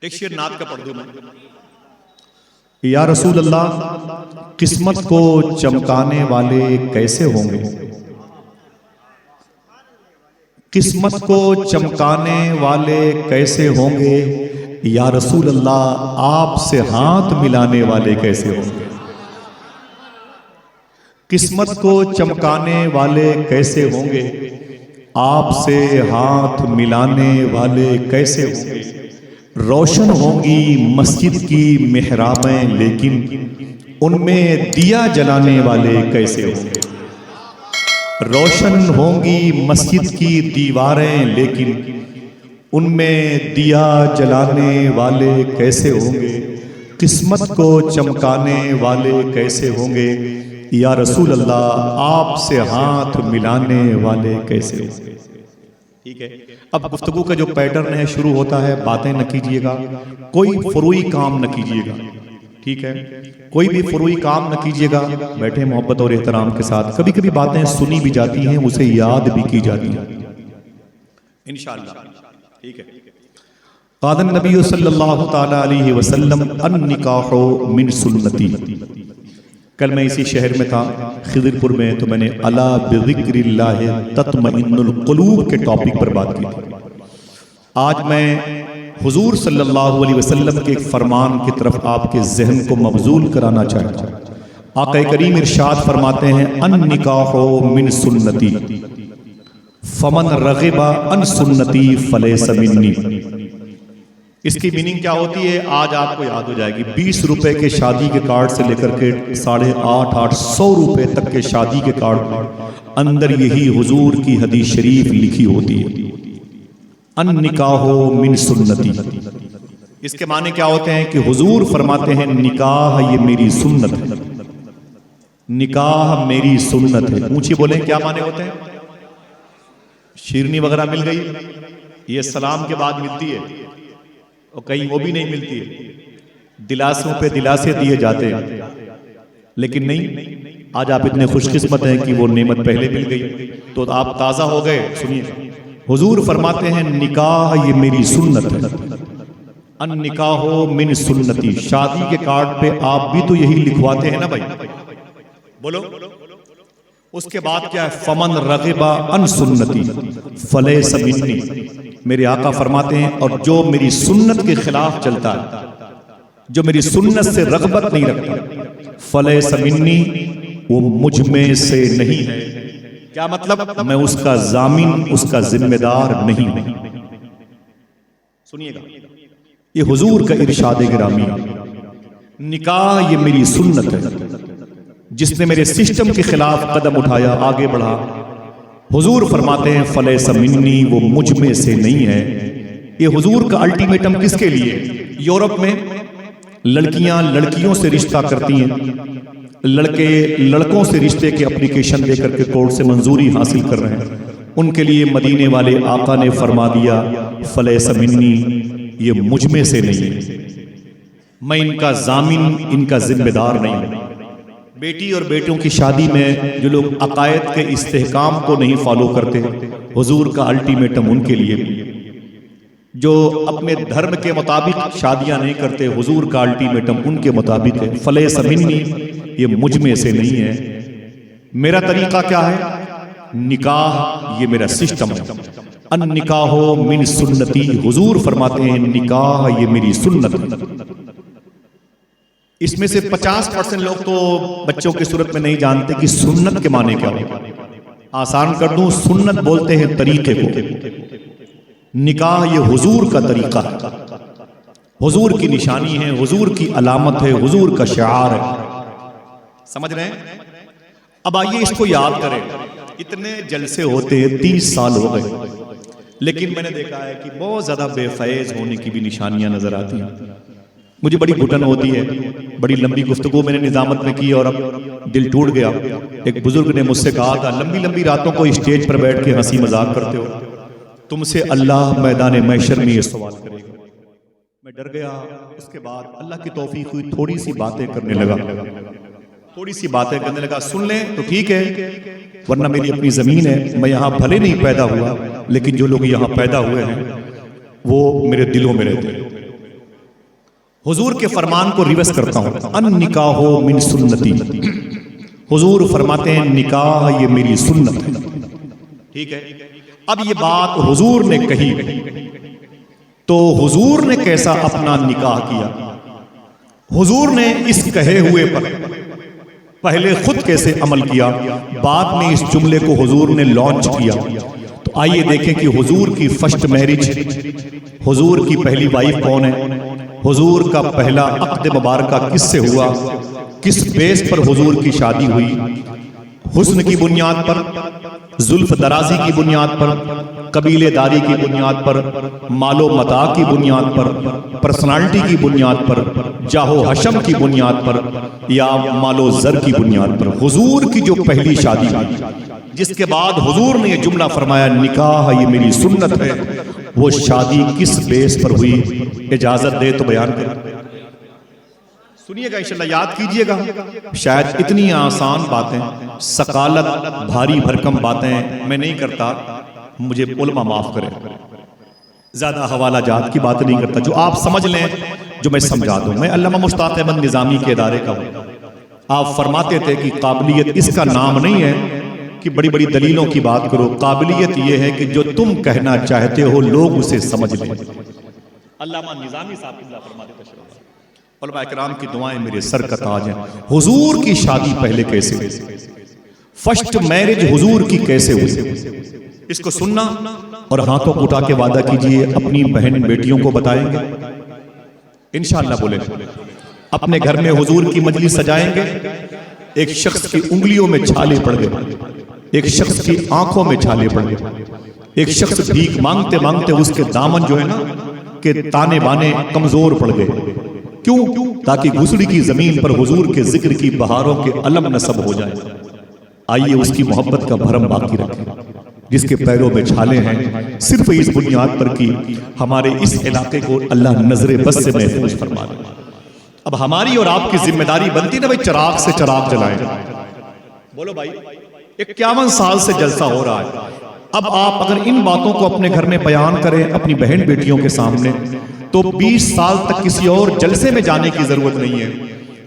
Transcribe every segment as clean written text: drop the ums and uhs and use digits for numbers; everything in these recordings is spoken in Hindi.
एक शेर नात का पढ़ दूं मैं। या रसूल अल्लाह, किस्मत को चमकाने वाले कैसे होंगे? किस्मत को चमकाने वाले कैसे होंगे? या रसूल अल्लाह, आपसे हाथ मिलाने वाले कैसे होंगे? किस्मत को चमकाने वाले कैसे होंगे? आपसे हाथ मिलाने वाले कैसे होंगे? रोशन होंगी मस्जिद की मेहराबें, लेकिन उनमें दिया जलाने वाले कैसे होंगे? रोशन होंगी मस्जिद की दीवारें, लेकिन उनमें दिया जलाने वाले कैसे होंगे? किस्मत को चमकाने वाले कैसे होंगे? या रसूल अल्लाह, आपसे हाथ मिलाने वाले कैसे होंगे? ठीक है, अब गुफ्तगू का जो पैटर्न है शुरू होता है, बातें न कीजिएगा, कोई फुरूई काम न कीजिएगा। ठीक है, कोई भी फुरूई काम न कीजिएगा, बैठे मोहब्बत और एहतराम के साथ। कभी कभी बातें सुनी भी जाती हैं, उसे याद भी की जाती हैं इंशाअल्लाह। ठीक है, क़ाल नबी सल्लल्लाहु तआला अलैहि वसल्लम अन निकाहु मिन सुन्नती। कल मैं इसी शहर में था, खिदरपुर में, तो मैंने अला बिज़िक्रिल्लाह तत्मइन्नुल क़ुलूब के टॉपिक पर बात की थी। आज मैं हुजूर सल्लल्लाहु अलैहि वसल्लम के एक फरमान की तरफ आपके जहन को मबजूल कराना चाहता हूँ। आक़ा करीम इरशाद फरमाते हैं, अन निकाहु मिन सुन्नती फमन रग़िबा अन सुन्नती फलैसा मिन्नी। इसकी मीनिंग क्या होती है आज आपको याद हो जाएगी। 20 रुपए के शादी के कार्ड से लेकर के 850-800 रुपए तक के शादी के कार्ड अंदर यही हुजूर की हदीस शरीफ लिखी होती है, अन निकाहो मिन सुन्नती। इसके माने क्या होते हैं कि हुजूर फरमाते हैं, निकाह ये मेरी सुन्नत है, निकाह मेरी सुन्नत है। ऊंची बोलें, क्या माने होते हैं? शीरनी वगैरह मिल गई, ये सलाम के बाद मिलती है, और कहीं वो भी नहीं मिलती है। दिलासों पे दिलासे दिए जाते हैं, लेकिन नहीं, आज आप इतने खुशकिस्मत हैं कि वो नेमत पहले मिल गई तो आप ताज़ा हो गए। सुनिए, हुजूर फरमाते हैं, निकाह ये मेरी सुन्नत है, अन निकाहो मिन सुन्नती। शादी के कार्ड पे आप भी तो यही लिखवाते हैं ना भाई, बोलो। उसके बाद क्या है? फमन रग़िबा अन सुन्नती फलैसा मिन्नी। मेरे आका फरमाते हैं, और जो मेरी सुन्नत के खिलाफ चलता है, जो मेरी सुन्नत से रग़बत नहीं रखता, फलैसा मिन्नी, वो मुझ में से नहीं है। क्या मतलब? मैं उसका जामिन, उसका जिम्मेदार नहीं हूं। सुनिएगा, ये हुजूर का इरशाद गिरामी, निकाह ये मेरी सुन्नत है। जिसने मेरे सिस्टम के खिलाफ कदम उठाया, आगे बढ़ा, हुजूर फरमाते हैं, फलैसा मिन्नी, वो मुझ में से नहीं है। ये हुजूर का अल्टीमेटम किसके लिए? यूरोप में लड़कियां लड़कियों से रिश्ता करती हैं, लड़के लड़कों से रिश्ते के एप्लीकेशन देकर के कोर्ट से मंजूरी हासिल कर रहे हैं। उनके लिए मदीने वाले आका ने फरमा दिया, फलैसा मिन्नी, ये मुझ में से नहीं है, मैं इनका जामिन, इनका जिम्मेदार नहीं हूं। बेटी और बेटों की शादी में जो लोग अकायद के इस्तेहकाम को नहीं फॉलो करते, हुजूर का अल्टीमेटम उनके लिए। जो अपने धर्म के मुताबिक शादियां नहीं करते, हुजूर का अल्टीमेटम उनके मुताबिक है, फलैसा मिन्नी, ये मुझ में से नहीं है। मेरा तरीका क्या है? निकाह ये मेरा सिस्टम है, अन निकाहो मिन सुन्नती। हुजूर फरमाते हैं, निकाह ये मेरी सुन्नत है। इसमें से 50% लोग तो बच्चों की सूरत में नहीं जानते कि सुन्नत के माने क्या होगा। आसान कर दूं, सुन्नत बोलते हैं तरीके को, निकाह ये हुजूर का तरीका है, हुजूर की निशानी है, हुजूर की अलामत है, हुजूर का शिआर है। समझ रहे हैं? अब आइए इसको याद करें। इतने जलसे होते हैं, 30 साल हो गए, लेकिन मैंने देखा है कि बहुत ज्यादा बेफैज होने की भी निशानियां नजर आती हैं। मुझे बड़ी घुटन होती है। बड़ी लंबी गुफ्तगू मैंने निजामत में की और अब दिल टूट गया। एक बुजुर्ग ने मुझसे कहा था, लंबी लंबी रातों को स्टेज पर बैठ के हंसी मजाक करते हो, तुमसे अल्लाह मैदान महशर में ये सवाल करेगा। मैं डर गया। उसके बाद अल्लाह की तौफीक हुई, थोड़ी सी बातें करने लगा, सुन लें तो ठीक है, वरना मेरी अपनी जमीन है, मैं यहाँ भले नहीं पैदा हुआ, लेकिन जो लोग यहाँ पैदा हुए हैं वो मेरे दिलों में रहते हैं। हुजूर के फरमान को रिवर्स करता हूं, अन निकाहो मिन सुन्नती। हुजूर फरमाते हैं निकाह ये मेरी सुन्नत है। ठीक है, अब ये बात हुजूर ने कही तो हुजूर ने कैसा अपना निकाह किया? हुजूर ने इस कहे हुए पर पहले खुद कैसे अमल किया, बाद में इस जुमले को हुजूर ने लॉन्च किया। तो आइए देखें कि हुजूर की फर्स्ट मैरिज, हुजूर की पहली वाइफ कौन है, हुजूर का पहला अक़्द मुबारका किससे हुआ, किस बेस पर हुजूर की शादी हुई। हुस्न की बुनियाद पर, जुल्फ दराजी की बुनियाद पर, कबीलेदारी की बुनियाद पर, मालो मता की बुनियाद पर, पर्सनालिटी की बुनियाद पर, जाहो हशम की बुनियाद पर, या मालो जर की बुनियाद पर हुजूर की जो पहली शादी हुई, जिसके बाद हुजूर ने यह जुमला फरमाया निकाह ये मेरी सुन्नत है, वो शादी किस बेस पर हुई? इजाजत दे तो बयान कर। सुनिएगा, इंशाल्लाह याद कीजिएगा। शायद इतनी आसान बातें, सकालत भारी भरकम बातें मैं नहीं करता, मुझे उलमा माफ करें, ज्यादा हवाला जात की बात नहीं करता, जो आप समझ लें, जो मैं समझा दूं। मैं अल्लामा मुश्ताक अहमद निज़ामी के इदारे का हूं। आप फरमाते थे कि काबिलियत इसका नाम नहीं है कि बड़ी बड़ी दलीलों की बात करो, काबिलियत यह है कि जो तुम कहना चाहते हो लोग उसे समझ लें। अल्लामा निज़ामी साहब फरमाते थे, उलमा इकराम की दुआएं मेरे सर का ताज हैं। हुजूर की शादी पहले कैसे हुई, फर्स्ट मैरिज हुजूर की कैसे हुई, इसको सुनना और हाथों को उठा के वादा कीजिए अपनी बहन बेटियों को बताएंगे इंशाअल्लाह। बोले अपने घर में हुजूर की मजलिस सजाएंगे। एक शख्स की उंगलियों में छाले पड़ गए, एक शख्स की आंखों में छाले पड़ गए, एक शख्स भीख मांगते मांगते उसके दामन जो है ना के ताने बाने कमजोर पड़ गए। क्यों? ताकि गुसड़ी की जमीन पर हुजूर के जिक्र की बहारों के अलम नसब हो जाए। आइए उसकी मोहब्बत का भरम बाकी रखें। जिसके पैरों में छाले हैं, सिर्फ इस बुनियाद पर कि हमारे इस इलाके को अल्लाह नजरे बस से महफूज फरमा दे। अब हमारी और आपकी जिम्मेदारी बनती ना भाई, चिराग से चिराग जलाएं। बोलो भाई, 51 साल से जलसा हो रहा है। अब आप अगर इन बातों को अपने घर में बयान करें अपनी बहन बेटियों के सामने, तो 20 साल तक किसी और जलसे में जाने की जरूरत नहीं है।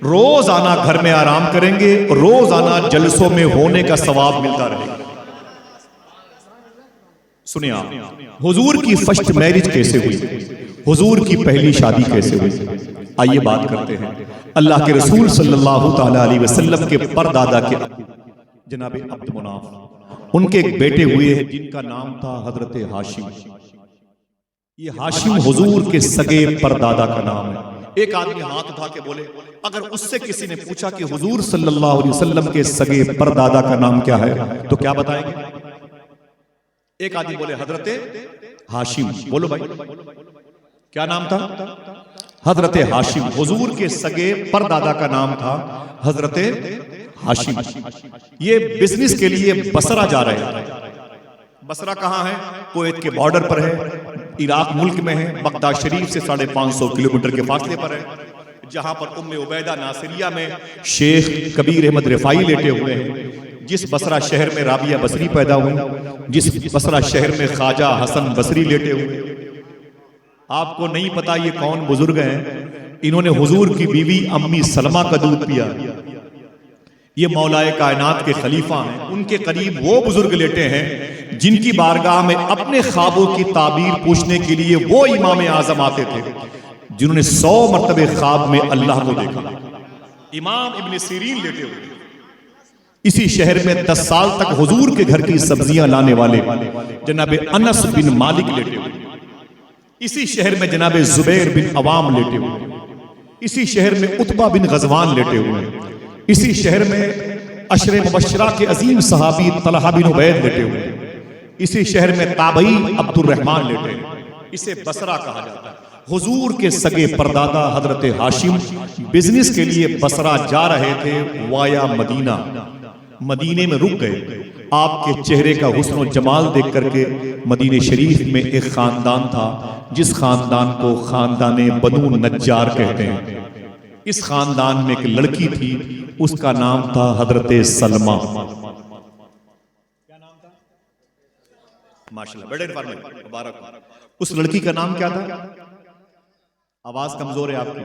रोज आना घर में आराम करेंगे, रोज आना जलसों में होने का सवाब मिलता रहेगा। सुनिए आप, हुजूर की फर्स्ट मैरिज कैसे हुई, हुजूर की पहली शादी कैसे हुई? आइए बात करते हैं। अल्लाह के रसूल सल्लल्लाहु ताला अलैहि वसल्लम के परदादा के जनाब अब्द मुनाफ, उनके एक बेटे हुए हैं जिनका नाम था हजरत हाशिम। ये हाशिम हुजूर के सगे परदादा का नाम है। एक आदमी हाथ उठा के बोले, अगर उससे किसी ने पूछा कि हुजूर सल्लल्लाहु अलैहि वसल्लम के सगे परदादा का नाम क्या है, तो क्या बताएंगे? एक आदमी बोले हजरत हाशिम। बोलो भाई, क्या नाम था? हजरत हाशिम। हुजूर के सगे परदादा का नाम था हजरत हाशिम। ये बिजनेस के लिए बसरा जा रहे हैं। बसरा कहाँ है? कुवैत के बॉर्डर पर है, इराक मुल्क में है, बगदाद शरीफ से 550 किलोमीटर के फासले पर है, जहां पर उम्मे उबैदा नासिरिया में शेख कबीर अहमद रिफाई लेटे हुए हैं। जिस बसरा शहर में राबिया बसरी पैदा हुई, जिस बसरा शहर में ख्वाजा हसन बसरी लेटे हुए। आपको नहीं पता ये कौन बुजुर्ग हैं? इन्होंने हुजूर की बीवी अम्मी सलमा का दूध पिया। ये मौलाए कायनात के खलीफा हैं। उनके करीब वो बुजुर्ग लेटे हैं जिनकी बारगाह में अपने ख्वाबों की ताबीर पूछने के लिए वो इमाम आजम आते थे जिन्होंने 100 मरतबे ख्वाब में अल्लाह को देखा। इमाम इब्न सीरीन लेटे हुए। इसी शहर में 10 साल तक हुजूर के घर की सब्जियां लाने वाले जनाब अनस बिन मालिक लेटे हुए। इसी शहर में जनाब जुबैर बिन अवाम लेटे हुए। इसी शहर में उतबा बिन गजवान लेटे हुए। इसी शहर में अशरे मुबश्शरा के अजीम सहाबी तलहा बिन उबैद लेटे हुए। इसी शहर में ताबई अब्दुर्रहमान लेटे हुए। इसे बसरा कहा जाता है। हुजूर के सगे परदादा हजरत हाशिम बिजनेस के लिए बसरा जा रहे थे वाया मदीना। मदीने में रुक गए। आपके चेहरे का हुस्न और जमाल देख करके मदीने शरीफ में एक खानदान था जिस खानदान को खानदाने बनु नज्जार कहते हैं। इस खानदान में एक लड़की थी, उसका नाम था हजरत सलमा। क्या नाम था? माशाल्लाह, बड़े मुबारक। उस लड़की का नाम क्या था? आवाज कमजोर है आपकी।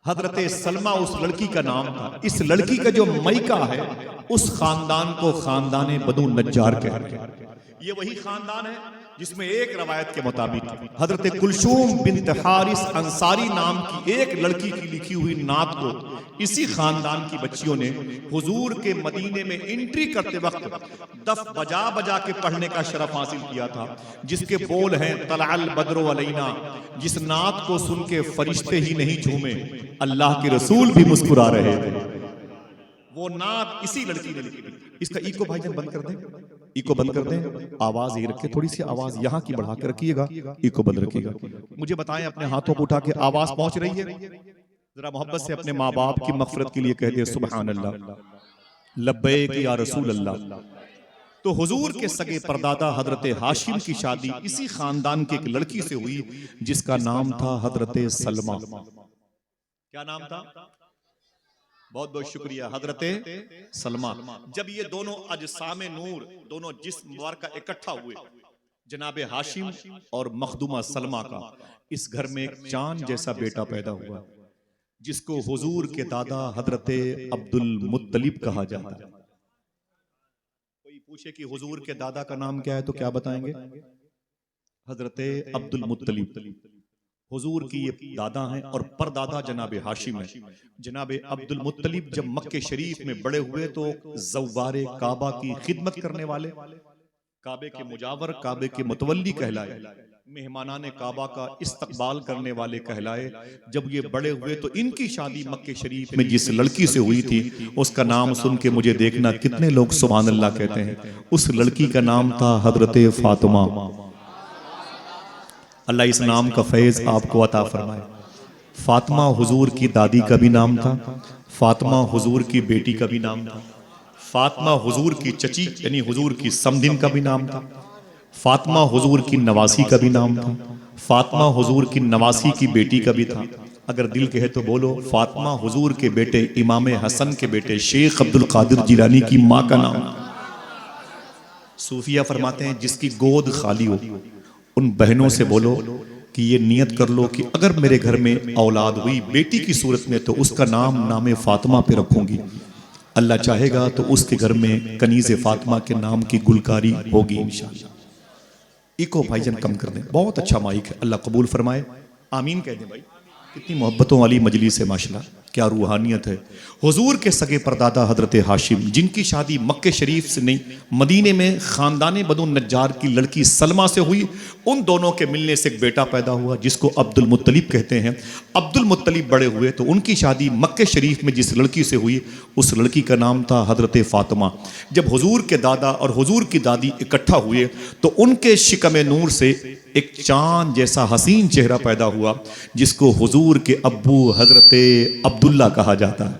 हजरत सलमा उस लड़की का नाम था। इस लड़की का जो मैका है उस खानदान को खानदान बनु नज्जार कहते हैं। ये वही खानदान है जिसमें एक रवायत के मुताबिक हजरत कुलसूम बिन्त हारिस अंसारी नाम की एक लड़की की लिखी हुई नात को इसी खानदान की बच्चियों ने हुजूर के मदीने में एंट्री करते वक्त दफ बजा बजा के पढ़ने का शरफ हासिल किया था, जिसके बोल हैं तलअल बद्रो अलैना, जिस नात को सुन के फरिश्ते ही नहीं झूमे, अल्लाह के रसूल भी मुस्कुरा रहे थे। वो नात इसी लड़की ने लिखी। इसका इको भाईजान बंद कर दें, इको बंद कर दें, आवाज ये रखे, थोड़ी सी आवाज यहाँ की बढ़ा के रखिएगा, इको बंद रखिएगा। मुझे बताएं अपने हाथों को उठा के आवाज पहुंच रही है? जरा मोहब्बत से अपने माँ बाप की मगफिरत के लिए कह दे सुभान अल्लाह, लब्बैक या रसूल अल्लाह। तो हुजूर के सगे परदादा हजरत हाशिम की शादी इसी खानदान की एक लड़की से हुई जिसका नाम था हजरत सलमा। क्या नाम था? बहुत बहुत शुक्रिया, हजरत सलमा। जब ये दोनों अजसामे नूर, दोनों जिस्म मुबारक इकट्ठा हुए, जनाब हाशिम और मखदूमा सलमा का इस घर में एक चांद जैसा बेटा पैदा हुआ जिसको हुजूर के दादा हजरत अब्दुल मुत्तलिब कहा जाता है। कोई पूछे कि हुजूर के दादा का नाम क्या है तो क्या बताएंगे? हजरत अब्दुल मुत्तलिब। हुजूर की ये दादा हैं और परदादा जनाब हाशिम है। जनाब अब्दुल मुत्तलिब जब मक्के शरीफ में बड़े हुए तो ज़व्वारे काबा की खिदमत करने वाले, काबे के मुजावर, काबे के मुतवल्ली कहलाए, मेहमानाने काबा का इस्तकबाल करने वाले कहलाए। जब ये बड़े हुए तो इनकी शादी मक्के शरीफ में जिस लड़की से हुई थी उसका नाम सुन के मुझे देखना कितने लोग सुभान अल्लाह कहते हैं। उस लड़की का नाम था हजरत फातिमा। अल्लाह इस नाम का फैज़ आपको अता फरमाए। फातिमा हुजूर की दादी का भी नाम था, फातिमा हुजूर की बेटी का भी नाम था, फातिमा हुजूर की चची यानी हुजूर की समधिन का भी नाम था, फातिमा हुजूर की नवासी का भी नाम था, फातिमा हुजूर की नवासी की बेटी का भी था। अगर दिल कहे तो बोलो, फातिमा हुजूर के बेटे इमाम हसन के बेटे शेख अब्दुल कादिर जिलानी की माँ का नाम। सूफिया फरमाते हैं जिसकी गोद खाली हो उन बहनों से बोलो कि ये नियत कर लो कि अगर मेरे घर में औलाद हुई बेटी की सूरत में तो उसका नाम नामे फातिमा पे रखूंगी। अल्लाह चाहेगा तो उसके घर में कनीज़े फातिमा के नाम की गुलकारी होगी इंशाअल्लाह। इको भाईजान कम कर दें, बहुत अच्छा माइक है, अल्लाह कबूल फरमाए, आमीन कह दें। भाई कितनी मोहब्बतों वाली मजलिस है माशाल्लाह, क्या रूहानियत है। हुजूर के सगे परदादा हजरत हाशिम जिनकी शादी मक्के शरीफ से नहीं मदीने में खानदान बनु नज्जार की लड़की सलमा से हुई, उन दोनों के मिलने से एक बेटा पैदा हुआ जिसको अब्दुल मुत्तलिब कहते हैं। अब्दुल मुत्तलिब बड़े हुए तो उनकी शादी मक्के शरीफ में जिस लड़की से हुई उस लड़की का नाम था हजरत फातिमा। जब हुजूर के दादा और हुजूर की दादी इकट्ठा हुए तो उनके शिकम नूर से एक चांद जैसा हसीन चेहरा पैदा हुआ जिसको हुजूर के अब्बू हजरत अब्दुल्ला कहा जाता है।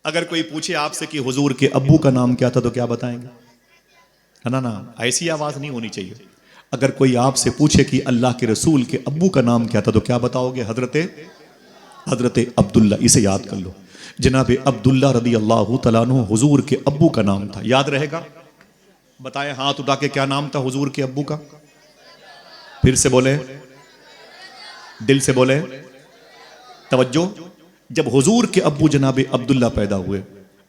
अगर कोई पूछे आपसे कि हुजूर के अब्बू का नाम क्या था तो क्या बताएंगे? है ना, ऐसी आवाज नहीं होनी चाहिए। अगर कोई आपसे पूछे कि अल्लाह के रसूल के अब्बू का नाम क्या था तो क्या बताओगे? हजरत अब्दुल्ला। इसे याद कर लो, जनाब अब्दुल्ला रदी अल्लाह तआला अन्हु हुजूर के अब्बू का नाम था। याद रहेगा? बताएं हाथ उठा के, क्या नाम था हुजूर के अब्बू का? फिर से बोले, दिल से बोले, तवज्जो। जब हुजूर के अब्बू जनाब अब्दुल्ला पैदा हुए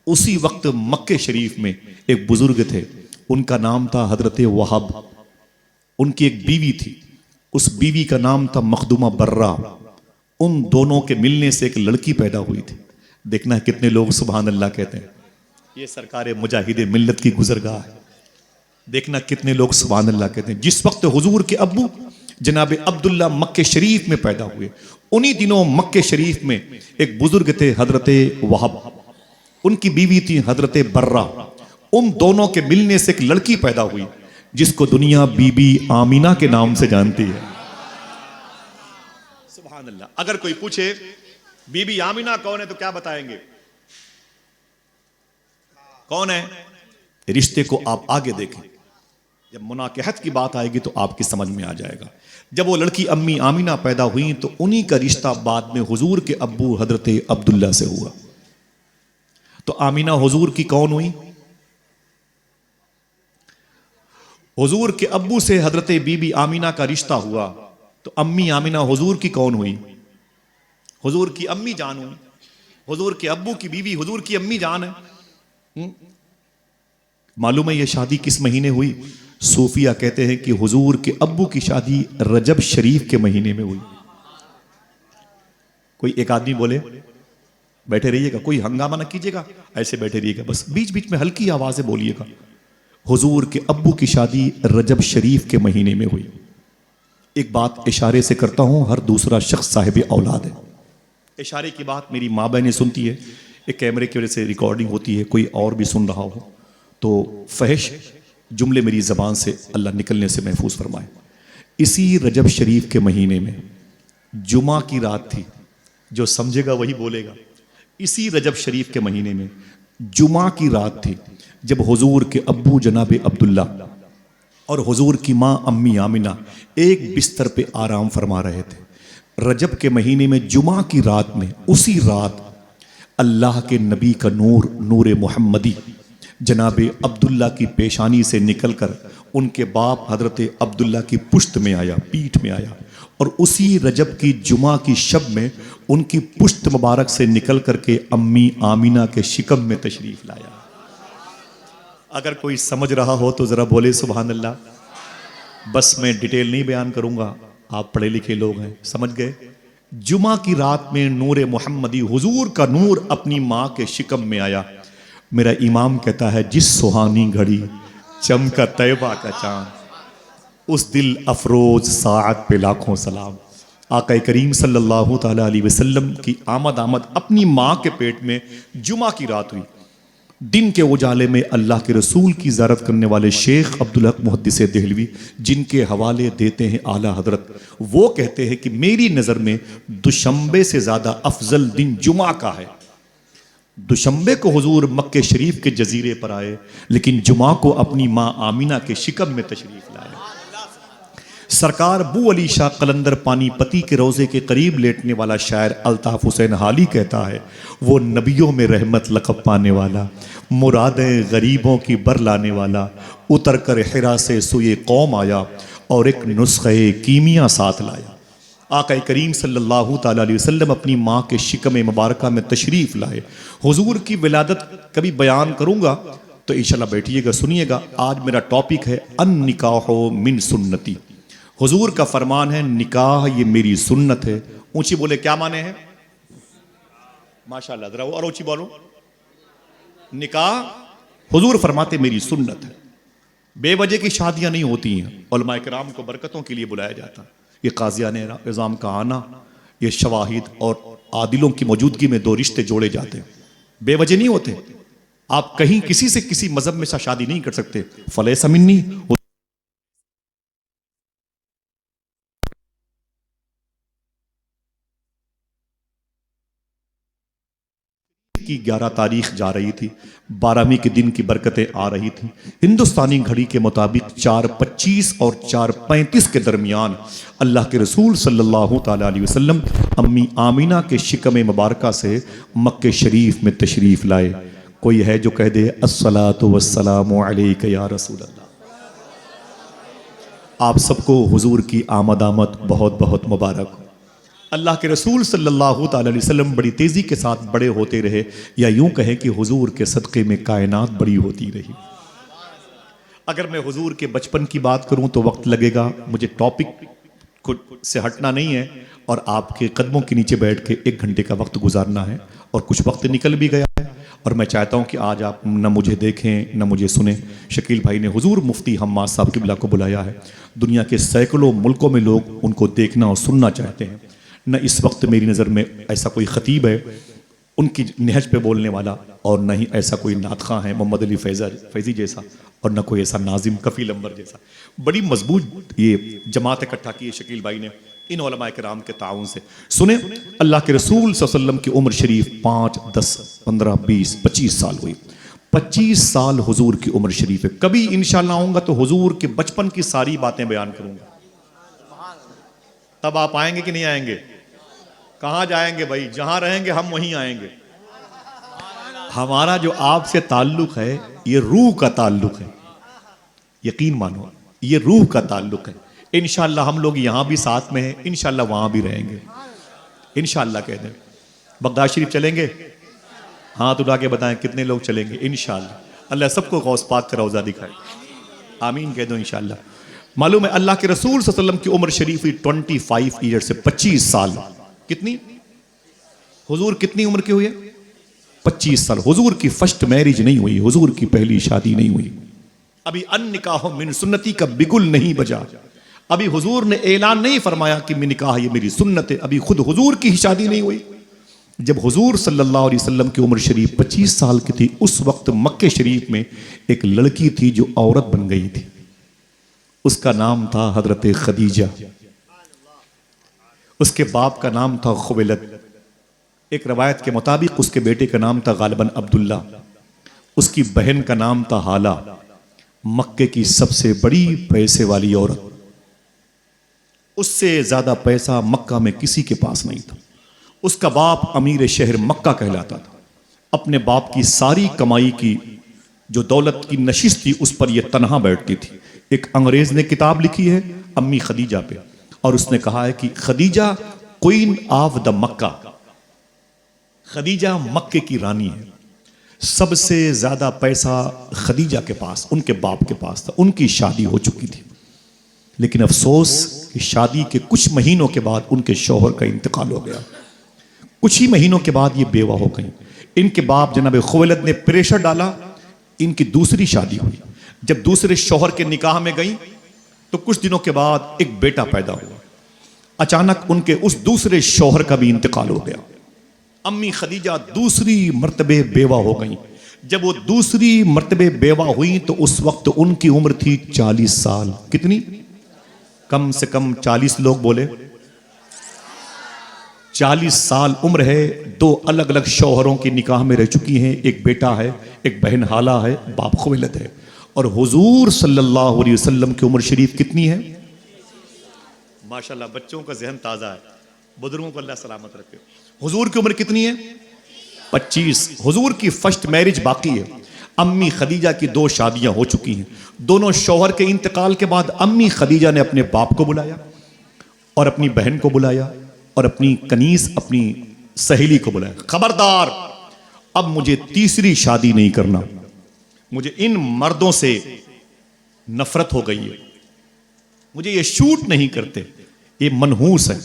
उसी वक्त मक्के शरीफ में एक बुजुर्ग थे, उनका नाम था हजरत वहाब। उनकी एक बीवी थी, उस बीवी का नाम था मखदूमा बर्रा। उन दोनों के मिलने से एक लड़की पैदा हुई थी। देखना है कितने लोग सुभान अल्लाह कहते हैं। ये सरकार मुजाहिद मिल्लत की गुजरगाह है। देखना कितने लोग सुभान अल्लाह कहते हैं। जिस वक्त हुजूर के अब्बू जनाब अब्दुल्ला मक्के शरीफ में पैदा हुए उन्हीं दिनों मक्के शरीफ में एक बुजुर्ग थे हजरत वहाब, उनकी बीवी थी हजरत बर्रा। उन दोनों के मिलने से एक लड़की पैदा हुई जिसको दुनिया बीबी आमीना के नाम से जानती है। सुभान अल्लाह। अगर कोई पूछे बीबी आमीना कौन है तो क्या बताएंगे? कौन है? रिश्ते को आप आगे देखें, जब मुनाकिहत की बात आएगी तो आपकी समझ में आ जाएगा। जब वो लड़की अम्मी आमीना पैदा हुई तो उन्हीं का रिश्ता बाद में हुजूर के अब्बू हजरत अब्दुल्ला से हुआ। तो आमीना हुजूर की कौन हुई? हुजूर के अब्बू से हजरत बीबी आमीना का रिश्ता हुआ, तो अम्मी आमीना हुजूर की कौन हुई? हुजूर की अम्मी जान हुई। हुजूर के अब्बू की बीवी हुजूर की अम्मी जान है। मालूम है ये शादी किस महीने हुई? सूफिया कहते हैं कि हुजूर के अब्बू की शादी रजब शरीफ के महीने में हुई। कोई एक आदमी बोले, बैठे रहिएगा, कोई हंगामा ना कीजिएगा, ऐसे बैठे रहिएगा, बस बीच बीच में हल्की आवाज से बोलिएगा। हुजूर के अब्बू की शादी रजब शरीफ के महीने में हुई। एक बात इशारे से करता हूं, हर दूसरा शख्स साहिब औलाद है। इशारे की बात मेरी माँ बहनें सुनती है, एक कैमरे की वजह से रिकॉर्डिंग होती है, कोई और भी सुन रहा हो तो फहश जुमले मेरी ज़बान से अल्लाह निकलने से महफूज फरमाए। इसी रजब शरीफ के महीने में जुमा की रात थी, जो समझेगा वही बोलेगा। इसी रजब शरीफ के महीने में जुमा की रात थी जब हुजूर के अब्बू जनाब अब्दुल्ला और हुजूर की माँ अम्मी आमिना एक बिस्तर पे आराम फरमा रहे थे। रजब के महीने में जुमा की रात में, उसी रात अल्लाह के नबी का नूर, नूर मोहम्मदी जनाब अब्दुल्ला की पेशानी से निकलकर उनके बाप हजरत अब्दुल्ला की पुश्त में आया, पीठ में आया, और उसी रजब की जुमा की शब में उनकी पुश्त मुबारक से निकल करके अम्मी आमिना के शिकम में तशरीफ लाया। अगर कोई समझ रहा हो तो जरा बोले सुभान अल्लाह। बस मैं डिटेल नहीं बयान करूंगा, आप पढ़े लिखे लोग हैं, समझ गए। जुमा की रात में नूर मोहम्मदी हुजूर का नूर अपनी माँ के शिकम में आया। मेरा इमाम कहता है, जिस सुहानी घड़ी चमका तैबा का चांद, उस दिल अफरोज साअत पे लाखों सलाम। आका करीम सल्लल्लाहु ताला अलैहि वसल्लम की आमद अपनी माँ के पेट में जुमा की रात हुई। दिन के उजाले में अल्लाह के रसूल की ज़ियारत करने वाले शेख अब्दुल हक मुहद्दिस देहलवी, जिनके हवाले देते हैं आला हजरत, वो कहते हैं कि मेरी नज़र में दुशंबे से ज़्यादा अफजल दिन जुमा का है। दुशंबे को हुजूर मक्के शरीफ के जजीरे पर आए, लेकिन जुमा को अपनी माँ आमिना के शिकम में तशरीफ लाए। सरकार बू अली शाह कलंदर पानीपति के रोज़े के करीब लेटने वाला शायर अल्ताफ हुसैन हाली कहता है, वो नबियों में रहमत लक़ब पाने वाला, मुरादें गरीबों की बर लाने वाला, उतर कर हिरा से सुए कौम आया और एक नुस्खे कीमिया साथ लाया। आका करीम सल्लल्लाहु ताला अलैहि वसल्लम अपनी माँ के शिकम मुबारक में तशरीफ़ लाए। हुजूर की विलादत कभी बयान करूँगा तो इंशाल्लाह बैठिएगा, सुनिएगा। आज मेरा टॉपिक है अन निकाहो मिन सुन्नती। हुजूर का फरमान है, निकाह ये मेरी सुन्नत है। ऊंची बोले, क्या माने हैं? माशाल्लाह, जरा और ऊंची बोलो। निकाह हुजूर फरमाते मेरी सुन्नत है। बेवजह की शादियां नहीं होती हैं, उलमा इकराम को बरकतों के लिए बुलाया जाता। ये काज़ियान निज़ाम का आना, ये शवाहिद और आदिलों की मौजूदगी में दो रिश्ते जोड़े जाते हैं, बेवजह नहीं होते। आप कहीं किसी से किसी मजहब में शादी नहीं कर सकते। फलैसा मिन्नी की 11 तारीख जा रही थी, 12वीं के दिन की बरकतें आ रही थी। हिंदुस्तानी घड़ी के मुताबिक 4:25 और 4:35 के दरमियान अल्लाह के रसूल सल्लल्लाहु ताला अलैहि वसल्लम अम्मी आमिना के शिकम मुबारका से मक्के शरीफ में तशरीफ लाए। कोई है जो कह दे अस्सलातु वस्सलामु अलैका या रसूल अल्लाह। आप सबको हुजूर की आमद बहुत बहुत मुबारक। अल्लाह के रसूल सल्लल्लाहु ताला अलैहि वसल्लम बड़ी तेज़ी के साथ बड़े होते रहे, या यूं कहें कि हुजूर के सदक़े में कायनात बड़ी होती रही। अगर मैं हुजूर के बचपन की बात करूं तो वक्त लगेगा, मुझे टॉपिक से हटना नहीं है और आपके कदमों के नीचे बैठ के 1 घंटे का वक्त गुजारना है, और कुछ वक्त निकल भी गया है। और मैं चाहता हूं कि आज आप न मुझे देखें न मुझे सुने। शकील भाई ने हुजूर मुफ्ती हम्माद साहब किबला को बुलाया है। दुनिया के सैकड़ों मुल्कों में लोग उनको देखना और सुनना चाहते हैं। न इस वक्त मेरी नज़र में ऐसा कोई ख़तीब है उनकी नहज पे बोलने वाला, और न ही ऐसा कोई नातख़ा है मोहम्मद अली फैज़ी जैसा, और न कोई ऐसा नाजिम कफ़ील अंबर जैसा। बड़ी मजबूत ये जमात इकट्ठा की है शकील भाई ने इन उलमा किराम के ताउन से। सुने, अल्लाह के रसूल सल्लल्लाहु अलैहि वसल्लम की उम्र शरीफ 5, 10, 15, 20, 25 साल हुई। 25 साल हुजूर की उम्र शरीफ है। कभी इंशाअल्लाह आऊँगा तो हुजूर के बचपन की सारी बातें बयान करूँगा। तब आप आएंगे कि नहीं आएंगे? कहाँ जाएंगे भाई? जहां रहेंगे हम वहीं आएंगे। हमारा जो आपसे ताल्लुक है ये रूह का ताल्लुक है, यकीन मानो। ये रूह का ताल्लुक है। इंशाअल्लाह हम लोग यहाँ भी साथ में हैं, इंशाअल्लाह वहाँ भी रहेंगे, इंशाअल्लाह कह दें। बगदाद शरीफ चलेंगे? हाथ उठा के बताएं कितने लोग चलेंगे? इंशाअल्लाह। अल्लाह सबको गौस पाक का रौज़ा दिखाए, आमीन कह दो इंशाअल्लाह। मालूम है अल्लाह के रसूल सल्लल्लाहु अलैहि वसल्लम की उम्र शरीफ हुई 25 ईयर से 25 साल। कितनी? हुजूर कितनी उम्र के हुए? 25 साल। हुजूर की फर्स्ट मैरिज नहीं हुई, हुजूर की पहली शादी नहीं हुई। अभी अन निकाह मिन सुन्नती का बिगुल नहीं बजा। अभी हुजूर ने ऐलान नहीं फरमाया कि मैं निकाह ये मेरी सुन्नत है। अभी खुद हुजूर की ही शादी नहीं हुई। जब हुजूर सल्लल्लाहु अलैहि वसल्लम की उम्र शरीफ 25 साल की थी, उस वक्त मक्के शरीफ में एक लड़की थी जो औरत बन गई थी। उसका नाम था हजरत खदीजा। उसके बाप का नाम था खुवैलद। एक रवायत के मुताबिक उसके बेटे का नाम था गालिबन अब्दुल्ला। उसकी बहन का नाम था हाला। मक्के की सबसे बड़ी पैसे वाली औरत। उससे ज्यादा पैसा मक्का में किसी के पास नहीं था। उसका बाप अमीर शहर मक्का कहलाता था। अपने बाप की सारी कमाई की जो दौलत की नशिश थी उस पर यह तनहा बैठती थी। एक अंग्रेज ने किताब लिखी है अम्मी खदीजा पे, और उसने कहा है कि खदीजा क्वीन ऑफ द मक्का, खदीजा मक्के की रानी है। सबसे ज्यादा पैसा खदीजा के पास, उनके बाप के पास था। उनकी शादी हो चुकी थी, लेकिन अफसोस कि शादी के कुछ महीनों के बाद उनके शौहर का इंतकाल हो गया। कुछ ही महीनों के बाद ये बेवा हो गई। इनके बाप जनाब खुवैलद ने प्रेशर डाला, इनकी दूसरी शादी हुई। जब दूसरे शौहर के निकाह में गई तो कुछ दिनों के बाद एक बेटा पैदा हुआ। अचानक उनके उस दूसरे शौहर का भी इंतकाल हो गया। अम्मी खदीजा दूसरी मर्तबे बेवा हो गई। जब वो दूसरी मर्तबे बेवा हुई तो उस वक्त उनकी उम्र थी 40 साल। कितनी? कम से कम 40 लोग बोले। 40 साल उम्र है। दो अलग अलग शौहरों के निकाह में रह चुकी हैं। एक बेटा है, एक बहन हाला है, बाप खुवैलद है। और हुजूर सल्लल्लाहु अलैहि वसल्लम की उम्र शरीफ कितनी है? माशाल्लाह, बच्चों का जहन ताजा है, बुजुर्गों को अल्लाह सलामत रखे। हुजूर की उम्र कितनी है? 25। हुजूर की फर्स्ट मैरिज बाकी है। अम्मी खदीजा की 2 शादियां हो चुकी हैं। दोनों शौहर के इंतकाल के बाद अम्मी खदीजा ने अपने बाप को बुलाया और अपनी बहन को बुलाया और अपनी कनीस, अपनी सहेली को बुलाया। खबरदार, अब मुझे तीसरी शादी नहीं करना। मुझे इन मर्दों से नफरत हो गई है, मुझे ये शूट नहीं करते, ये मनहूस है,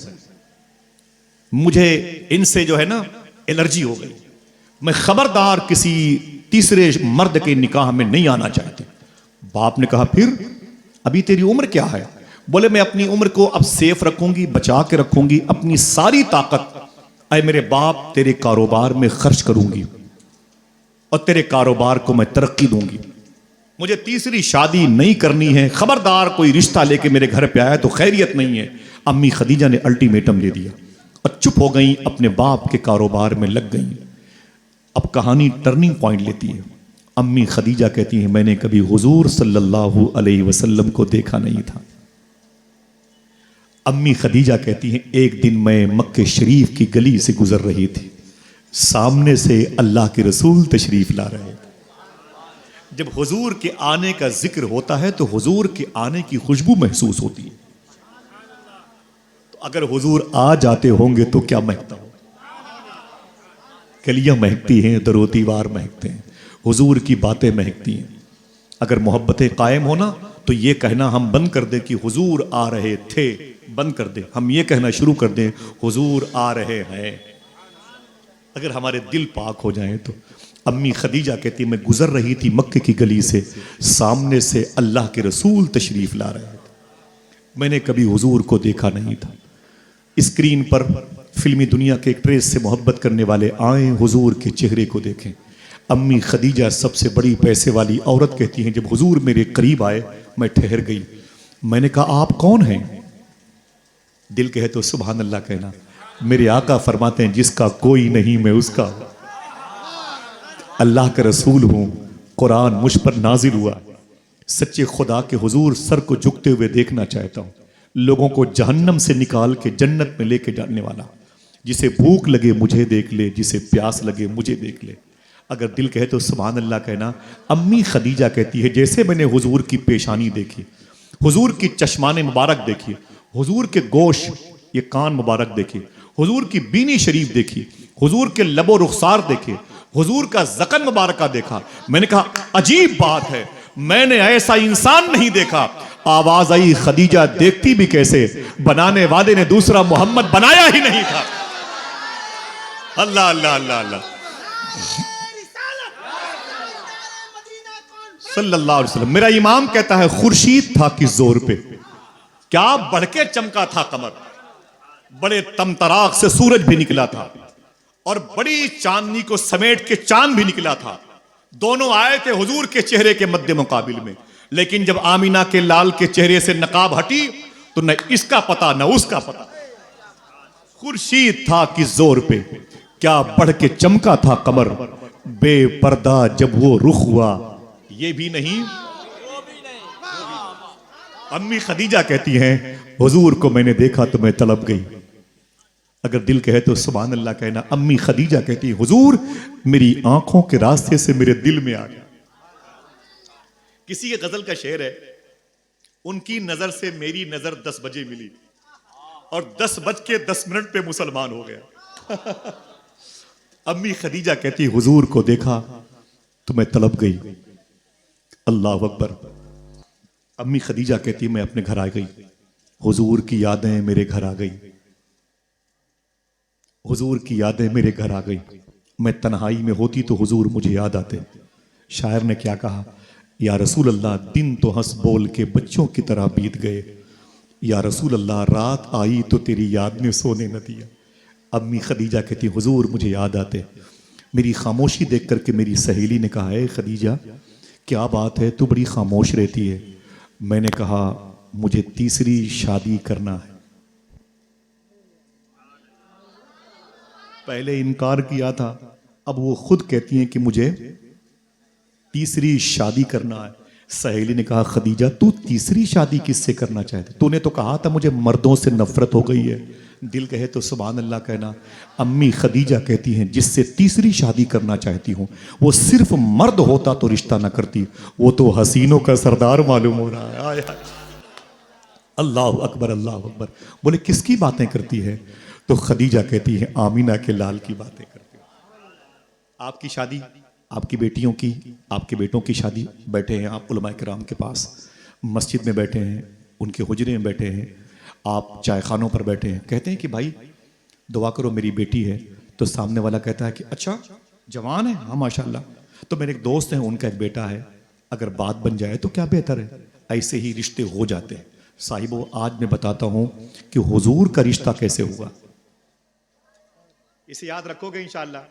मुझे इनसे जो है ना एलर्जी हो गई। मैं खबरदार किसी तीसरे मर्द के निकाह में नहीं आना चाहती। बाप ने कहा फिर अभी तेरी उम्र क्या है? बोले मैं अपनी उम्र को अब सेफ रखूंगी, बचा के रखूंगी। अपनी सारी ताकत अय मेरे बाप तेरे कारोबार में खर्च करूंगी और तेरे कारोबार को मैं तरक्की दूंगी। मुझे तीसरी शादी नहीं करनी है। खबरदार कोई रिश्ता लेके मेरे घर पे आया तो खैरियत नहीं है। अम्मी खदीजा ने अल्टीमेटम दे दिया और चुप हो गई, अपने बाप के कारोबार में लग गई। अब कहानी टर्निंग पॉइंट लेती है। अम्मी खदीजा कहती हैं मैंने कभी हुजूर सल्लल्लाहु अलैहि वसल्लम को देखा नहीं था। अम्मी खदीजा कहती हैं एक दिन मैं मक्के शरीफ की गली से गुजर रही थी, सामने से अल्लाह के रसूल तशरीफ ला रहे थे। जब हुजूर के आने का जिक्र होता है तो हुजूर के आने की खुशबू महसूस होती है। तो अगर हुजूर आ जाते होंगे तो क्या महकता हो? कलियां महकती हैं, दरोदीवार महकते हैं, हुजूर की बातें महकती हैं। अगर मोहब्बतें कायम होना तो ये कहना हम बंद कर दें कि हुजूर आ रहे थे, बंद कर दें। हम ये कहना शुरू कर दें हुजूर आ रहे हैं। अगर हमारे दिल पाक हो जाए तो। अम्मी खदीजा कहती मैं गुजर रही थी मक्के की गली से, सामने से अल्लाह के रसूल तशरीफ ला रहे थे। मैंने कभी हुजूर को देखा नहीं था। स्क्रीन पर फिल्मी दुनिया के एक्ट्रेस से मोहब्बत करने वाले आए, हुजूर के चेहरे को देखें। अम्मी खदीजा सबसे बड़ी पैसे वाली औरत कहती हैं जब हुजूर मेरे करीब आए मैं ठहर गई। मैंने कहा आप कौन हैं? दिल कहे तो सुभान अल्लाह कहना। मेरे आका फरमाते हैं जिसका कोई नहीं मैं उसका अल्लाह का रसूल हूं, कुरान मुझ पर नाजिल हुआ। सच्चे खुदा के हुजूर सर को झुकते हुए देखना चाहता हूं। लोगों को जहन्नम से निकाल के जन्नत में लेके जाने वाला। जिसे भूख लगे मुझे देख ले, जिसे प्यास लगे मुझे देख ले। अगर दिल कहे तो सुभान अल्लाह कहना। अम्मी खदीजा कहती है जैसे मैंने हुजूर की पेशानी देखी, हुजूर की चश्माने मुबारक देखिए, हुजूर के गोश ये कान मुबारक देखिए, हुजूर की बीनी शरीफ देखी, हुजूर के लबो रुखसार देखे, हुजूर का जकन मुबारका देखा। मैंने कहा अजीब बात है, मैंने ऐसा इंसान नहीं देखा। आवाज आई खदीजा देखती भी कैसे, बनाने वाले ने दूसरा मोहम्मद बनाया ही नहीं था। अल्लाह अल्लाह अल्लाह अल्लाह सल्लल्लाहु अलैहि वसल्लम। मेरा इमाम कहता है खुर्शीद था किस जोर पे, क्या बढ़ के चमका था कमर, बड़े तमतराक से सूरज भी निकला था और बड़ी चांदनी को समेट के चांद भी निकला था। दोनों आए थे हुजूर के चेहरे के मध्य मुकाबिल में, लेकिन जब आमीना के लाल के चेहरे से नकाब हटी तो न इसका पता न उसका पता। खुर्शीद था किस जोर पे, क्या बढ़ के चमका था कमर, बेपर्दा जब वो रुख हुआ ये भी नहीं। अम्मी खदीजा कहती हैं हुजूर को मैंने देखा तो मैं तड़प गई। अगर दिल कहे तो सुभान अल्लाह कहना। अम्मी खदीजा कहती है हुजूर मेरी आंखों के रास्ते से मेरे दिल में आ गया। किसी के गजल का शेर है, उनकी नजर से मेरी नजर 10 बजे मिली और 10:10 पे मुसलमान हो गया। अम्मी खदीजा कहती हुजूर को देखा तो मैं तड़प गई। अल्लाह अकबर। अम्मी खदीजा कहती मैं अपने घर आ गई, हुजूर की यादें मेरे घर आ गई, हुजूर की यादें मेरे घर आ गई। मैं तन्हाई में होती तो हुजूर मुझे याद आते। शायर ने क्या कहा, या रसूल अल्लाह दिन तो हंस बोल के बच्चों की तरह बीत गए, या रसूल अल्लाह रात आई तो तेरी याद ने सोने न दिया। अम्मी खदीजा कहती हुजूर मुझे याद आते। मेरी खामोशी देख करके मेरी सहेली ने कहा है खदीजा क्या बात है, तू बड़ी खामोश रहती है। मैंने कहा मुझे तीसरी शादी करना है। पहले इनकार किया था, अब वो खुद कहती हैं कि मुझे तीसरी शादी करना है। सहेली ने कहा खदीजा तू तीसरी शादी किससे करना चाहती, तूने तो कहा था मुझे मर्दों से नफरत हो गई है। दिल कहे तो सुभान अल्लाह कहना। अम्मी खदीजा कहती हैं जिससे तीसरी शादी करना चाहती हूँ वो सिर्फ मर्द होता तो रिश्ता ना करती, वो तो हसीनों का सरदार मालूम हो रहा है। आय हाय। अल्लाह अकबर अल्लाह अकबर। बोले किसकी बातें करती है, तो खदीजा कहती है आमीना के लाल की बातें करती है। आपकी शादी, आपकी बेटियों की, आपके बेटों की शादी, बैठे हैं आप उलमा किराम के पास, मस्जिद में बैठे हैं, उनके हुजरे में बैठे हैं, आप चाय खानों पर बैठे हैं, कहते हैं कि भाई दुआ करो मेरी बेटी है, तो सामने वाला कहता है कि अच्छा जवान है, हाँ माशाल्लाह। तो मेरे एक दोस्त हैं उनका एक बेटा है, अगर बात बन जाए तो क्या बेहतर है। ऐसे ही रिश्ते हो जाते हैं। साहिबो आज मैं बताता हूं कि हुजूर का रिश्ता कैसे हुआ, इसे याद रखोगे इंशाअल्लाह,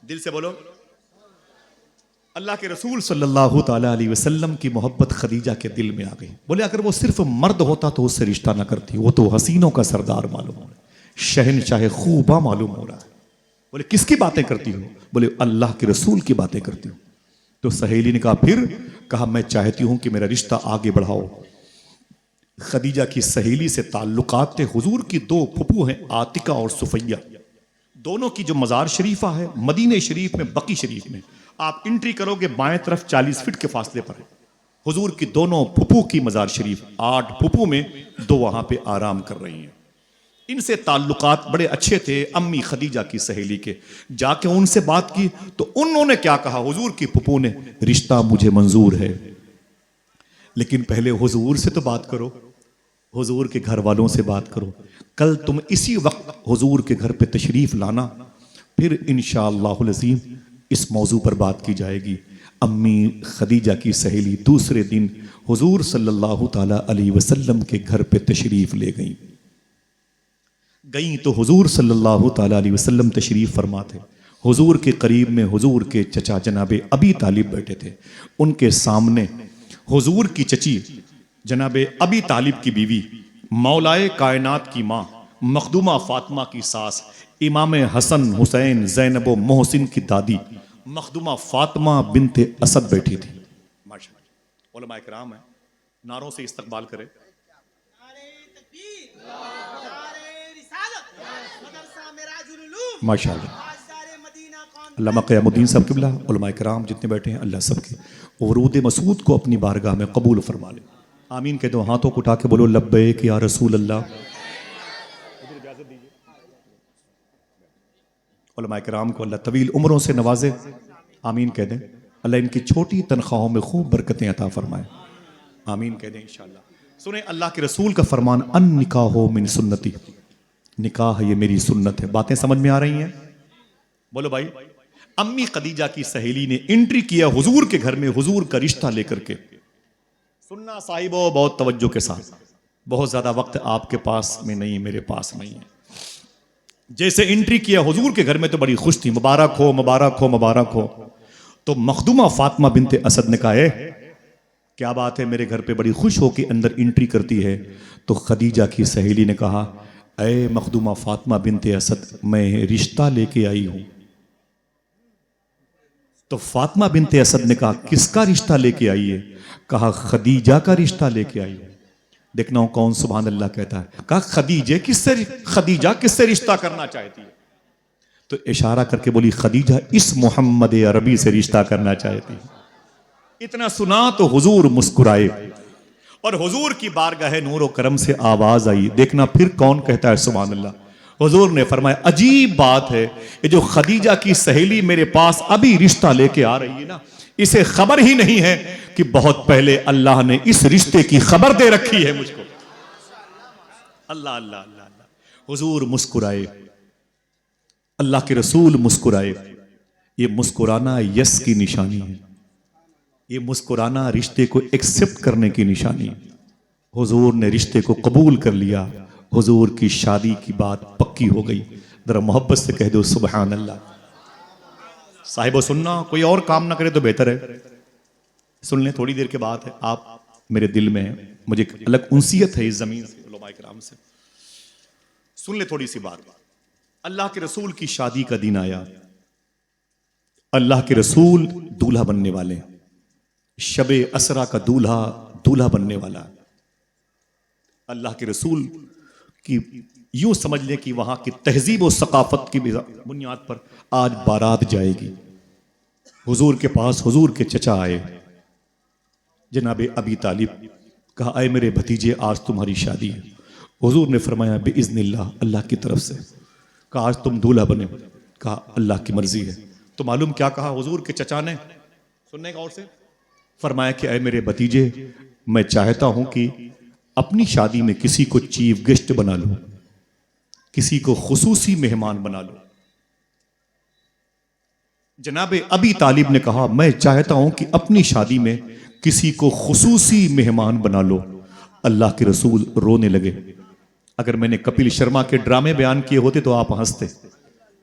दिल से बोलो। अल्लाह के रसूल सल्लल्लाहु ताला अलैहि वसल्लम की मोहब्बत खदीजा के दिल में आ गई। बोले अगर वो सिर्फ मर्द होता तो उससे रिश्ता ना करती, वो तो हसीनों का सरदार मालूम हो रहा है, शहनशाह खूबा मालूम हो रहा है। बोले किसकी बातें करती हो, बोले अल्लाह के रसूल की बातें करती हूँ। तो सहेली ने कहा फिर, कहा मैं चाहती हूं कि मेरा रिश्ता आगे बढ़ाओ। खदीजा की सहेली से ताल्लुकात थे। हुजूर की दो फुफू हैं आतिका और सुफैया, दोनों की जो मज़ार शरीफा है मदीने शरीफ में, बकी शरीफ में, आप एंट्री करोगे बाएं तरफ 40 फीट के फासले पर है हुजूर की दोनों फुफू की मज़ार शरीफ। 8 फुफू में 2 वहां पे आराम कर रही हैं। इनसे ताल्लुकात बड़े अच्छे थे अम्मी खदीजा की सहेली के। जाके उनसे बात की तो उन्होंने क्या कहा, हुजूर की फुफू ने, रिश्ता मुझे मंजूर है, लेकिन पहले हुजूर से तो बात करो, हुजूर के घर वालों से बात करो। कल तुम इसी वक्त हुजूर के घर पे तशरीफ लाना, फिर इंशाअल्लाहुल अज़ीम इस मौजू पर बात की जाएगी। अम्मी खदीजा की सहेली दूसरे दिन हुजूर सल्लल्लाहु ताला अलैहि वसल्लम के घर पे तशरीफ ले गई तो हुजूर सल्लल्लाहु ताला अलैहि वसल्लम तशरीफ फरमा थे। हुजूर के करीब में हुजूर के चचा जनाबे अबी तालिब बैठे थे। उनके सामने हुजूर की चची जनाबे अबी तालिब की बीवी, मौलाए कायनात की माँ मखदूमा फातिमा की सास, इमाम हसन हुसैन ज़ैनब व मोहसिन की दादी मखदूमा फातिमा बिनते असद बैठी थी। माशाअल्लाह उलमा इकराम है, नारों से इस्तकबाल करे। माशाअल्लाह अल्लामा क़यामुद्दीन साहब क़िबला, उलमा इकराम जितने बैठे हैं, अल्लाह सबके वरूद मसूद को अपनी बारगाह में कबूल फरमा ले। आमीन कह दो, हाथों को उठा के बोलो लब्बैक या रसूल अल्लाह। उलमा किराम को अल्लाह तवील उम्रों से नवाजे, आमीन कह दें। अल्लाह इनकी छोटी तनख्वाहों में खूब बरकतें अता फरमाए, आमीन कह दें इंशाअल्लाह। सुने अल्लाह के रसूल का फरमान, अन निकाहो मिन सुन्नती, निकाह ये मेरी सुन्नत है। बातें समझ में आ रही हैं? बोलो भाई। अम्मी खदीजा की सहेली ने एंट्री किया हुजूर के घर में, हुजूर का रिश्ता लेकर के। सुनना साहिबो बहुत तवज्जो के साथ, बहुत ज्यादा वक्त आपके पास में नहीं, मेरे पास नहीं है। जैसे एंट्री किया हुजूर के घर में तो बड़ी खुश थी, मुबारक हो मुबारक हो मुबारक हो। तो मखदूमा फातिमा बिनते असद ने कहा, क्या बात है, मेरे घर पे बड़ी खुश हो के अंदर एंट्री करती है। तो खदीजा की सहेली ने कहा, ऐ मखदूमा फातिमा बिनते असद, मैं रिश्ता लेके आई हूं। तो फातिमा बिनते असद ने कहा, किसका रिश्ता लेके आई है? कहा, खदीजा का रिश्ता लेके आई हूं। देखना हो कौन सुभान अल्लाह कहता है। कहा, खदीजा किससे रिश्ता करना चाहती है? तो इशारा करके बोली, खदीजा इस मोहम्मद अरबी से रिश्ता करना चाहती है। इतना सुना तो हुजूर मुस्कुराए और हुजूर की बारगाह नूर और करम से आवाज आई। देखना फिर कौन कहता है सुभान अल्लाह। हुजूर ने फरमाया, अजीब बात है, ये जो खदीजा की सहेली मेरे पास अभी रिश्ता लेके आ रही है ना, इसे खबर ही नहीं है कि बहुत पहले अल्लाह ने इस रिश्ते की खबर दे रखी है मुझको। अल्लाह अल्लाह अल्लाह अल्लाह। हुजूर मुस्कुराए, अल्लाह के रसूल मुस्कुराए। ये मुस्कुराना यस की निशानी है, ये मुस्कुराना रिश्ते को एक्सेप्ट करने की निशानी है। हुजूर ने रिश्ते को कबूल कर लिया, हुजूर की शादी की बात पक्की हो गई। जरा मोहब्बत से कह दो सुभान अल्लाह। साहिबो सुनना, कोई और काम ना करे तो बेहतर है। सुन लें, थोड़ी देर के बाद है, आप मेरे दिल में है, मुझे एक अलग उनसियत है इस जमीन से, उलमाए किराम से। सुन ले थोड़ी सी बात। अल्लाह के रसूल की शादी का दिन आया। अल्लाह के रसूल दूल्हा बनने वाले, शबे असरा का दूल्हा दूल्हा बनने वाला। अल्लाह के रसूल की यूं समझ लें कि वहां की तहजीब और सकाफत की बुनियाद पर आज बारात जाएगी। हुजूर के पास हुजूर के चचा आए, जनाबे अबी तालिब। कहा, आए मेरे भतीजे, आज तुम्हारी शादी है। हुजूर ने फरमाया, बिइज़्निल्लाह, अल्लाह की तरफ से। कहा, आज तुम दूल्हा बने। कहा, अल्लाह की मर्जी है। तो मालूम क्या कहा हुजूर के चचा ने? सुनने का और से फरमाया कि, ऐ मेरे भतीजे, मैं चाहता हूं कि अपनी शादी में किसी को चीफ गेस्ट बना लो, किसी को खुसूसी मेहमान बना लो। जनाबे अबी तालिब ने कहा, मैं चाहता हूं कि अपनी शादी में किसी को खुसूसी मेहमान बना लो। अल्लाह के रसूल रोने लगे। अगर मैंने कपिल शर्मा के ड्रामे बयान किए होते तो आप हंसते,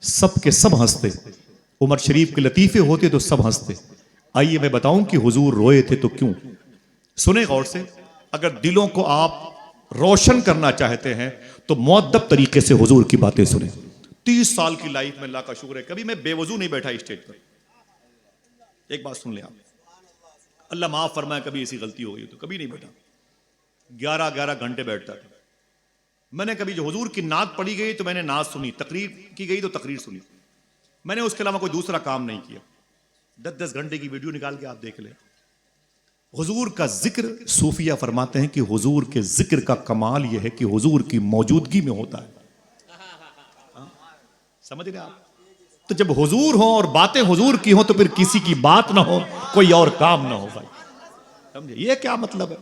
सब के सब हंसते। उमर शरीफ के लतीफे होते तो सब हंसते। आइए मैं बताऊं कि हुजूर रोए थे तो क्यों। सुने गौर से, अगर दिलों को आप रोशन करना चाहते हैं तो मुअद्दब तरीके से हुजूर की बातें सुने। 30 साल की लाइफ में अल्लाह का शुक्र है कभी मैं बेवजू नहीं बैठा स्टेज पर। एक बात सुन ले आप, अल्लाह माफ फरमाए कभी ऐसी गलती हो गई तो कभी नहीं बैठा। 11-11 घंटे बैठता था। मैंने कभी जो हुजूर की नात पढ़ी गई तो मैंने नात सुनी, तकरीर की गई तो तकरीर सुनी। मैंने उसके अलावा कोई दूसरा काम नहीं किया। 10-10 घंटे की वीडियो निकाल के आप देख ले। हुजूर का जिक्र, सूफिया फरमाते हैं कि हुजूर के जिक्र का कमाल यह है कि हुजूर की मौजूदगी में होता है। समझ रहे आप? तो जब हुजूर हो और बातें हुजूर की हो तो फिर किसी की बात ना हो, कोई और काम ना हो भाई। समझे ये क्या मतलब है?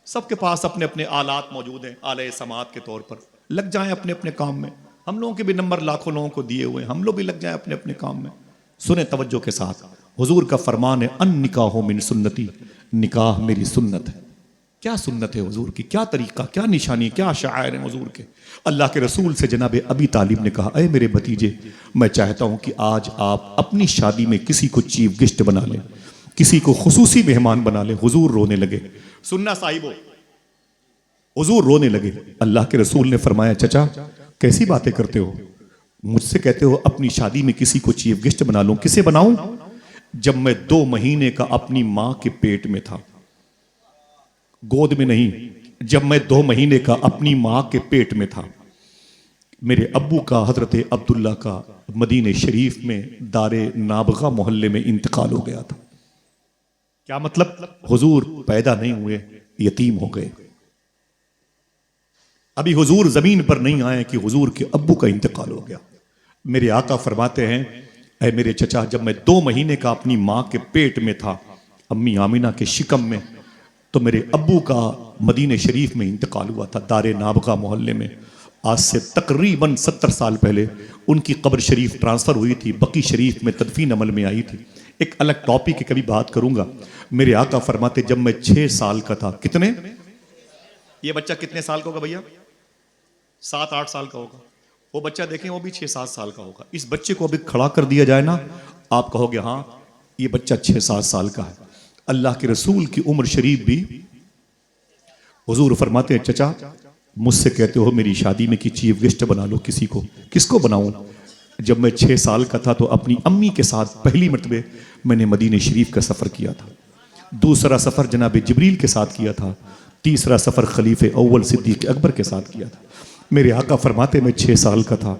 सबके पास अपने अपने आलात मौजूद हैं, आले समात के तौर पर। लग जाएं अपने अपने काम में। हम लोगों के भी नंबर लाखों लोगों को दिए हुए हैं, हम लोग भी लग जाएं अपने अपने काम में। सुने तवज्जो के साथ, हुजूर का फरमान है, अन निकाहो मिन सुन्नती, निकाह मेरी सुन्नत है। क्या सुन्नत है हुजूर की, क्या तरीका, क्या निशानी, क्या शायर है हुजूर के। अल्लाह के रसूल से जनाब अबी तालिब ने कहा, अरे मेरे भतीजे, मैं चाहता हूं कि आज आप अपनी शादी में किसी को चीफ गेस्ट बना लें, किसी को खुसूसी मेहमान बना लें। हुजूर रोने लगे। सुनना साहिबो, हुजूर रोने लगे। अल्लाह के रसूल ने फरमाया, चचा कैसी बातें करते हो, मुझसे कहते हो अपनी शादी में किसी को चीफ गेस्ट बना लूं। किसे बनाऊं? जब मैं 2 महीने का अपनी मां के पेट में था, गोद में नहीं, जब मैं 2 महीने का अपनी मां के पेट में था, मेरे अब्बू का हजरत अब्दुल्ला का मदीने शरीफ में दारे नाबगा मोहल्ले में इंतकाल हो गया था। क्या मतलब? हुजूर पैदा नहीं हुए, यतीम हो गए। अभी हुजूर जमीन पर नहीं आए कि हुजूर के अब्बू का इंतकाल हो गया। मेरे आका फरमाते हैं, ऐ मेरे चचा, जब मैं 2 महीने का अपनी माँ के पेट में था, अम्मी आमिना के शिकम में, तो मेरे अब्बू का मदीने शरीफ में इंतकाल हुआ था, दारे नाबगा मोहल्ले में। आज से तकरीबन 70 साल पहले उनकी कब्र शरीफ ट्रांसफ़र हुई थी, बकी शरीफ में तदफीन अमल में आई थी। एक अलग टॉपिक की कभी बात करूंगा। मेरे आका फरमाते, जब मैं 6 साल का था, कितने, ये बच्चा कितने साल का होगा भैया? 7-8 साल का होगा। वो बच्चा देखें, वो भी 6-7 साल का होगा। इस बच्चे को अभी खड़ा कर दिया जाए ना, आप कहोगे हाँ ये बच्चा 6-7 साल का है। अल्लाह के रसूल की उम्र शरीफ भी, हुजूर फरमाते हैं, चचा मुझसे कहते हो मेरी शादी में कि चीफ गेस्ट बना लो किसी को, किसको बनाऊं? जब मैं 6 साल का था तो अपनी अम्मी के साथ पहली मरतबे मैंने मदीने शरीफ का सफ़र किया था। दूसरा सफ़र जनाब जिब्रील के साथ किया था। तीसरा सफ़र खलीफे अव्वल सिद्दीक अकबर के साथ किया था। मेरे आका फरमाते, मैं 6 साल का था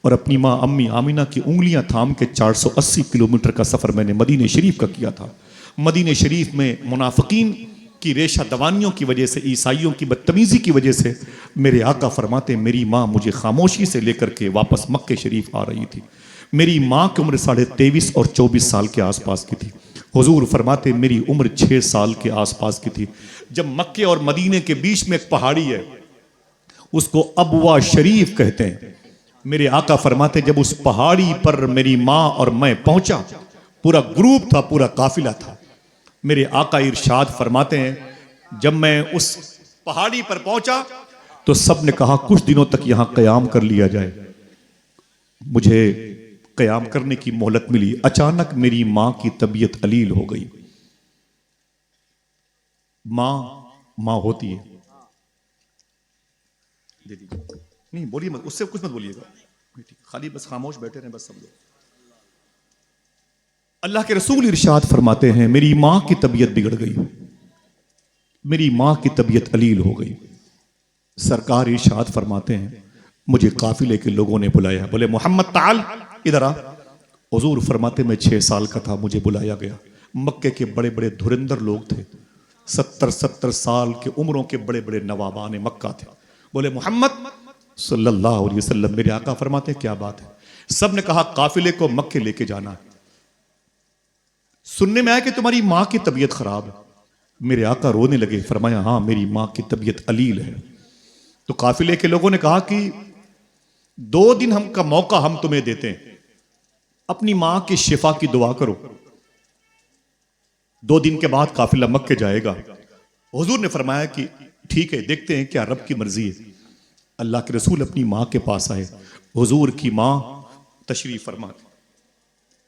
और अपनी माँ अम्मी आमिना की उंगलियां थाम के 480 किलोमीटर का सफ़र मैंने मदीने शरीफ का किया था। मदीने शरीफ में मुनाफिकीन की रेशा दवानियों की वजह से, ईसाइयों की बदतमीज़ी की वजह से, मेरे आका फरमाते, मेरी माँ मुझे खामोशी से लेकर के वापस मक्के शरीफ आ रही थी। मेरी माँ की उम्र 23.5 और 24 साल के आसपास की थी। हुजूर फरमाते, मेरी उम्र 6 साल के आसपास की थी जब मक्के और मदीने के बीच में एक पहाड़ी है, उसको अबवा शरीफ कहते हैं। मेरे आका फरमाते, जब उस पहाड़ी पर मेरी माँ और मैं पहुंचा, पूरा ग्रुप था, पूरा काफिला था। मेरे आका इरशाद फरमाते हैं, जब मैं उस पहाड़ी पर पहुंचा तो सब ने कहा कुछ दिनों तक यहां कयाम कर लिया जाए। मुझे कयाम करने की मोहलत मिली। अचानक मेरी मां की तबीयत अलील हो गई। मां मां होती है, नहीं बोलिए मत, उससे कुछ मत बोलिएगा, खाली बस खामोश बैठे रहें बस सब लोग। अल्लाह के रसूल इरशाद फरमाते हैं, मेरी मां की तबीयत बिगड़ गई, मेरी मां की तबीयत अलील हो गई। सरकार इरशाद फरमाते हैं, मुझे काफिले के लोगों ने बुलाया, बोले मोहम्मद ताल इधर आ। हुजूर फरमाते, मैं 6 साल का था, मुझे बुलाया गया। मक्के के बड़े बड़े धुरंधर लोग थे, 70-70 साल के उम्रों के बड़े बड़े नवाबान मक्का थे। बोले मोहम्मद सल्लल्लाहु अलैहि वसल्लम, मेरे आका फरमाते क्या बात है? सब ने कहा काफिले को मक्के लेके जाना है। सुनने में आया कि तुम्हारी मां की तबीयत खराब है। मेरे आका रोने लगे, फरमाया हाँ मेरी मां की तबीयत अलील है। तो काफिले के लोगों ने कहा कि 2 दिन हम का मौका हम तुम्हें देते हैं, अपनी मां की शिफा की दुआ करो। 2 दिन के बाद काफिला मक्के जाएगा। हुजूर ने फरमाया कि ठीक है, देखते हैं क्या रब की मर्जी है। अल्लाह के रसूल अपनी मां के पास आए। हुजूर की मां तशरीफ फरमाते।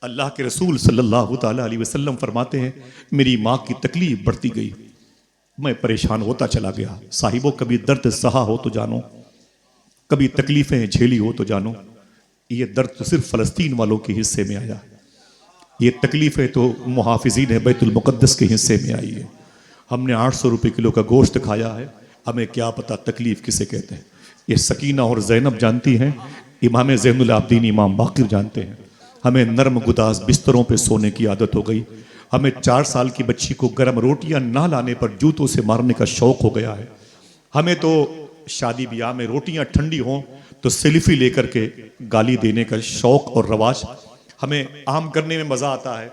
अल्लाह के रसूल सल्लल्लाहु ताला अलैहि वसल्लम फरमाते हैं, मेरी मां की तकलीफ बढ़ती गई, मैं परेशान होता चला गया। साहिबो, कभी दर्द सहा हो तो जानो, कभी तकलीफें झेली हो तो जानो, ये दर्द तो सिर्फ फलस्तीन वालों के हिस्से में आया, ये तकलीफें तो मुहाफिजीन बैतुल मुक़द्दस के हिस्से में आई है। हमने 800 रुपये किलो का गोश्त खाया है, हमें क्या पता तकलीफ किसे कहते हैं। ये सकीना और जैनब जानती हैं, इमाम ज़ैनुल आबिदीन इमाम बाक़िर जानते हैं। हमें नरम गुदास बिस्तरों पे सोने की आदत हो गई। हमें 4 साल की बच्ची को गर्म रोटियां ना लाने पर जूतों से मारने का शौक हो गया है। हमें तो शादी ब्याह में रोटियां ठंडी हों तो सेल्फी लेकर के गाली देने का शौक और रवाज। हमें आम करने में मजा आता है।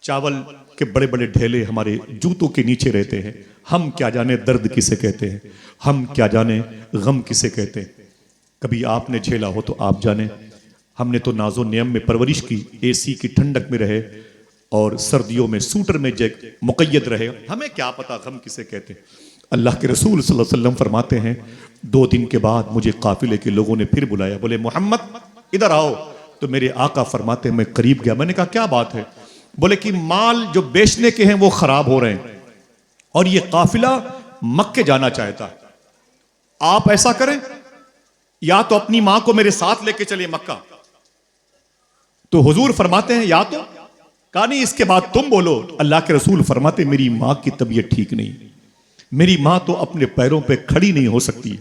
चावल के बड़े बड़े ढेले हमारे जूतों के नीचे रहते हैं। हम क्या जाने दर्द किसे कहते हैं, हम क्या जाने गम किसे कहते हैं। कभी आपने झेला हो तो आप जाने। हमने तो नाजो नियम में परवरिश की, एसी की ठंडक में रहे और सर्दियों में सूटर में मुक़य्यद रहे, हमें क्या पता गम किसे कहते हैं। अल्लाह के रसूल सल्लल्लाहु अलैहि वसल्लम फरमाते हैं, 2 दिन के बाद मुझे काफिले के लोगों ने फिर बुलाया, बोले मोहम्मद इधर आओ। तो मेरे आका फरमाते हैं, मैं करीब गया। मैंने कहा क्या बात है? बोले कि माल जो बेचने के हैं वो खराब हो रहे हैं और ये काफिला मक्के जाना चाहता है। आप ऐसा करें, या तो अपनी मां को मेरे साथ लेके चले मक्का। तो हुजूर फरमाते हैं या तो, कहा नहीं इसके बाद तुम बोलो। अल्लाह के रसूल फरमाते, मेरी मां की तबीयत ठीक नहीं, मेरी मां तो अपने पैरों पे खड़ी नहीं हो सकती।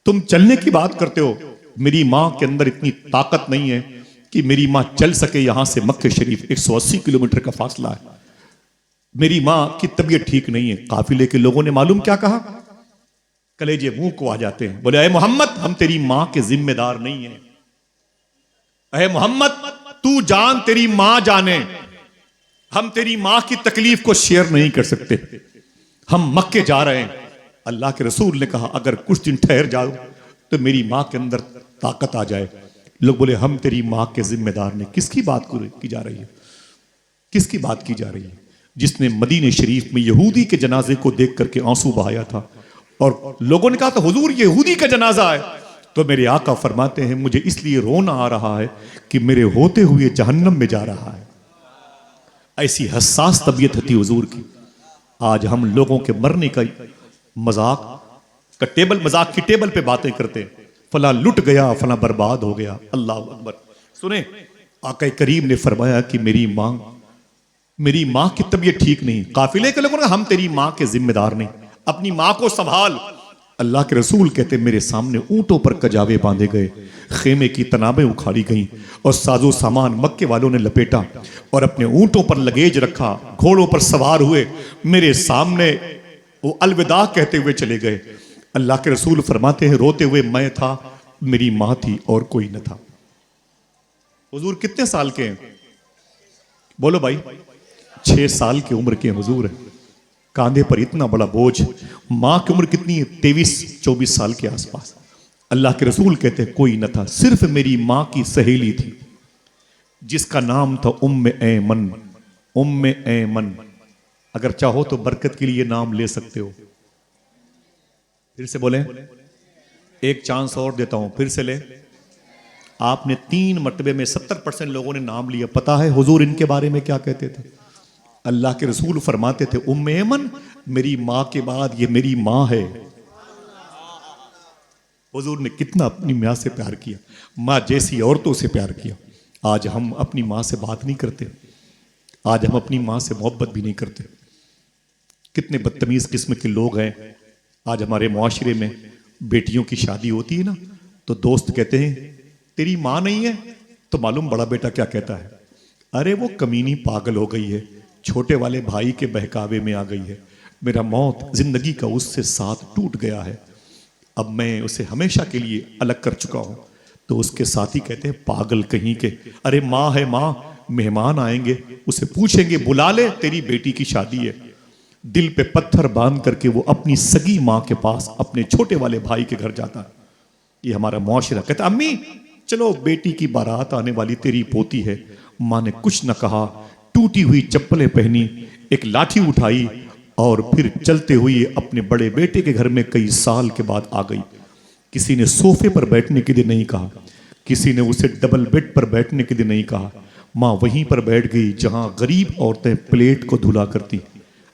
तुम चलने की बात करते हो, मेरी मां के अंदर इतनी ताकत नहीं है कि मेरी मां चल सके। यहां से मक्के शरीफ 180 किलोमीटर का फासला है। मेरी मां की तबीयत ठीक नहीं है। काफिले के लोगों ने मालूम क्या कहा? कलेजे मुंह को आ जाते हैं। बोले, अरे मोहम्मद, हम तेरी मां के जिम्मेदार नहीं हैं। अरे मोहम्मद, तू जान तेरी मां जाने, हम तेरी मां की तकलीफ को शेयर नहीं कर सकते। हम मक्के जा रहे हैं। अल्लाह के रसूल ने कहा, अगर कुछ दिन ठहर जाओ तो मेरी मां के अंदर ताकत आ जाए। लोग बोले, हम तेरी मां के जिम्मेदार नहीं। किसकी बात की जा रही है? किसकी बात की जा रही है? जिसने मदीने शरीफ में यहूदी के जनाजे को देख करके आंसू बहाया था और लोगों ने कहा था, हुजूर यहूदी का जनाजा है। तो मेरे आका फरमाते हैं, मुझे इसलिए रोना आ रहा है कि मेरे होते हुए जहन्नम में जा रहा है। ऐसी हसास तबीयत थी हुजूर की। आज हम लोगों के मरने का मजाक की टेबल पे बातें करते हैं। फला लुट गया, फला बर्बाद हो गया। अल्लाह अकबर। सुने, आका करीम ने फरमाया कि मेरी मां की तबीयत ठीक नहीं। काफिले के लोगों ने, हम तेरी मां के जिम्मेदार नहीं, अपनी मां को संभाल। अल्लाह के रसूल कहते, मेरे सामने ऊंटों पर कजावे बांधे गए, खेमे की तनाबें उखाड़ी गईं और साजो सामान मक्के वालों ने लपेटा और अपने ऊंटों पर लगेज रखा, घोड़ों पर सवार हुए, मेरे सामने वो अलविदा कहते हुए चले गए। अल्लाह के रसूल फरमाते हैं, रोते हुए मैं था, मेरी मां थी और कोई न था। हुजूर कितने साल के हैं? बोलो भाई। 6 साल की उम्र के हुजूर है। कांधे पर इतना बड़ा बोझ। मां की उम्र कितनी है? 23-24 साल के आसपास। अल्लाह के रसूल कहते हैं, कोई न था, सिर्फ मेरी मां की सहेली थी जिसका नाम था उम्मे ऐमन। उम्मे ऐमन, अगर चाहो तो बरकत के लिए नाम ले सकते हो। फिर से बोले, एक चांस और देता हूं, फिर से ले। आपने 3 मरतबे में 70% लोगों ने नाम लिया। पता है हुजूर इनके बारे में क्या कहते थे? अल्लाह के रसूल फरमाते थे, उम्मे ऐमन मेरी मां के बाद ये मेरी मां है। हुजूर ने कितना अपनी मां से प्यार किया, मां जैसी औरतों से प्यार किया। आज हम अपनी मां से बात नहीं करते, आज हम अपनी मां से मोहब्बत भी नहीं करते। कितने बदतमीज किस्म के लोग हैं। आज हमारे मुआशरे में बेटियों की शादी होती है ना, तो दोस्त कहते हैं, तेरी मां नहीं है? तो मालूम बड़ा बेटा क्या कहता है? अरे वो कमीनी पागल हो गई है, छोटे वाले भाई के बहकावे में आ गई है, मेरा मौत जिंदगी का उससे साथ टूट गया है, अब मैं उसे हमेशा के लिए अलग कर चुका हूं। तो उसके साथी कहते हैं, पागल कहीं के, अरे माँ है माँ, मेहमान आएंगे उसे पूछेंगे, बुला ले, तेरी बेटी की शादी है। दिल पे पत्थर बांध करके वो अपनी सगी माँ के पास अपने छोटे वाले भाई के घर जाता है। ये हमारा मुआशरा। कहता, अम्मी चलो बेटी की बारात आने वाली, तेरी पोती है। माँ ने कुछ न कहा, टूटी हुई चप्पलें पहनी, एक लाठी उठाई और फिर चलते हुए अपने बड़े बेटे के घर में कई साल के बाद आ गई। किसी ने सोफे पर बैठने के लिए नहीं कहा, किसी ने उसे डबल बेड पर बैठने के लिए नहीं कहा। माँ वहीं पर बैठ गई जहां गरीब औरतें प्लेट को धुला करती।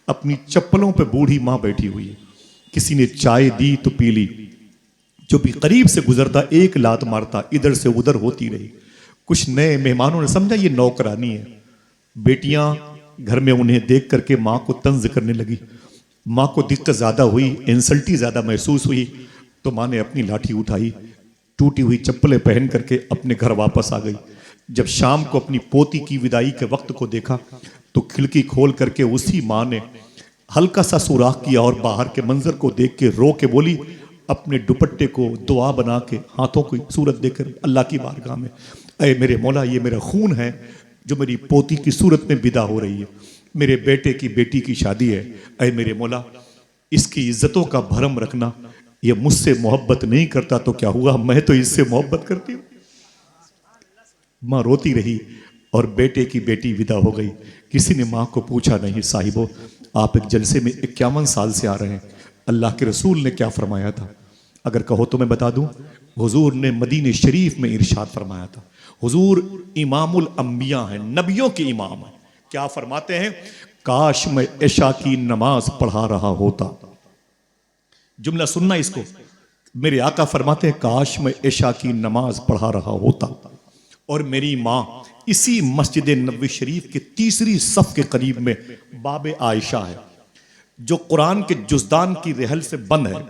अपनी चप्पलों पर बूढ़ी माँ बैठी हुई है। किसी ने चाय दी तो पी ली, जो भी करीब से गुजरता एक लात मारता, इधर से उधर होती रही। कुछ नए मेहमानों ने समझा ये नौकरानी है। बेटियां घर में उन्हें देख करके माँ को तंज करने लगी। माँ को दिक्कत ज्यादा हुई, इंसल्टी ज्यादा महसूस हुई, तो माँ ने अपनी लाठी उठाई, टूटी हुई चप्पलें पहन करके अपने घर वापस आ गई। जब शाम को अपनी पोती की विदाई के वक्त को देखा तो खिड़की खोल करके उसी माँ ने हल्का सा सुराख किया और बाहर के मंजर को देख के रो के बोली, अपने दुपट्टे को दुआ बना के हाथों की सूरत देकर अल्लाह की बारगाह में, अरे मेरे मौला, ये मेरा खून है जो मेरी पोती की सूरत में विदा हो रही है, मेरे बेटे की बेटी की शादी है, अरे मेरे मौला इसकी इज्जतों का भरम रखना। ये मुझसे मोहब्बत नहीं करता तो क्या हुआ, मैं तो इससे मोहब्बत करती हूं। माँ रोती रही और बेटे की बेटी विदा हो गई। किसी ने माँ को पूछा नहीं, साहिबो आप एक जलसे में 51 साल से आ रहे हैं, अल्लाह के रसूल ने क्या फरमाया था? अगर कहो तो मैं बता दूं, हुजूर ने मदीने शरीफ में इरशाद फरमाया था। हुजूर इमामुल अंबिया हैं, नबियों के इमाम हैं। क्या फरमाते हैं? काश मैं इशा की नमाज पढ़ा रहा होता। जुमला सुनना इसको। मेरे आका फरमाते हैं, काश मैं इशा की नमाज पढ़ा रहा होता और मेरी माँ इसी मस्जिद नबवी शरीफ के तीसरी सफ के करीब में बाबे आयशा है जो कुरान के जुज़दान की रहल से बंद है।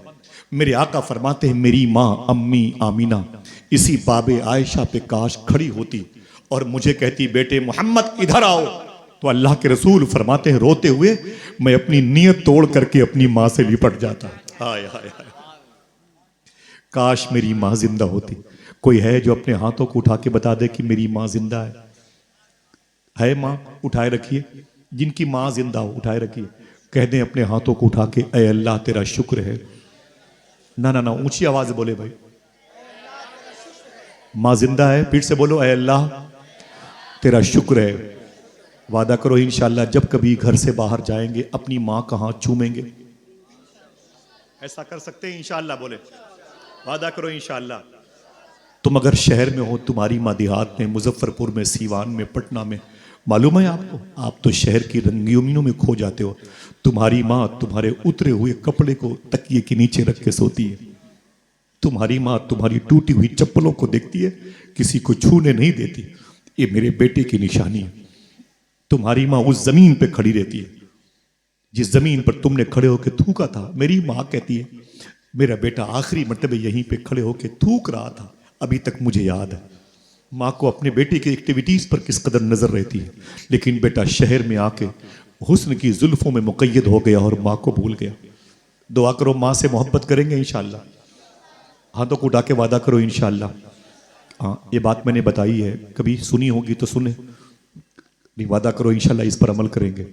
मेरे आका फरमाते हैं, मेरी माँ अम्मी आमीना इसी बाबे आयशा पे काश खड़ी होती और मुझे कहती, बेटे मोहम्मद इधर आओ, तो अल्लाह के रसूल फरमाते हैं रोते हुए, मैं अपनी नीयत तोड़ करके अपनी माँ से लिपट जाता। हाय हाय हाय, काश मेरी माँ जिंदा होती। कोई है जो अपने हाथों को उठा के बता दे कि मेरी माँ जिंदा है माँ? उठाए रखिए, जिनकी माँ जिंदा हो उठाए रखिए, कह दें अपने हाथों को उठा के, ऐ अल्लाह तेरा शुक्र है। ना ना ना, ऊंची आवाज से बोले भाई, माँ जिंदा है, फिर से बोलो, ऐ अल्लाह तेरा शुक्र है। वादा करो इंशाअल्लाह जब कभी घर से बाहर जाएंगे अपनी माँ का हाथ चूमेंगे। ऐसा कर सकते हैं इंशाअल्लाह? बोले वादा करो इंशाअल्लाह। तुम अगर शहर में हो, तुम्हारी माँ देहात में, मुजफ्फरपुर में, सीवान में, पटना में, मालूम है आपको, आप तो शहर की रंगीनियों में खो जाते हो। तुम्हारी माँ तुम्हारे उतरे हुए कपड़े को तकिए के नीचे रख के सोती है। तुम्हारी माँ तुम्हारी टूटी हुई चप्पलों को देखती है, किसी को छूने नहीं देती। ये मेरे बेटे की निशानी है। तुम्हारी माँ उस जमीन पे खड़ी रहती है जिस जमीन पर तुमने खड़े होकर थूका था। मेरी माँ कहती है, मेरा बेटा आखिरी मर्तबे यहीं पे खड़े होकर थूक रहा था, अभी तक मुझे याद है। माँ को अपने बेटे की एक्टिविटीज पर किस कदर नजर रहती है, लेकिन बेटा शहर में आके हुस्न की जुल्फों में मुकय्यद हो गया और माँ को भूल गया। दुआ करो माँ से मोहब्बत करेंगे इंशाअल्लाह। हाथों को उठा के वादा करो इंशाअल्लाह। हाँ, ये बात मैंने बताई है, कभी सुनी होगी तो सुने, नहीं वादा करो इंशाअल्लाह इस पर अमल करेंगे।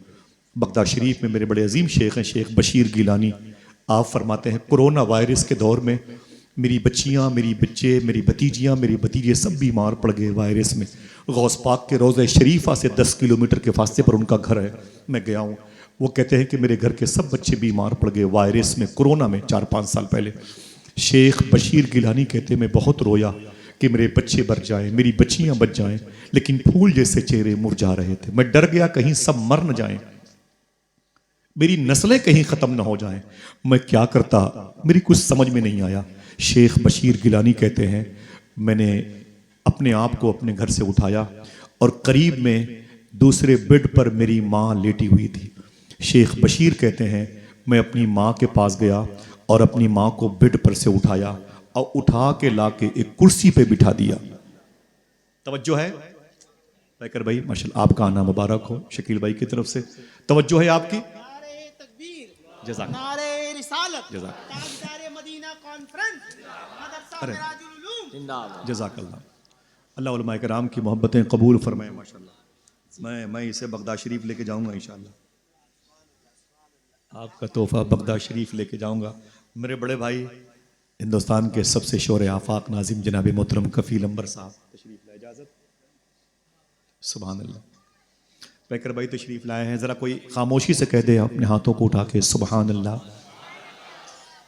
बगदाद शरीफ में मेरे बड़े अजीम शेख हैं, शेख बशीर गिलानी। आप फरमाते हैं कोरोना वायरस के दौर में मेरी बच्चियां, मेरी बच्चे, मेरी भतीजियां, मेरी भतीजे सब बीमार पड़ गए वायरस में। गौस पाक के रोज़े शरीफा से 10 किलोमीटर के फासले पर उनका घर है, मैं गया हूँ। वो कहते हैं कि मेरे घर के सब बच्चे बीमार पड़ गए वायरस में, कोरोना में, 4-5 साल पहले। शेख बशीर गिलानी कहते मैं बहुत रोया कि मेरे बच्चे बच जाएं, मेरी बच्चियां बच जाएं, लेकिन फूल जैसे चेहरे मुरझा रहे थे। मैं डर गया कहीं सब मर न जाएं, मेरी नस्लें कहीं खत्म न हो जाएं। मैं क्या करता, मेरी कुछ समझ में नहीं आया। शेख बशीर गिलानी कहते हैं मैंने अपने आप को अपने घर से उठाया और करीब में दूसरे बेड पर मेरी माँ लेटी हुई थी। शेख बशीर कहते हैं मैं अपनी माँ के पास गया और अपनी माँ को बेड पर से उठाया और उठा के ला के एक कुर्सी पे बिठा दिया। तवज्जो है बैकर भाई, माशाल्लाह आपका आना मुबारक हो। शकील भाई की तरफ से तवज्जो है आपकी। जज़ाक नारे रिसालत, जज़ाक ताजदारे मदीना कॉन्फ्रेंस, मदरसा अरे मिराजुल उलूम जिंदाबाद। जज़ाकल्लाह। अल्लाह उलमाए किराम की मोहब्बतें कबूल फरमाए माशाल्लाह। मैं इसे बगदाद शरीफ लेके जाऊंगा इंशाअल्लाह। आपका तोहफा बगदाद शरीफ लेके जाऊंगा। मेरे बड़े भाई हिंदुस्तान के सबसे शोर आफाक नाजिम जनाब मोहतरम कफील अंबर साहब तशरीफ लाए, इजाज़त। सुभान अल्लाह। बैकर भाई तशरीफ लाए हैं, ज़रा कोई खामोशी से कह दे अपने हाथों को उठा के सुभान अल्लाह।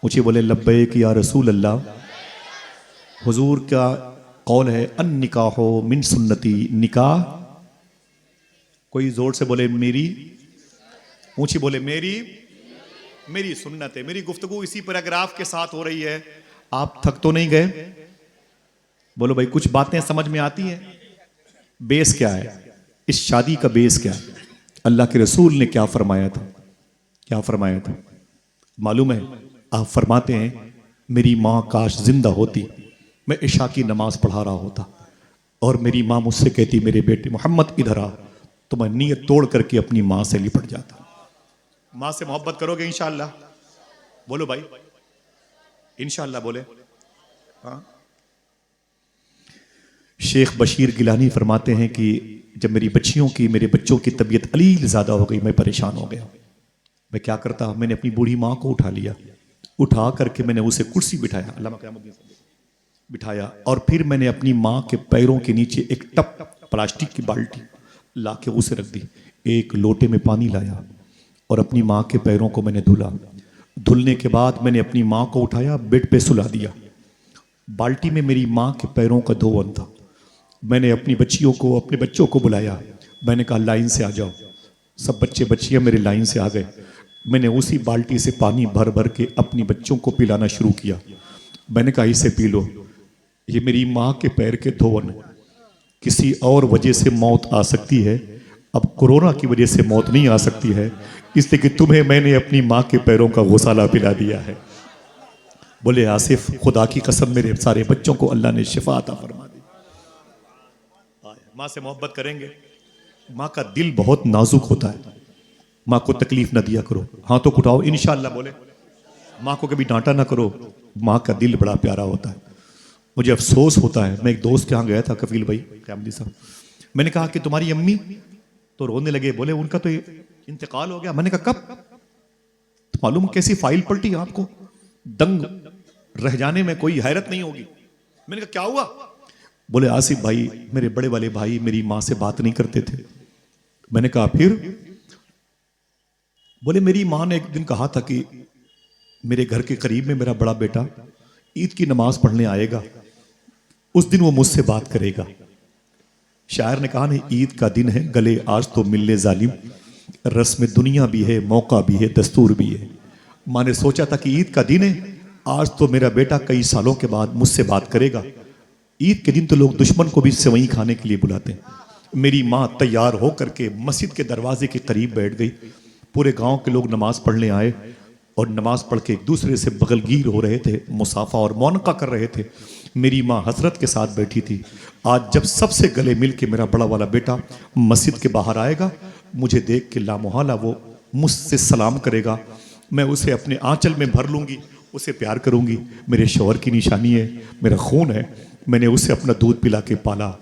ऊँचे बोले लब्बैक या रसूल अल्लाह। हुजूर का कौल है अन निकाहो मिन सुन्नती, निकाह कोई जोर से बोले मेरी, ऊँची बोले मेरी सुन्नत है। मेरी गुफ्तगू इसी पैराग्राफ के साथ हो रही है। आप थक तो नहीं गए? बोलो भाई कुछ बातें समझ में आती हैं? बेस क्या है इस शादी का? बेस क्या है? अल्लाह के रसूल ने क्या फरमाया था? क्या फरमाया था मालूम है? आप फरमाते हैं मेरी माँ काश जिंदा होती, मैं इशा की नमाज पढ़ा रहा होता और मेरी माँ मुझसे कहती मेरे बेटे मोहम्मद इधर आ, तो मैं नीयत तोड़ करके अपनी माँ से लिपट जाता। माँ से मोहब्बत करोगे इंशाअल्लाह? बोलो भाई इंशाअल्लाह बोले। हाँ। शेख बशीर गिलानी फरमाते हैं कि जब मेरी बच्चियों की, मेरे बच्चों की तबीयत अलील ज़्यादा हो गई, मैं परेशान हो गया। मैं क्या करता, मैंने अपनी बूढ़ी माँ को उठा लिया, उठा करके मैंने उसे कुर्सी बिठाया, अल्लाह बिठाया, और फिर मैंने अपनी माँ के पैरों के नीचे एक टप प्लास्टिक की बाल्टी ला के उसे रख दी। एक लोटे में पानी लाया और अपनी माँ के पैरों को मैंने धुला। धुलने के बाद मैंने अपनी माँ को उठाया, बेड पे सुला दिया। बाल्टी में मेरी माँ के पैरों का धोवन था। मैंने अपनी बच्चियों को, अपने बच्चों को बुलाया। मैंने कहा लाइन से आ जाओ। सब बच्चे बच्चियाँ मेरे लाइन से आ गए। मैंने उसी बाल्टी से पानी भर भर के अपनी बच्चों को पिलाना शुरू किया। मैंने कहा इसे पी लो, ये मेरी माँ के पैर के धोवन। किसी और वजह से मौत आ सकती है, अब कोरोना की वजह से मौत नहीं आ सकती है, इसलिए कि तुम्हें मैंने अपनी माँ के पैरों का गौसाला पिला दिया है। बोले आसिफ खुदा की कसम मेरे सारे बच्चों को अल्लाह ने शिफा अता फरमा दी। माँ से मोहब्बत करेंगे? माँ का दिल बहुत नाजुक होता है, माँ को तकलीफ ना दिया करो। हाथों को उठाओ, इंशाअल्लाह बोले। माँ को कभी डांटा ना करो, माँ का दिल बड़ा प्यारा होता है। मुझे अफसोस होता है, मैं एक दोस्त के यहाँ गया था, कफील भाई कैमली साहब, मैंने कहा कि तुम्हारी अम्मी, तो रोने लगे, बोले उनका तो इंतकाल हो गया। मैंने कहा कब? तो मालूम कैसी फाइल पलटी, आपको दंग रह जाने में कोई हैरत नहीं होगी। मैंने कहा क्या हुआ? बोले आसिफ भाई, मेरे बड़े वाले भाई मेरी माँ से बात नहीं करते थे। मैंने कहा फिर? बोले मेरी माँ ने एक दिन कहा था कि मेरे घर के करीब में मेरा बड़ा बेटा ईद की नमाज पढ़ने आएगा, उस दिन वो मुझसे बात करेगा। शायर ने कहा ना, ईद का दिन है गले आज तो मिलने जालिम, रस्म दुनिया भी है, मौका भी है, दस्तूर भी है। माँ ने सोचा था कि ईद का दिन है, आज तो मेरा बेटा कई सालों के बाद मुझसे बात करेगा। ईद के दिन तो लोग दुश्मन को भी सेवई खाने के लिए बुलाते हैं। मेरी माँ तैयार होकर के मस्जिद के दरवाजे के करीब बैठ गई। पूरे गांव के लोग नमाज पढ़ने आए और नमाज पढ़ के एक दूसरे से बगलगीर हो रहे थे, मुसाफा और मौनका कर रहे थे। मेरी माँ हसरत के साथ बैठी थी। आज जब सबसे गले मिल के मेरा बड़ा वाला बेटा मस्जिद के बाहर आएगा, मुझे देख के लामोहाला वो मुझसे सलाम करेगा, मैं उसे अपने आंचल में भर लूंगी, उसे प्यार करूंगी। मेरे शौहर की निशानी है, मेरा खून है, मैंने उसे अपना दूध पिला के पाला।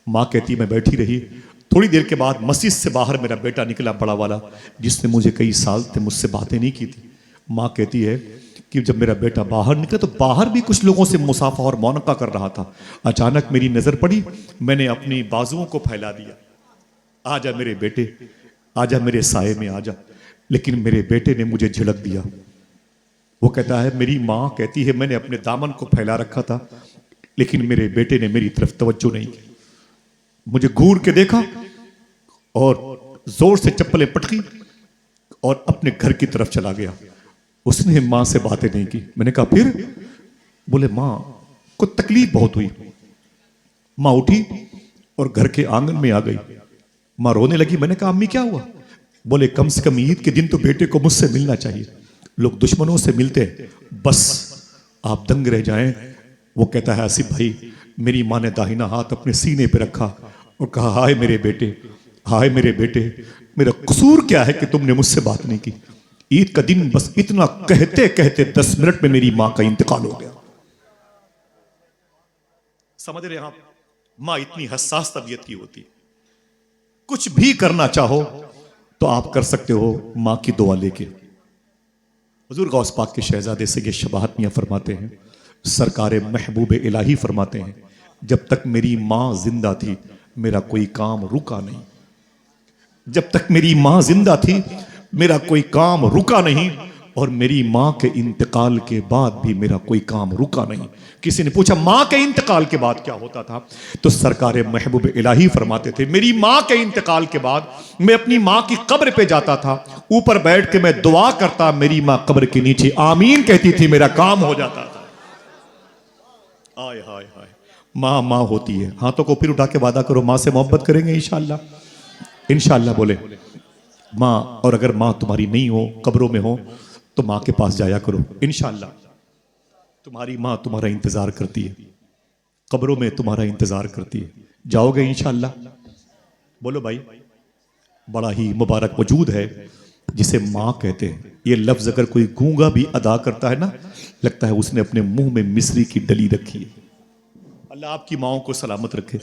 माँ कहती मैं बैठी रही। थोड़ी देर के बाद मस्जिद से बाहर मेरा बेटा निकला, बड़ा वाला, जिसने मुझे कई साल से मुझसे बातें नहीं की थी। माँ कहती है कि जब मेरा बेटा बाहर निकला तो बाहर भी कुछ लोगों से मुसाफा और मौनका कर रहा था। अचानक मेरी नजर पड़ी, मैंने अपनी बाजुओं को फैला दिया, आजा मेरे बेटे, आजा मेरे साये में आजा। लेकिन मेरे बेटे ने मुझे झिड़क दिया। वो कहता है मेरी माँ कहती है मैंने अपने दामन को फैला रखा था, लेकिन मेरे बेटे ने मेरी तरफ तवज्जो नहीं की। मुझे घूर के देखा और जोर से चप्पलें पटकी और अपने घर की तरफ चला गया। उसने माँ से बातें नहीं की। मैंने कहा फिर? बोले माँ को तकलीफ बहुत हुई। माँ उठी और घर के आंगन में आ गई। माँ रोने लगी। मैंने कहा अम्मी क्या हुआ? बोले कम से कम ईद के दिन तो बेटे को मुझसे मिलना चाहिए, लोग दुश्मनों से मिलते हैं, बस आप दंग रह जाएं। वो कहता है आसिफ भाई, मेरी माँ ने दाहिना हाथ अपने सीने पे रखा और कहा हाय मेरे बेटे, हाय मेरे बेटे, मेरा कसूर क्या है कि तुमने मुझसे बात नहीं की? ईद का दिन बस इतना कहते कहते 10 मिनट में मेरी माँ का इंतकाल हो गया। समझ रहे हैं आप? माँ इतनी हसास तबीयत की होती। कुछ भी करना चाहो तो आप कर सकते हो माँ की दुआ लेके। हुजूर गौस पाक के शहजादे सैयद शबाहत मियां फरमाते हैं, सरकारे महबूब इलाही फरमाते हैं, जब तक मेरी माँ जिंदा थी मेरा कोई काम रुका नहीं। जब तक मेरी माँ जिंदा थी मेरा कोई काम रुका नहीं, और मेरी माँ के इंतकाल के बाद भी मेरा कोई काम रुका नहीं। किसी ने पूछा माँ के इंतकाल के बाद क्या होता था? तो सरकारे महबूब इलाही फरमाते थे, मेरी माँ के इंतकाल के बाद मैं अपनी माँ की कब्र पे जाता था, ऊपर बैठ के मैं दुआ करता, मेरी माँ कब्र के नीचे आमीन कहती थी, मेरा काम हो जाता था। आय हाय हाय, माँ माँ होती है। हाथों को फिर उठा के वादा करो माँ से मोहब्बत करेंगे इंशाअल्लाह, इंशाअल्लाह बोले माँ। और अगर माँ तुम्हारी नहीं हो, कब्रों में हो, तो माँ के पास जाया करो इंशाअल्लाह। तुम्हारी माँ तुम्हारा इंतजार करती है, कब्रों में तुम्हारा इंतजार करती है। जाओगे इंशाअल्लाह? बोलो भाई। बड़ा ही मुबारक वजूद है जिसे माँ कहते हैं। ये लफ्ज अगर कोई गूंगा भी अदा करता है ना, लगता है उसने अपने मुंह में मिस्री की डली रखी है। अल्लाह आपकी माओं को सलामत रखे,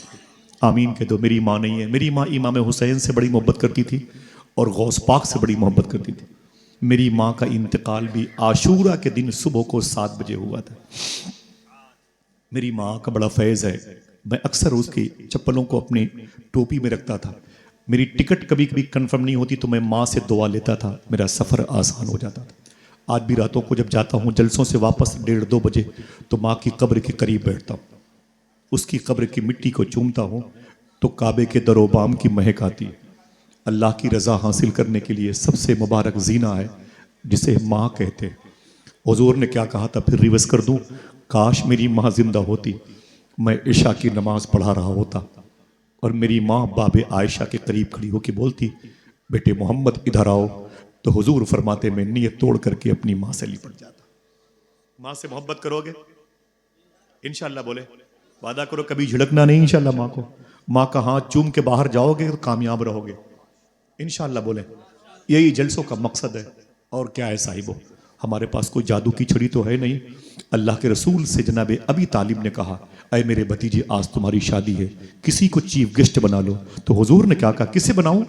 आमीन कह दो। मेरी माँ नहीं है। मेरी माँ इमाम हुसैन से बड़ी मोहब्बत करती थी और गौस पाक से बड़ी मोहब्बत करती थी। मेरी माँ का इंतकाल भी आशूरा के दिन सुबह को 7 बजे हुआ था। मेरी माँ का बड़ा फैज़ है। मैं अक्सर उसकी चप्पलों को अपनी टोपी में रखता था। मेरी टिकट कभी कभी कंफर्म नहीं होती तो मैं माँ से दुआ लेता था, मेरा सफ़र आसान हो जाता था। आज भी रातों को जब जाता हूँ जलसों से वापस 1:30-2 बजे, तो माँ की कब्र के करीब बैठता हूँ, उसकी कब्र की मिट्टी को चूमता हूँ तो काबे के दरोबाम की महक आती है। अल्लाह की रज़ा हासिल करने के लिए सबसे मुबारक जीना है जिसे माँ कहते हैं। हुजूर ने क्या कहा था, फिर रिवर्स कर दूं, काश मेरी माँ जिंदा होती, मैं इशा की नमाज पढ़ा रहा होता और मेरी माँ बाबे आयशा के करीब खड़ी होकर बोलती, बेटे मोहम्मद इधर आओ, तो हुजूर फरमाते मैं नीयत तोड़ करके अपनी माँ से लिपट जाता। माँ से मोहब्बत करोगे इंशाअल्लाह? बोले वादा करो कभी झिड़कना नहीं इंशाअल्लाह माँ को। माँ का हाथ चूम के बाहर जाओगे तो कामयाब रहोगे इंशाअल्लाह। बोले यही जलसों का मकसद है। और क्या है साहिबो, हमारे पास कोई जादू की छड़ी तो है नहीं। अल्लाह के रसूल से जनाब अबी तालिब ने कहा, अय मेरे भतीजे आज तुम्हारी शादी है, किसी को चीफ गेस्ट बना लो। तो हुजूर ने क्या कहा, किसे बनाऊं?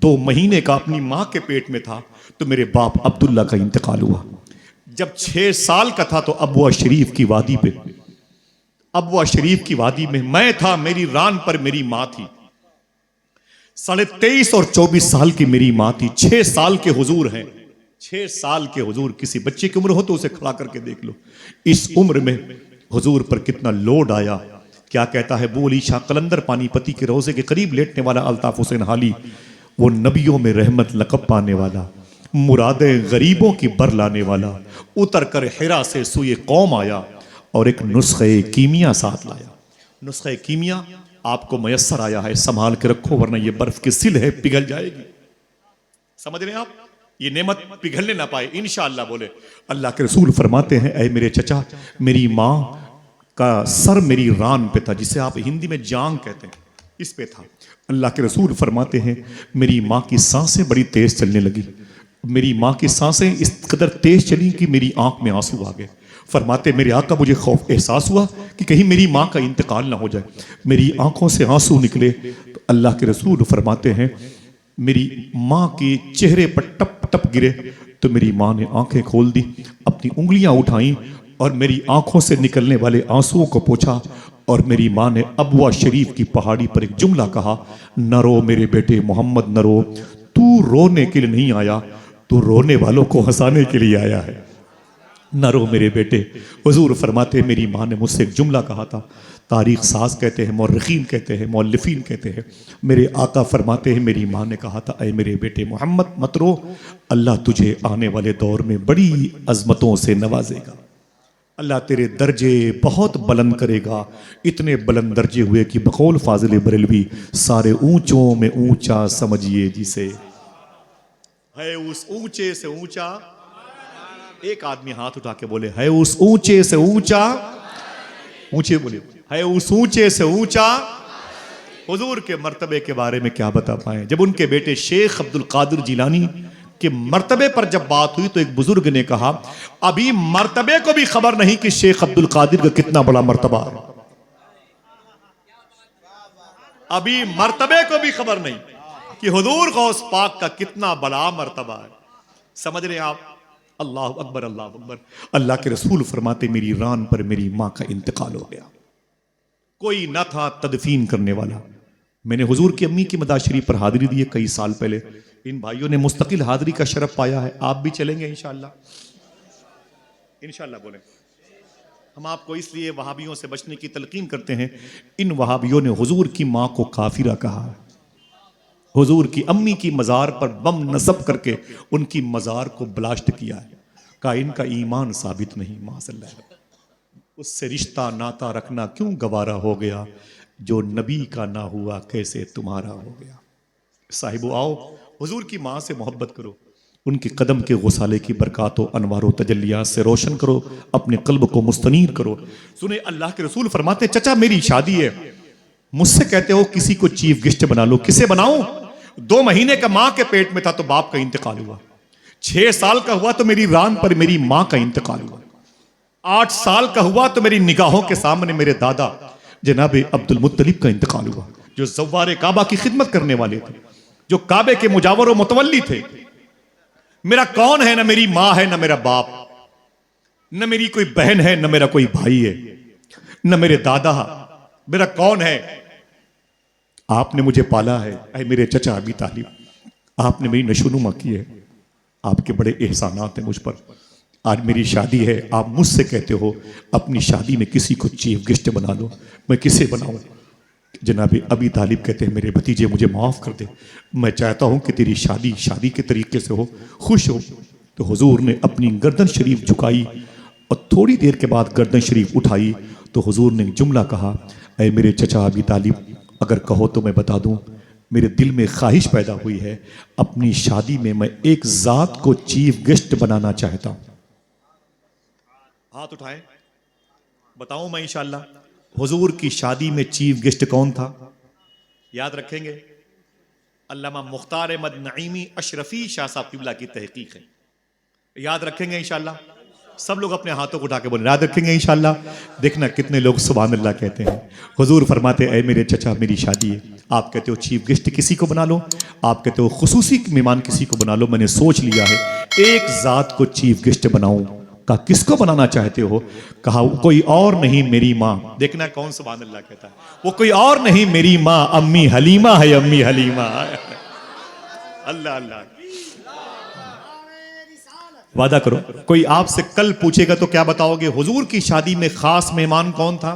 2 महीने का अपनी माँ के पेट में था तो मेरे बाप अब्दुल्ला का इंतकाल हुआ। जब 6 साल का था तो अबवा शरीफ की वादी पे, अबवा शरीफ की वादी में मैं था, मेरी रान पर मेरी माँ थी। 23.5 और 24 साल की मेरी माँ थी। 6 साल के हुजूर हैं, 6 साल के हुजूर। किसी बच्चे की उम्र हो तो उसे खड़ा करके देख लो, इस उम्र में हुजूर पर कितना लोड आया। क्या कहता है वो अली शाह कलंदर पानीपति के रोजे के करीब लेटने वाला अल्ताफ हुसैन हाली, वो नबियों में रहमत लकब पाने वाला, मुरादें गरीबों की बर लाने वाला, उतर कर हिरा से सुए कौम आया और एक नुस्खे कीमिया साथ लाया। नुस्खे कीमिया आपको मयस्सर आया है, संभाल के रखो वरना ये बर्फ की सिल है, पिघल जाएगी। समझ रहे हैं आप, ये नेमत पिघलने ना पाए इंशाअल्लाह। बोले अल्लाह के रसूल फरमाते हैं, ऐ मेरे चचा, मेरी माँ का सर मेरी रान पे था, जिसे आप हिंदी में जांग कहते हैं, इस पे था। अल्लाह के रसूल फरमाते हैं, मेरी माँ की सांसें बड़ी तेज चलने लगी। मेरी माँ की सांसें इस कदर तेज चली कि मेरी आंख में आंसू आ गए। फरमाते मेरे आका मुझे खौफ एहसास हुआ कि कहीं मेरी माँ का इंतकाल ना हो जाए। मेरी आंखों से आंसू निकले तो अल्लाह के रसूल फरमाते हैं, मेरी माँ के चेहरे पर टप टप गिरे तो मेरी माँ ने आंखें खोल दी, अपनी उंगलियां उठाई और मेरी आंखों से निकलने वाले आंसुओं को पोंछा। और मेरी माँ ने अबवा शरीफ की पहाड़ी पर एक जुमला कहा, न रो मेरे बेटे मोहम्मद, न रो, तू रोने के लिए नहीं आया, तू रोने वालों को हंसाने के लिए आया है। न रो मेरे बेटे। हुजूर फरमाते मेरी माँ ने मुझसे एक जुमला कहा था, तारीख साज कहते हैं, मौरखीन कहते हैं, मौलिफीन कहते हैं। मेरे आका फरमाते हैं मेरी माँ ने कहा था, ऐ मेरे बेटे मोहम्मद मत रो, अल्लाह तुझे आने वाले दौर में बड़ी अजमतों से नवाजेगा, अल्लाह तेरे दर्जे बहुत बुलंद करेगा। इतने बुलंद दर्जे हुए कि बकौल फाजिल बरेलवी, सारे ऊंचों में ऊंचा समझिए जिसे है उस ऊंचे से ऊंचा। एक आदमी हाथ उठा के बोले, है उस ऊंचे से ऊंचा, ऊंचे बोले, है उस ऊंचे से ऊंचा। हुजूर के मर्तबे के बारे में क्या बता पाए। जब उनके बेटे शेख अब्दुल कादिर जिलानी के मर्तबे पर जब बात हुई तो एक बुजुर्ग ने कहा, अभी मर्तबे को भी खबर नहीं कि शेख अब्दुल कादिर का कितना बड़ा मर्तबा है। अभी मर्तबे को भी खबर नहीं कि हुजूर गौस पाक का कितना बड़ा मर्तबा है। समझ रहे हैं आप? अल्लाह अकबर, अल्लाह अकबर। अल्लाह के रसूल फरमाते मेरी रान पर मेरी माँ का इंतकाल हो गया, कोई न था तदफीन करने वाला। मैंने हुजूर की अम्मी की मदार शरीफ पर हाजिरी दी है कई साल पहले। इन भाइयों ने मुस्तकिल हाजिरी का शरफ पाया है, आप भी चलेंगे इंशाअल्लाह, इंशाअल्लाह। बोले हम आपको इसलिए वहाबियों से बचने की तलकीन करते हैं, इन वहाबियों ने हुजूर की माँ को काफिरा कहा है। हुजूर की अम्मी की मज़ार पर बम नस्ब करके उनकी मज़ार को ब्लास्ट किया है। का इनका ईमान साबित नहीं, माज़अल्लाह। उससे रिश्ता नाता रखना क्यों गवारा हो गया, जो नबी का ना हुआ कैसे तुम्हारा हो गया। साहिबो आओ, हुजूर की माँ से मोहब्बत करो, उनके कदम के गुसाले की बरकात अनवारो तजल्लियात से रोशन करो, अपने कल्ब को मुस्तनीर करो। सुने अल्लाह के रसूल फरमाते, चचा मेरी शादी है, मुझसे कहते हो किसी को चीफ गेस्ट बना लो, किसे बनाऊं? 2 महीने का माँ के पेट में था तो बाप का इंतकाल हुआ। 6 साल का हुआ तो मेरी रान पर मेरी माँ का इंतकाल हुआ। 8 साल का हुआ तो मेरी निगाहों के सामने मेरे दादा जनाब अब्दुल मुत्तलिब का इंतकाल हुआ, जो ज़व्वारे काबा की खिदमत करने वाले थे, जो काबे के मुजावर व मुतवल्ली थे। मेरा कौन है? न मेरी माँ है, न मेरा बाप, न मेरी कोई बहन है, न मेरा कोई भाई है, न मेरे दादा। मेरा कौन है? आपने मुझे पाला है, ऐ मेरे चचा अबी तालिब, आपने मेरी नशोनुमा की है, आपके बड़े एहसानात हैं मुझ पर। आज मेरी शादी है, आप मुझसे कहते हो अपनी शादी में किसी को चीफ गेस्ट बना लो, मैं किसे बनाऊं? जनाब अबी तालिब कहते हैं मेरे भतीजे मुझे माफ़ कर दे, मैं चाहता हूं कि तेरी शादी शादी के तरीके से हो, खुश हो। तो हुजूर ने अपनी गर्दन शरीफ झुकाई और थोड़ी देर के बाद गर्दन शरीफ उठाई तो हुजूर ने जुमला कहा, ऐ मेरे चचा अबी तालिब, अगर कहो तो मैं बता दूं, मेरे दिल में ख्वाहिश पैदा हुई है, अपनी शादी में मैं एक जात को चीफ गेस्ट बनाना चाहता हूं। हाथ उठाएं, बताऊं मैं इंशाअल्लाह। हुजूर की शादी में चीफ गेस्ट कौन था? याद रखेंगे, अल्लामा मुख्तार अहमद नईमी अशरफी शाह साहब किबला की तहकीक है। याद रखेंगे इंशाल्लाह। सब लोग अपने हाथों को उठा के बोले याद रखेंगे इंशाल्लाह। देखना कितने लोग सुभान अल्लाह कहते हैं। हुजूर फरमाते ऐ मेरे चचा मेरी शादी है, आप कहते हो चीफ गेस्ट किसी को बना लो, आप कहते हो खुसूसी मेहमान किसी को बना लो। मैंने सोच लिया है एक जात को चीफ गेस्ट बनाऊं। कहा किसको बनाना चाहते हो? कहा कोई और नहीं मेरी माँ। देखना कौन सुभान अल्लाह कहता है। वो कोई और नहीं मेरी माँ अम्मी हलीमा है, अम्मी हलीमा। अल्लाह अल्लाह। वादा करो कोई आपसे कल पूछेगा तो क्या बताओगे? हुजूर की शादी में खास मेहमान कौन था?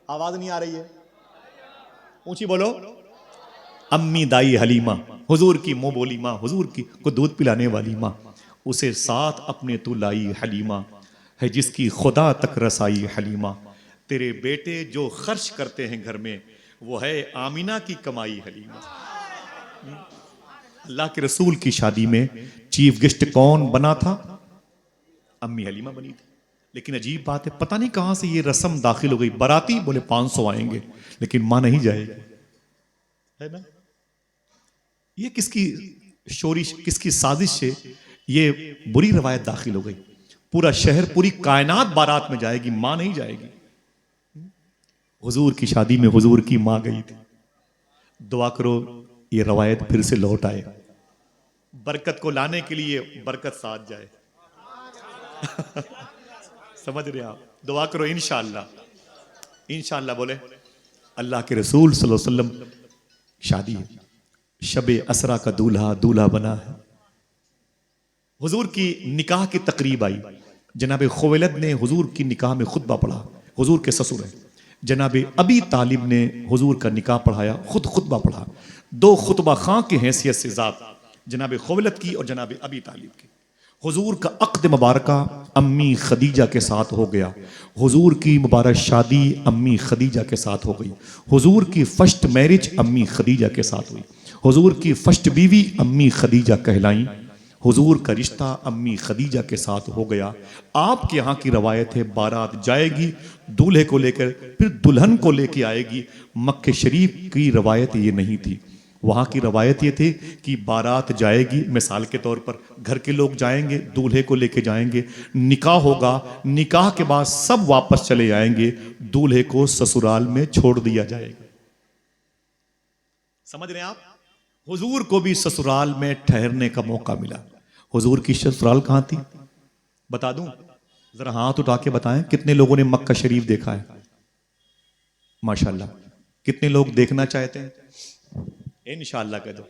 आवाज नहीं आ रही है, ऊंची बोलो। अम्मी दाई हलीमा, हुजूर की मुंह बोली माँ, हुजूर की को दूध पिलाने वाली माँ। उसे साथ अपने तू लाई हलीमा, है जिसकी खुदा तक रसाई हलीमा। तेरे बेटे जो खर्च करते हैं घर में, वो है आमिना की कमाई हलीमा। अल्लाह के रसूल की शादी में चीफ गेस्ट कौन बना था? अम्मी हलीमा बनी थी। लेकिन अजीब बात है, पता नहीं कहां से ये रस्म दाखिल हो गई। बाराती बोले 500 आएंगे, लेकिन मां नहीं जाएगी, है ना? ये किसकी शोरिश, किसकी साजिश से ये बुरी रवायत दाखिल हो गई? पूरा शहर, पूरी कायनात बारात में जाएगी, मां नहीं जाएगी। हुजूर की शादी में हुजूर की मां गई थी। दुआ करो ये रवायत फिर से लौट आए, बरकत को लाने के लिए बरकत साथ जाए। समझ रहे आप? दुआ करो इंशाअल्लाह। इंशाअल्लाह बोले। अल्लाह के रसूल सल्लल्लाहु अलैहि वसल्लम शादी है, शबे असरा का दूल्हा दूल्हा बना है। हुजूर की निकाह की तकरीब आई। जनाब खुवैलद ने हुजूर की निकाह में खुतबा पढ़ा। हुजूर के ससुर है। जनाब अबी तालिब ने हुजूर का निकाह पढ़ाया, खुद खुतबा पढ़ा। दो खुतबा खां की हैसियत से ज़ात, जनाब खुवैलद की और जनाब अबी तालिब की। हुजूर का अक़्द मुबारका अम्मी खदीजा के साथ हो गया। हुजूर की मुबारक शादी अम्मी खदीजा के साथ हो गई। हुजूर की फर्स्ट मैरिज अम्मी खदीजा के साथ हुई। हुजूर की फर्स्ट बीवी अम्मी खदीजा कहलाई। हुजूर का रिश्ता अम्मी खदीजा के साथ हो गया। आपके यहाँ की रवायत है बारात जाएगी, दूल्हे को लेकर फिर दुल्हन को लेके आएगी। मक्के शरीफ की रवायत ये नहीं थी। वहाँ की रवायत ये थी कि बारात जाएगी, मिसाल के तौर पर घर के लोग जाएंगे, दूल्हे को लेके जाएंगे, निकाह होगा, निकाह के बाद सब वापस चले जाएंगे, दूल्हे को ससुराल में छोड़ दिया जाएगा। समझ रहे हैं आप? हुजूर को भी ससुराल में ठहरने का मौका मिला। हुजूर की ससुराल कहां थी बता दूं? जरा हाथ उठा के बताएं कितने लोगों ने मक्का शरीफ देखा है? माशाल्लाह। कितने लोग देखना चाहते हैं? इंशाअल्लाह कह दो,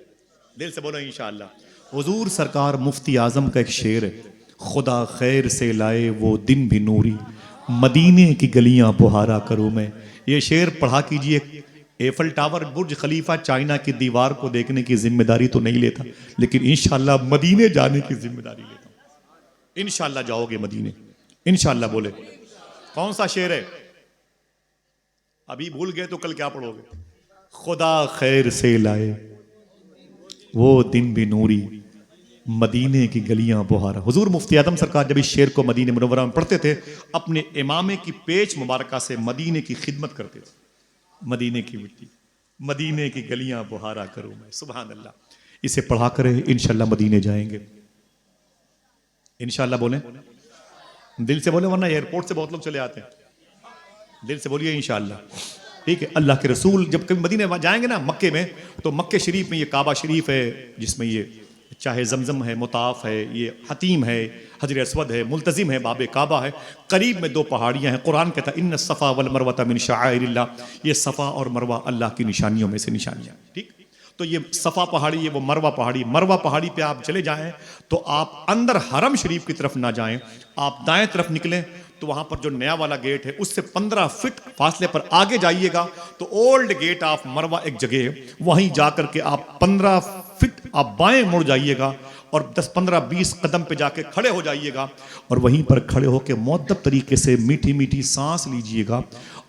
दिल से बोलो इंशाअल्लाह। हुजूर सरकार मुफ्ती आजम का एक शेर है, खुदा खैर से लाए वो दिन भी नूरी, मदीने की गलियां बुहारा करूं मैं। ये शेर पढ़ा कीजिए। एफल टावर, बुर्ज खलीफा, चाइना की दीवार को देखने की जिम्मेदारी तो नहीं लेता, लेकिन इंशाअल्लाह मदीने जाने की जिम्मेदारी लेता हूं। इंशाअल्लाह जाओगे मदीने, इंशाअल्लाह। बोले कौन सा शेर है? अभी भूल गए तो कल क्या पढ़ोगे? खुदा खैर से लाए वो दिन भी नूरी, मदीने की गलियां बुहारा। हुजूर मुफ्ती आदम सरकार जब इस शेर को मदीने मुनव्वरा में पढ़ते थे, अपने इमामे की पेच मुबारका से मदीने की खिदमत करते थे। मदीने की मिट्टी, मदीने की गलियां बुहारा करूं मैं। सुभान अल्लाह। इसे पढ़ा करे इंशाअल्लाह मदीने जाएंगे, इंशाअल्लाह। बोले दिल से बोले, वरना एयरपोर्ट से बहुत लोग चले आते हैं। दिल से बोलिए इंशाअल्लाह, ठीक है? अल्लाह के रसूल जब कभी मदीने जाएंगे ना, मक्के में, तो मक्के शरीफ में ये काबा शरीफ है, जिसमें ये चाहे जमजम है, मुताफ है, ये हतीम है, हजर अस्वद है, मुल्तजिम है, बाबे काबा है। करीब में दो पहाड़ियां हैं। कुरान कहता है इन्न सफ़ा वल मरवता मिन शाइरिल्लाह, ये सफ़ा और मरवा अल्लाह की निशानियों में से निशानियां। ठीक, तो ये सफ़ा पहाड़ी, ये वो मरवा पहाड़ी। मरवा पहाड़ी पे आप चले जाएं तो आप अंदर हरम शरीफ की तरफ ना जाएं, आप दाएं तरफ निकलें तो वहां पर जो नया वाला गेट है उससे 15 फीट फासले पर आगे जाइएगा तो ओल्ड गेट ऑफ मरवा एक जगह है, वहीं जाकर के आप 15 फीट आप बाएं मुड़ जाइएगा और 10-15-20 कदम पे जाके खड़े हो जाइएगा और वहीं पर खड़े होकर मुअद्दब तरीके से मीठी मीठी सांस लीजिएगा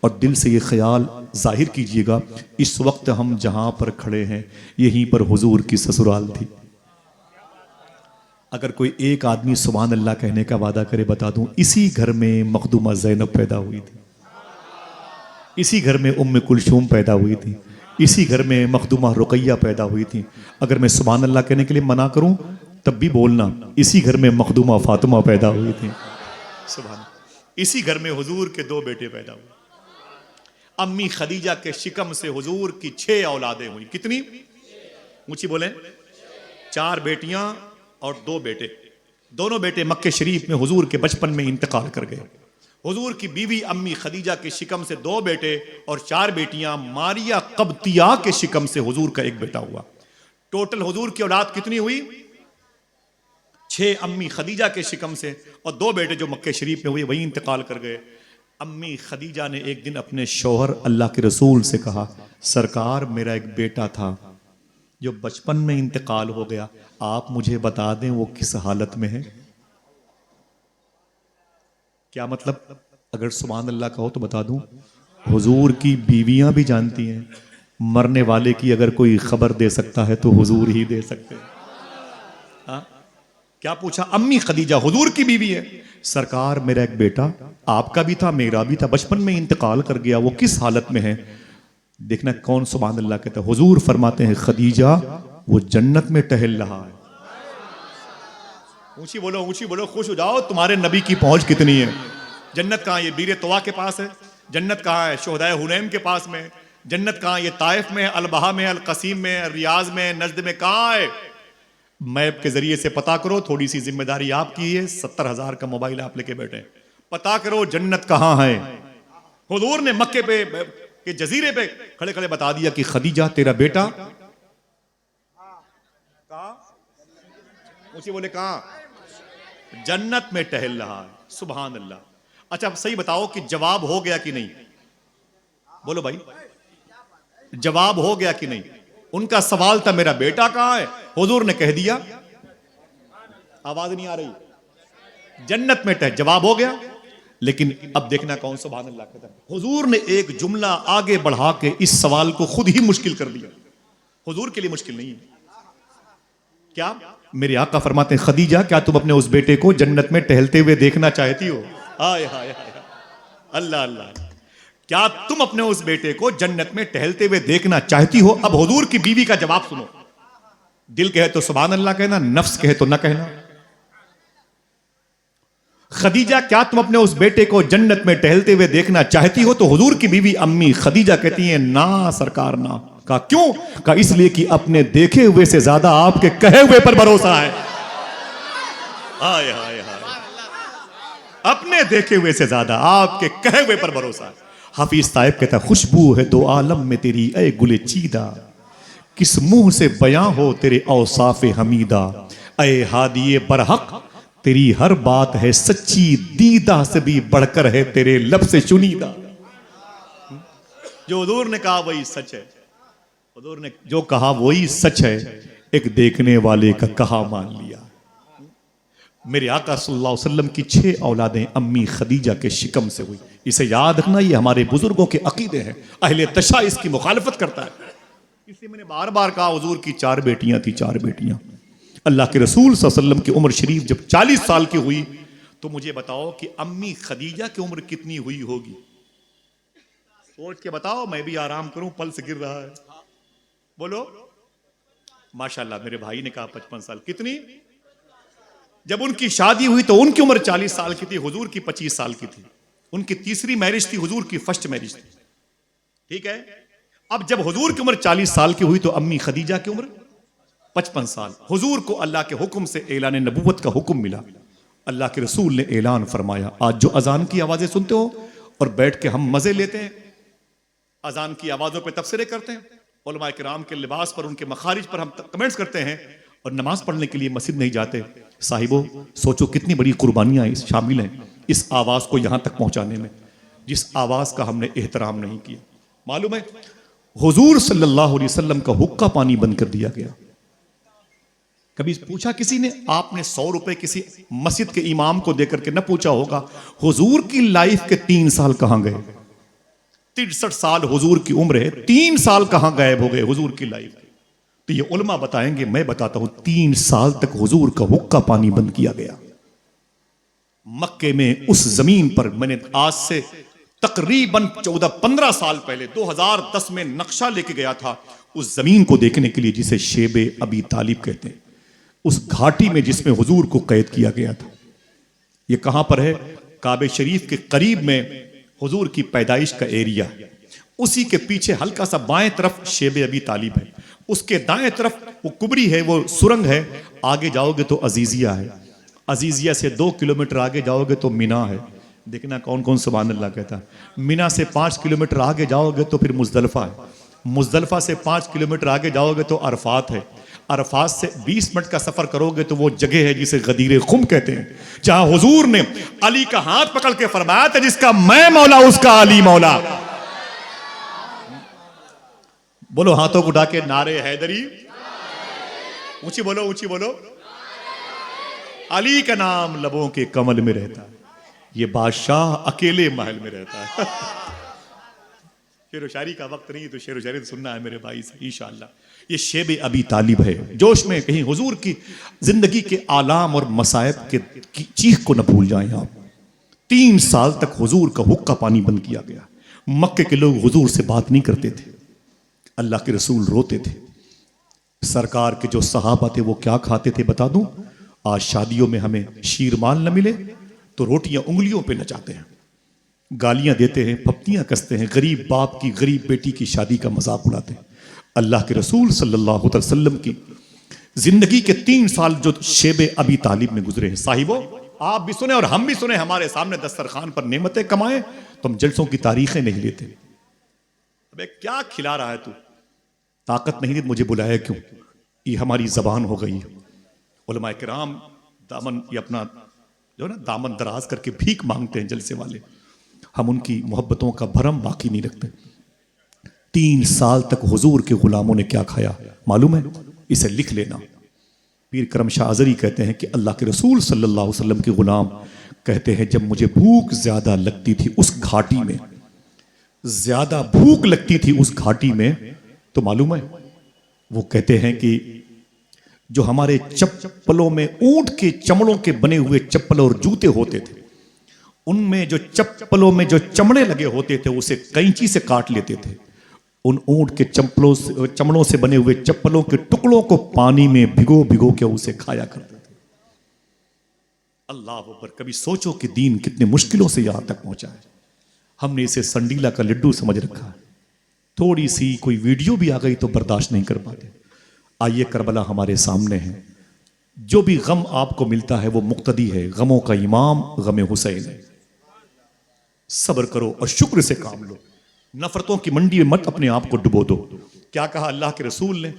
और दिल से ये ख्याल जाहिर कीजिएगा, इस वक्त हम जहां पर खड़े हैं यहीं पर हुजूर की ससुराल थी। अगर कोई एक आदमी सुभान अल्लाह कहने का वादा करे, बता दूं, इसी घर में मखदूमा ज़ैनब पैदा हुई थी, इसी घर में उम्मे कुलसूम पैदा हुई थी, इसी घर में मखदूमा रुकैया पैदा हुई थी। अगर मैं सुभान अल्लाह कहने के लिए मना करूं तब भी बोलना, इसी घर में मखदूमा फातिमा पैदा हुई थी। सुभान। इसी घर में हुजूर के 2 बेटे पैदा हुए। अम्मी खदीजा के शिकम से हुजूर की 6 औलादें हुई। कितनी? ऊंची बोले। 4 बेटियां और 2 बेटे। दोनों बेटे मक्के शरीफ में हुजूर के बचपन में इंतकाल कर गए। हुजूर की बीवी अम्मी खदीजा के शिकम से 2 बेटे और 4 बेटियां मारिया कब्तिया के शिकम से हुजूर का 1 बेटा हुआ। टोटल हुजूर की औलाद कितनी हुई? 6 अम्मी खदीजा के शिकम से और 2 बेटे जो मक्के शरीफ में हुए वही इंतकाल कर गए। अम्मी खदीजा ने एक दिन अपने शौहर अल्लाह के रसूल से कहा, सरकार मेरा एक बेटा था जो बचपन में इंतकाल हो गया, आप मुझे बता दें वो किस हालत में है। क्या मतलब? अगर सुभान अल्लाह कहो तो बता दूं। हुजूर की बीवियां भी जानती हैं मरने वाले की अगर कोई खबर दे सकता है तो हुजूर ही दे सकते हैं। हाँ? क्या पूछा? अम्मी खदीजा हुजूर की बीवी है, सरकार मेरा एक बेटा आपका भी था मेरा भी था बचपन में इंतकाल कर गया, वो किस हालत में है। देखना कौन सुभान अल्लाह कहता है। हुजूर फरमाते हैं खदीजा वो जन्नत में टहल रहा है। ऊंची बोलो, खुश हो जाओ, तुम्हारे नबी की पहुंच कितनी है। जन्नत कहां? ये बीर तवा के पास है। जन्नत कहां है? शुहदाए हुनैन के पास में। जन्नत कहां? ये ताइफ में, अलबहा में, अलकसीम में, रियाज में, नजद में। कहां है? मैप के जरिए से पता करो। थोड़ी सी जिम्मेदारी आपकी है। 70,000 का मोबाइल आप लेके बैठे, पता करो जन्नत कहां है। हुजूर ने मक्के पे के जजीरे पे खड़े खड़े बता दिया कि खदीजा तेरा बेटा कहां? ऊंची बोले कहां? जन्नत में टहल रहा है। सुभान अल्लाह। अच्छा अब सही बताओ कि जवाब हो गया कि नहीं? बोलो भाई, जवाब हो गया कि नहीं? उनका सवाल था मेरा बेटा कहां है, हुजूर ने कह दिया। आवाज नहीं आ रही? जन्नत में टहल, जवाब हो गया। लेकिन अब देखना कौन सुभान अल्लाह कहता है। हुजूर ने एक जुमला आगे बढ़ा के इस सवाल को खुद ही मुश्किल कर दिया। हुजूर के लिए मुश्किल नहीं है। क्या? मेरे आका फरमाते हैं खदीजा क्या तुम अपने उस बेटे को जन्नत में टहलते हुए देखना चाहती हो? हाय हाय हाय, अल्लाह अल्लाह। क्या तुम अपने उस बेटे को जन्नत में टहलते हुए देखना चाहती हो? अब हुजूर की बीवी का जवाब सुनो। दिल कहे तो सुभान अल्लाह कहना, नफ्स कहे तो न कहना। खदीजा क्या तुम अपने उस बेटे को जन्नत में टहलते हुए देखना चाहती हो? तो हुजूर की बीवी अम्मी खदीजा कहती हैं ना सरकार ना। कहा क्यों? कहा इसलिए कि अपने देखे हुए से ज्यादा आपके कहे हुए पर भरोसा है। हाय हाय हाय, अपने देखे हुए से ज्यादा आपके कहे हुए पर भरोसा है। हाफिज साहिब कहता खुशबू है 2 आलम में तेरी ए गुले चीदा, किस मुंह से बयां हो तेरे औसाफे हमीदा। ए हादिये बरहक तेरी हर बात है सच्ची, दीदा से भी बढ़कर है तेरे लब से चुनीदा। जो हुजूर ने कहा वही सच है। हुजूर ने जो कहा वही सच है। एक देखने वाले का कहा मान लिया। मेरे आका सल्लल्लाहु अलैहि वसल्लम की 6 औलादें अम्मी खदीजा के शिकम से हुई। इसे याद रखना, ये हमारे बुजुर्गों के अकीदे हैं। अहले तशा इसकी मुखालफत करता है। इसलिए मैंने बार बार कहा हुजूर की 4 बेटियां थी, 4 बेटियां। अल्लाह के रसूल सल्लल्लाहु अलैहि वसल्लम की उम्र शरीफ जब 40 साल की हुई तो मुझे बताओ कि अम्मी खदीजा की उम्र कितनी हुई होगी? सोच के बताओ, मैं भी आराम करूं, पल्स गिर रहा है। बोलो। माशाल्लाह मेरे भाई ने कहा 55 साल। कितनी? जब उनकी शादी हुई तो उनकी उम्र 40 साल की थी, हुजूर की 25 साल की थी। उनकी तीसरी मैरिज थी, हुजूर की फर्स्ट मैरिज थी। ठीक है। अब जब हुजूर की उम्र 40 साल की हुई तो अम्मी खदीजा की उम्र 55 साल। हुजूर को अल्लाह के हुक्म से ऐलान नबूवत का हुक्म मिला। अल्लाह के रसूल ने ऐलान फरमाया। आज जो अजान की आवाजें सुनते हो और बैठ के हम मजे लेते हैं, अजान की आवाजों पे तफसीरें करते हैं, उलमा किराम के लिबास पर, उनके मखारिज पर हम कमेंट्स करते हैं और नमाज पढ़ने के लिए मस्जिद नहीं जाते। साहिबो सोचो कितनी बड़ी कुर्बानियां शामिल हैं इस आवाज को यहां तक पहुंचाने में, जिस आवाज का हमने एहतराम नहीं किया। मालूम है हुजूर सल्लल्लाहु अलैहि वसल्लम का हुक्का पानी बंद कर दिया गया। कभी पूछा किसी ने? आपने 100 रुपए किसी मस्जिद के इमाम को देकर के न पूछा होगा हुजूर की लाइफ के 3 साल कहां गए? 63 साल हुजूर की उम्र है, 3 साल कहां गायब हो गए हुजूर की लाइफ? तो ये उलमा बताएंगे, मैं बताता हूं 3 साल तक हुजूर का हुक्का पानी बंद किया गया। मक्के में उस जमीन पर, मैंने आज से तकरीबन 14-15 साल पहले 2010 में नक्शा लेके गया था उस जमीन को देखने के लिए जिसे शेबे अबी तालिब कहते हैं, उस घाटी में जिसमें हुजूर को कैद किया गया था। ये कहां पर है? काबे शरीफ के करीब में हुजूर की पैदाइश का एरिया, उसी के पीछे हल्का सा बाएं तरफ शेबे अबी तालिब है, उसके दाएं तरफ वो कुबरी है, वो सुरंग है। आगे जाओगे तो अजीजिया है, अजीजिया से 2 किलोमीटर आगे जाओगे तो मिना है। देखना कौन कौन सुभान अल्लाह कहता है। मिना से 5 किलोमीटर आगे जाओगे तो फिर मुजदलफा है, मुजदलफा से 5 किलोमीटर आगे जाओगे तो अरफात है, अरफात से 20 मिनट का सफर करोगे तो वो जगह है जिसे गदीर खुम कहते हैं, जहां हुजूर ने अली का हाथ पकड़ के फरमाया था, जिसका मैं मौला उसका अली मौला। बोलो हाथों को उठा के नारे हैदरी, ऊंची बोलो, ऊंची बोलो। अली का नाम लबों के कमल में रहता है, ये बादशाह अकेले महल में रहता है। शेर व शायरी का वक्त नहीं तो शेर व शायरी सुनना है मेरे भाई से इंशाअल्लाह। ये शेब अबी तालिब है, जोश में कहीं हुजूर की जिंदगी के आलाम और मसायब के चीख को न भूल जाएं आप। 3 साल तक हुजूर का हुक्का पानी बंद किया गया। मक्के के लोग हुजूर से बात नहीं करते थे, अल्लाह के रसूल रोते थे। सरकार के जो सहाबा थे वो क्या खाते थे बता दूं? आज शादियों में हमें शीरमाल न मिले तो रोटियां उंगलियों पे नचाते हैं, गालियां देते हैं, फप्तियां कसते हैं, गरीब बाप की गरीब बेटी की शादी का मजाक उड़ाते हैं। अल्लाह के रसूल सल्लल्लाहु अलैहि वसल्लम की जिंदगी के 3 साल जो शेबे अबी तालिब में गुजरे हैं, साहिबो आप भी सुने और हम भी सुने, हमारे सामने दस्तरखान पर नेमतें कमाए तो हम जलसों की तारीखें नहीं लेते। अबे क्या खिला रहा है तू? ताकत नहीं दी मुझे बुलाया क्यों? ये हमारी जबान हो गई है। उलमाए किराम दामन ये अपना जो ना दामन दराज करके भीख मांगते हैं जलसे वाले, हम उनकी मोहब्बतों का भरम बाकी नहीं रखते। 3 साल तक हुजूर के गुलामों ने क्या खाया मालूम है? इसे लिख लेना। पीर करम शाह अज़री कहते हैं कि अल्लाह के रसूल सल्लल्लाहु अलैहि वसल्लम के गुलाम कहते हैं, जब मुझे भूख ज्यादा लगती थी उस घाटी में, ज्यादा भूख लगती थी उस घाटी में, तो मालूम है वो कहते हैं कि जो हमारे चप्पलों में ऊंट के चमड़ों के बने हुए चप्पल और जूते होते थे, उनमें जो चप्पलों में जो चमड़े लगे होते थे उसे कैंची से काट लेते थे। उन ऊंट के चमड़ों से बने हुए चप्पलों के टुकड़ों को पानी में भिगो भिगो के उसे खाया करते थे। अल्लाह अकबर। कभी सोचो कि दीन कितने मुश्किलों से यहां तक पहुंचा है। हमने इसे संडीला का लड्डू समझ रखा है, थोड़ी सी कोई वीडियो भी आ गई तो बर्दाश्त नहीं कर पाते। आइए करबला हमारे सामने है, जो भी गम आपको मिलता है वो मुक्तदी है, गमों का इमाम गम हुसैन है। सब्र करो और शुक्र से काम लो, नफरतों की मंडी में मत अपने आप को डुबो दो। क्या कहा अल्लाह के रसूल ने?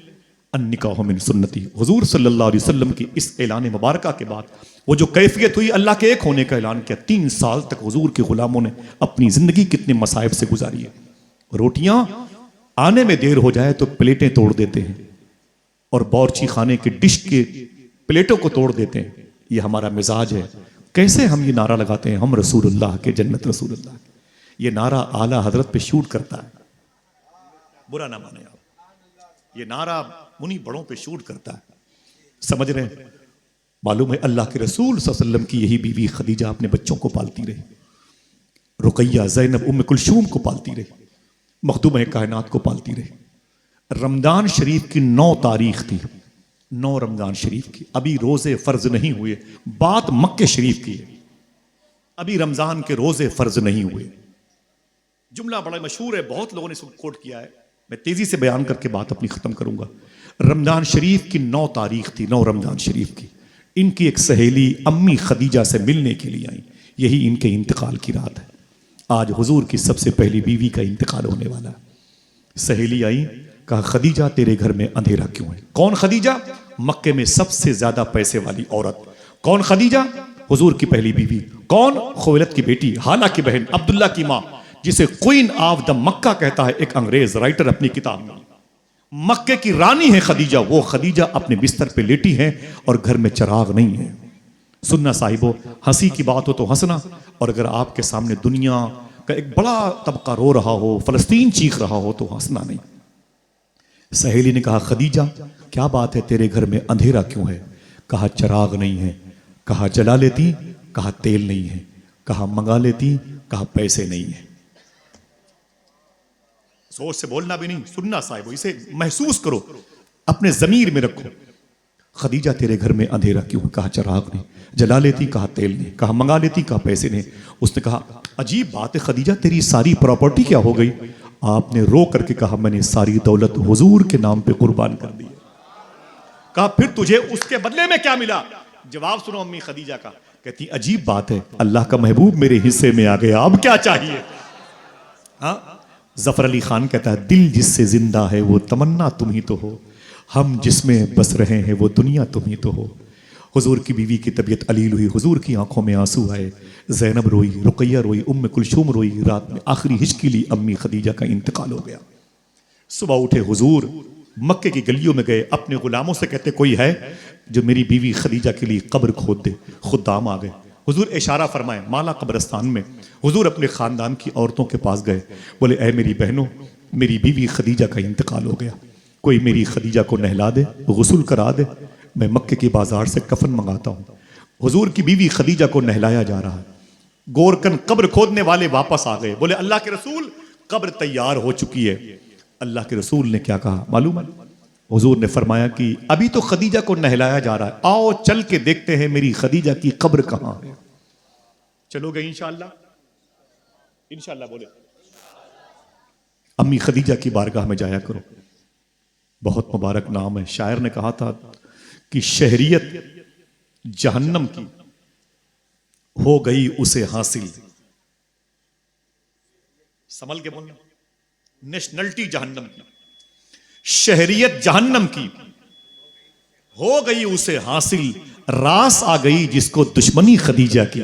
अन्निकाहु मिन सुन्नती। हुजूर सल्लल्लाहु अलैहि वसल्लम की इस ऐलान मुबारक के बाद वो जो कैफियत हुई, अल्लाह के एक होने का ऐलान किया। 3 साल तक हुजूर के गुलामों ने अपनी जिंदगी कितने मसाइब से गुजारी है। रोटियां आने में देर हो जाए तो प्लेटें तोड़ देते हैं और बावर्ची खाने के डिश के प्लेटों को तोड़ देते हैं। ये हमारा मिजाज है। कैसे हम ये नारा लगाते हैं, हम रसूलुल्लाह के, जन्नत रसूलुल्लाह के। ये नारा आला हजरत पे शूट करता है, बुरा ना माने आप, ये नारा उन्हीं बड़ों पे शूट करता है, समझ रहे हैं? मालूम है अल्लाह के रसूल सल्लल्लाहु अलैहि वसल्लम की यही बीवी खदीजा अपने बच्चों को पालती रही, रुकैया, ज़ैनब, उम्मे कुलसूम को पालती रही, मखदूम कायनात को पालती रही। रमजान शरीफ की 9 तारीख थी, 9 रमजान शरीफ की। अभी रोजे फर्ज नहीं हुए, बात मक्के शरीफ की है। अभी रमजान के रोजे फर्ज नहीं हुए। जुमला बड़ा मशहूर है, बहुत लोगों ने इसको कोट किया है, मैं तेजी से बयान करके बात अपनी खत्म करूंगा। रमजान शरीफ की 9 तारीख थी, 9 रमजान शरीफ की। इनकी एक सहेली अम्मी खदीजा से मिलने के लिए आई, यही इनके इंतकाल की रात है। आज हुजूर की सबसे पहली बीवी का इंतकाल होने वाला। सहेली आई, कहा खदीजा तेरे घर में अंधेरा क्यों है? कौन खदीजा? मक्के में सबसे ज्यादा पैसे वाली औरत। कौन खदीजा? हुजूर की पहली बीवी। कौन? खुवैलद की बेटी, हाला की बहन, अब्दुल्ला की माँ, जिसे क्वीन ऑफ द मक्का कहता है एक अंग्रेज राइटर अपनी किताब में। मक्के की रानी है खदीजा। वो खदीजा अपने बिस्तर पे लेटी है और घर में चिराग नहीं है। सुनना साहिबो, हंसी की बात हो तो हंसना, और अगर आपके सामने दुनिया का एक बड़ा तबका रो रहा हो, फलस्तीन चीख रहा हो, तो हंसना नहीं। सहेली ने कहा खदीजा क्या बात है, तेरे घर में अंधेरा क्यों है? कहा चिराग नहीं है। कहा जला लेती, कहा तेल नहीं है। कहा मंगा लेती, कहा पैसे नहीं है। सोच से बोलना भी नहीं, सुनना साहिब, इसे महसूस करो, अपने जमीर में रखो। खदीजा तेरे घर में अंधेरा क्यों? कहा चिराग ने। जला लेती? कहा तेल ने। कहा मंगा लेती? कहा पैसे ने। उसने कहा अजीब बात है खदीजा, तेरी सारी प्रॉपर्टी क्या हो गई? आपने रो करके कहा मैंने सारी दौलत हुजूर के नाम पे कुर्बान कर दी। कहा फिर तुझे उसके बदले में क्या मिला? जवाब सुनो अम्मी खदीजा का, कहती अजीब बात है, अल्लाह का महबूब मेरे हिस्से में आ गया, अब क्या चाहिए? हाँ, जफर अली खान कहता है दिल जिससे जिंदा है वो तमन्ना तुम ही तो हो, हम जिसमें बस रहे हैं वो दुनिया तुम ही तो हो। हुजूर की बीवी की तबीयत अलील हुई, हुजूर की आंखों में आंसू आए, ज़ैनब रोई, रुकैया रोई, उम्म कुलसूम रोई। रात में आखिरी हिचकी ली, अम्मी खदीजा का इंतकाल हो गया। सुबह उठे हुजूर, मक्के की गलियों में गए, अपने गुलामों से कहते कोई है जो मेरी बीवी खदीजा के लिए कब्र खोद दे। खुद्दाम आ गए, हुजूर इशारा फरमाए माला कब्रिस्तान में। हुजूर अपने खानदान की औरतों के पास गए, बोले ऐ मेरी बहनों, मेरी बीवी खदीजा का इंतकाल हो गया, कोई मेरी खदीजा को नहला दे, गुस्ल करा दे, मैं मक्के की बाजार से कफन मंगाता हूँ। हुजूर की बीवी खदीजा को नहलाया जा रहा है। गोरकन कब्र खोदने वाले वापस आ गए, बोले अल्लाह के रसूल कब्र तैयार हो चुकी है। अल्लाह के रसूल ने क्या कहा मालूम है? हुजूर ने फरमाया कि अभी तो खदीजा को नहलाया जा रहा है, आओ चल के देखते हैं मेरी खदीजा की कब्र कहां है। चलोगे इंशाअल्लाह? इंशाअल्लाह बोले। अम्मी खदीजा की बारगाह में जाया करो, बहुत मुबारक नाम है। शायर ने कहा था कि शहरियत जहन्नम की हो गई उसे हासिल। संभल के बोलना, नेशनलिटी जहन्नम की, शहरियत जहन्नम की हो गई उसे हासिल, रास आ गई जिसको दुश्मनी खदीजा की,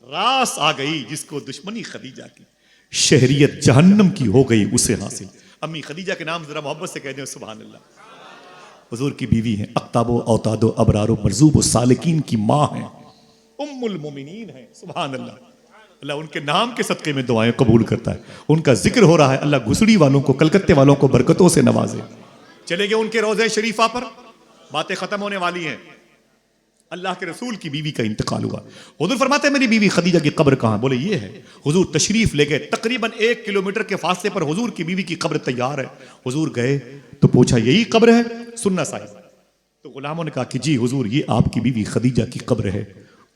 रास आ गई जिसको दुश्मनी खदीजा की, शहरियत जहन्नम की हो गई उसे हासिल। अम्मी खदीजा के नाम जरा मोहब्बत से कह दें सुभान अल्लाह। हुजूर की बीवी हैं, अक्ताबो औतादो अबरारो मरजूबो सालिकीन की माँ हैं, उम्मुल मोमिनीन हैं। सुभान अल्लाह, अल्लाह उनके नाम के सदक़े में दुआएं कबूल करता है। उनका जिक्र हो रहा है, अल्लाह घुसड़ी वालों को, कलकत्ते वालों को बरकतों से नवाजे। चले गए उनके रोज़े शरीफा पर, बातें खत्म होने वाली हैं। अल्लाह के रसूल की बीवी का इंतकाल हुआ। हुजूर फरमाते हैं मेरी बीवी खदीजा की कब्र कहाँ? बोले ये है। हुजूर तशरीफ ले गए, तकरीबन 1 किलोमीटर के फासले पर हुजूर की बीवी की कब्र तैयार है। हुजूर गए तो पूछा यही कब्र है? सुन्ना साहिब। तो गुलामों ने कहा कि जी हुजूर ये आपकी बीवी खदीजा की कब्र है।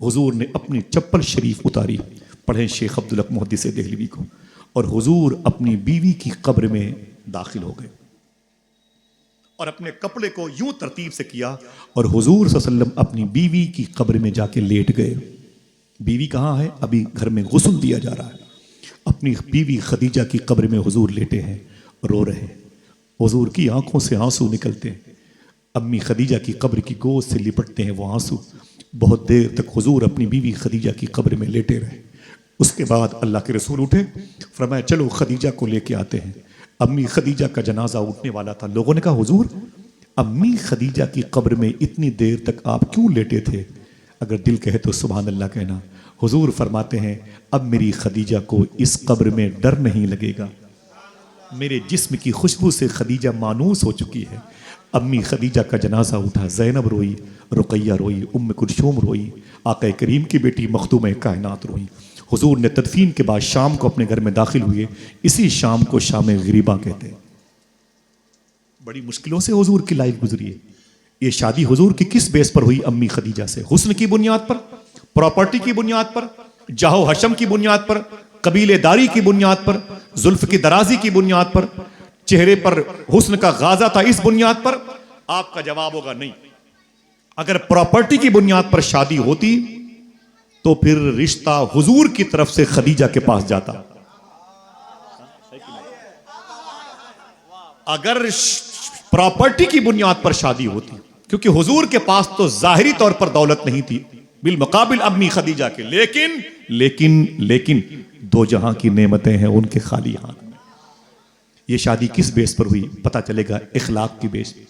हुजूर ने अपनी चप्पल शरीफ उतारी, पढ़े शेख अब्दुल हक मुहद्दिस देहलवी को, और हुजूर अपनी बीवी की कब्र में दाखिल हो गए और अपने कपड़े को यूं तरतीब से किया और हुजूर सल्लल्लाहु अलैहि वसल्लम अपनी बीवी की कब्र में जाके लेट गए। बीवी कहाँ है? अभी घर में गुस्ल दिया जा रहा है। अपनी बीवी खदीजा की कब्र में हुजूर लेटे हैं, रो रहे हैं। हुजूर की आंखों से आंसू निकलते हैं। अम्मी खदीजा की कब्र की गोद से लिपटते हैं वो आंसू। बहुत देर तक हुजूर अपनी बीवी खदीजा की कब्र में लेटे रहे। उसके बाद अल्लाह के रसूल उठे, फरमाया चलो खदीजा को लेके आते हैं। अम्मी खदीजा का जनाजा उठने वाला था। लोगों ने कहा हुजूर अम्मी खदीजा की कब्र में इतनी देर तक आप क्यों लेटे थे? अगर दिल कहे तो सुभान अल्लाह कहना। हुजूर फरमाते हैं अब मेरी खदीजा को इस कब्र में डर नहीं लगेगा, मेरे जिस्म की खुशबू से खदीजा मानूस हो चुकी है। अम्मी खदीजा का जनाजा उठा, ज़ैनब रोई, रुकैया रोई, उम्म कुलसूम रोई, आका करीम की बेटी मखदूम कायनात रोई। हुजूर ने तदफीन के बाद शाम को अपने घर में दाखिल हुए। इसी शाम को शाम ग़रीबा कहते हैं। बड़ी मुश्किलों से हुजूर की लाइफ गुजरी है। ये शादी हुजूर की किस बेस पर हुई? अम्मी खदीजा से। हुस्न की बुनियाद पर, प्रॉपर्टी की बुनियाद पर, जाहो हशम की बुनियाद पर, कबीलेदारी की बुनियाद पर, जुल्फ की दराजी की बुनियाद पर, चेहरे पर हुस्न का गाजा था इस बुनियाद पर? आपका जवाब होगा नहीं। अगर प्रॉपर्टी की बुनियाद पर शादी होती तो फिर रिश्ता हुजूर की तरफ से खदीजा के पास जाता। अगर प्रॉपर्टी की बुनियाद पर शादी होती, क्योंकि हुजूर के पास तो जाहिरी तौर पर दौलत नहीं थी बिल मुकाबिल अम्मी खदीजा के, लेकिन लेकिन लेकिन दो जहां की नेमतें हैं उनके खाली हाथ में। ये शादी किस बेस पर हुई? पता चलेगा इखलाक की बेस पर,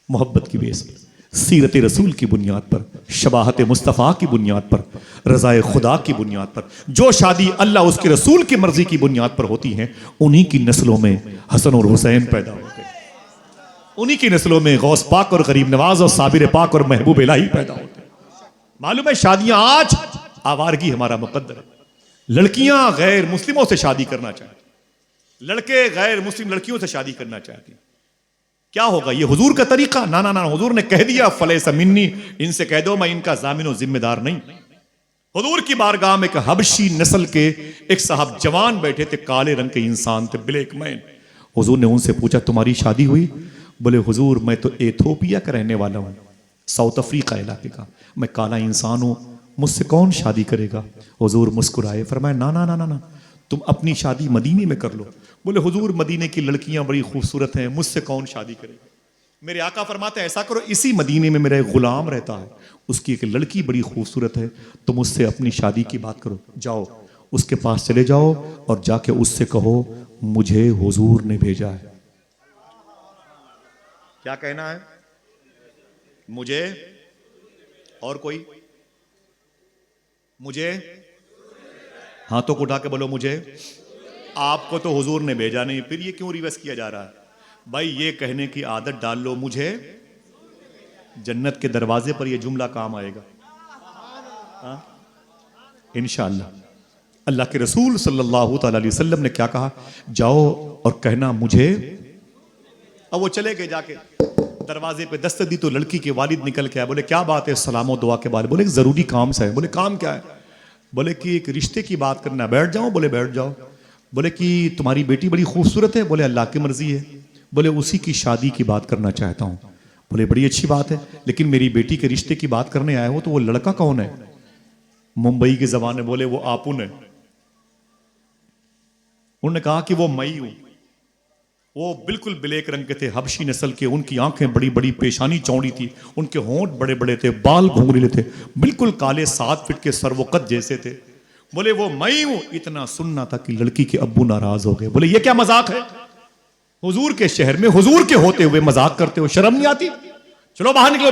मोहब्बत की बेस पर, सीरत रसूल की बुनियाद पर, शबाहत मुस्तफ़ा की बुनियाद पर, रज़ाए खुदा की बुनियाद पर। जो शादी अल्लाह उसके रसूल की मर्जी की बुनियाद पर होती हैं, उन्हीं की नस्लों में हसन और हुसैन पैदा होते हैं, उन्हीं की नस्लों में गौस पाक और गरीब नवाज और साबिर पाक और महबूब इलाही पैदा होते हैं। मालूम है शादियां आज आवारगी हमारा मुकद्दर है। लड़कियां गैर मुस्लिमों से शादी करना चाहती, लड़के गैर मुस्लिम लड़कियों से शादी करना चाहते हैं। क्या होगा? ये हुजूर का तरीका? ना ना ना, हुजूर ने कह दिया फलैसा मिन्नी, इनसे कह दो मैं इनका जामिन और जिम्मेदार नहीं। हुजूर की बारगाह में एक हबशी नस्ल के एक साहब जवान बैठे थे, काले रंग के इंसान थे, ब्लैक मैन। हुजूर ने उनसे पूछा तुम्हारी शादी हुई? बोले हुजूर मैं तो एथोपिया का रहने वाला हूँ, साउथ अफ्रीका इलाके का, मैं काला इंसान हूँ, मुझसे कौन शादी करेगा? हुजूर मुस्कुराए, फरमाया ना ना ना ना ना, तुम अपनी शादी मदीने में कर लो। बोले हुजूर मदीने की लड़कियां बड़ी खूबसूरत हैं, मुझसे कौन शादी करेगा? मेरे आका फरमाते हैं ऐसा करो, इसी मदीने में मेरा एक गुलाम रहता है, उसकी एक लड़की बड़ी खूबसूरत है, तुम उससे अपनी शादी की बात करो। जाओ उसके पास चले जाओ और जाके उससे कहो मुझे हुजूर ने भेजा है। क्या कहना है? मुझे और कोई? मुझे हाथों को उठा के बोलो मुझे। आपको तो हुजूर ने भेजा नहीं, फिर ये क्यों रिवर्स किया जा रहा है? भाई ये कहने की आदत डाल लो, मुझे जन्नत के दरवाजे पर ये जुमला काम आएगा इंशाअल्लाह। अल्लाह के रसूल सल्लल्लाहु ताला अलैहि वसल्लम ने क्या कहा? जाओ और कहना मुझे। अब वो चले गए, जाके दरवाजे पे दस्तक दी तो लड़की के वालिद निकल के आए। बोले क्या बात है? सलामो दुआ के बाद। बोले एक जरूरी काम से है। बोले काम क्या है? बोले कि एक रिश्ते की बात करना। बैठ जाओ। बोले बैठ जाओ। बोले कि तुम्हारी बेटी बड़ी खूबसूरत है। बोले अल्लाह की मर्जी है। बोले उसी की शादी की बात करना चाहता हूं। बोले बड़ी अच्छी बात है, लेकिन मेरी बेटी के रिश्ते की बात करने आए हो तो वो लड़का कौन है? मुंबई की जबान में बोले वो आपुन है। उन्होंने कहा कि वो मई हूं। वो बिल्कुल ब्लैक रंग के थे, हबशी नस्ल के, उनकी आंखें बड़ी बड़ी, पेशानी चौड़ी थी, उनके होंठ बड़े बड़े थे, बाल घुंघरीले थे, बिल्कुल काले 7 फीट के सरवकत जैसे थे। बोले वो मैं हूं। इतना सुनना था कि लड़की के अब्बू नाराज हो गए। बोले ये क्या मजाक है? हुजूर के शहर में हुजूर के होते हुए मजाक करते हो, शर्म नहीं आती? चलो बाहर निकलो,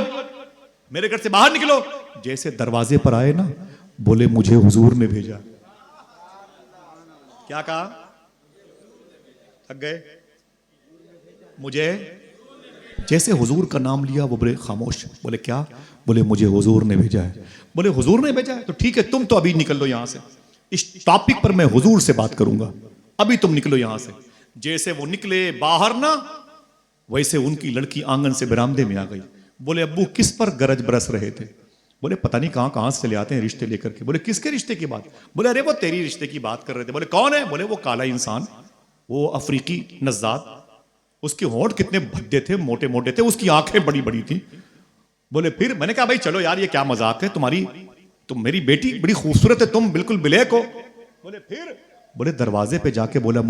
मेरे घर से बाहर निकलो। जैसे दरवाजे पर आए ना, बोले मुझे हुजूर ने भेजा। क्या कहा? थक गए? मुझे, जैसे हुजूर का नाम लिया वो बड़े खामोश। बोले क्या? बोले मुझे हुजूर ने भेजा है। बोले हुजूर ने भेजा है तो ठीक है, तुम तो अभी निकल लो यहां से, इस टॉपिक पर मैं हुजूर से बात करूंगा, अभी तुम निकलो यहां से। जैसे वो निकले बाहर ना, वैसे उनकी लड़की आंगन से बरामदे में आ गई। बोले अब्बू किस पर गरज बरस रहे थे? बोले पता नहीं कहां कहां से चले आते हैं रिश्ते लेकर के। बोले किसके रिश्ते की बात? बोले अरे वो तेरी रिश्ते की बात कर रहे थे। बोले कौन है? बोले वो काला इंसान, वो अफ्रीकी नज़ात, उसके होंठ कितने भद्दे थे, मोटे मोटे थे, उसकी आंखें बड़ी बड़ी थी। बोले फिर? मैंने कहा भाई चलो यार ये क्या मजाक है, तुम मेरी बेटी बड़ी खूबसूरत है, तुम बिल्कुल ब्लैक हो। बोले फिर? बोले दरवाजे पे जाके बोला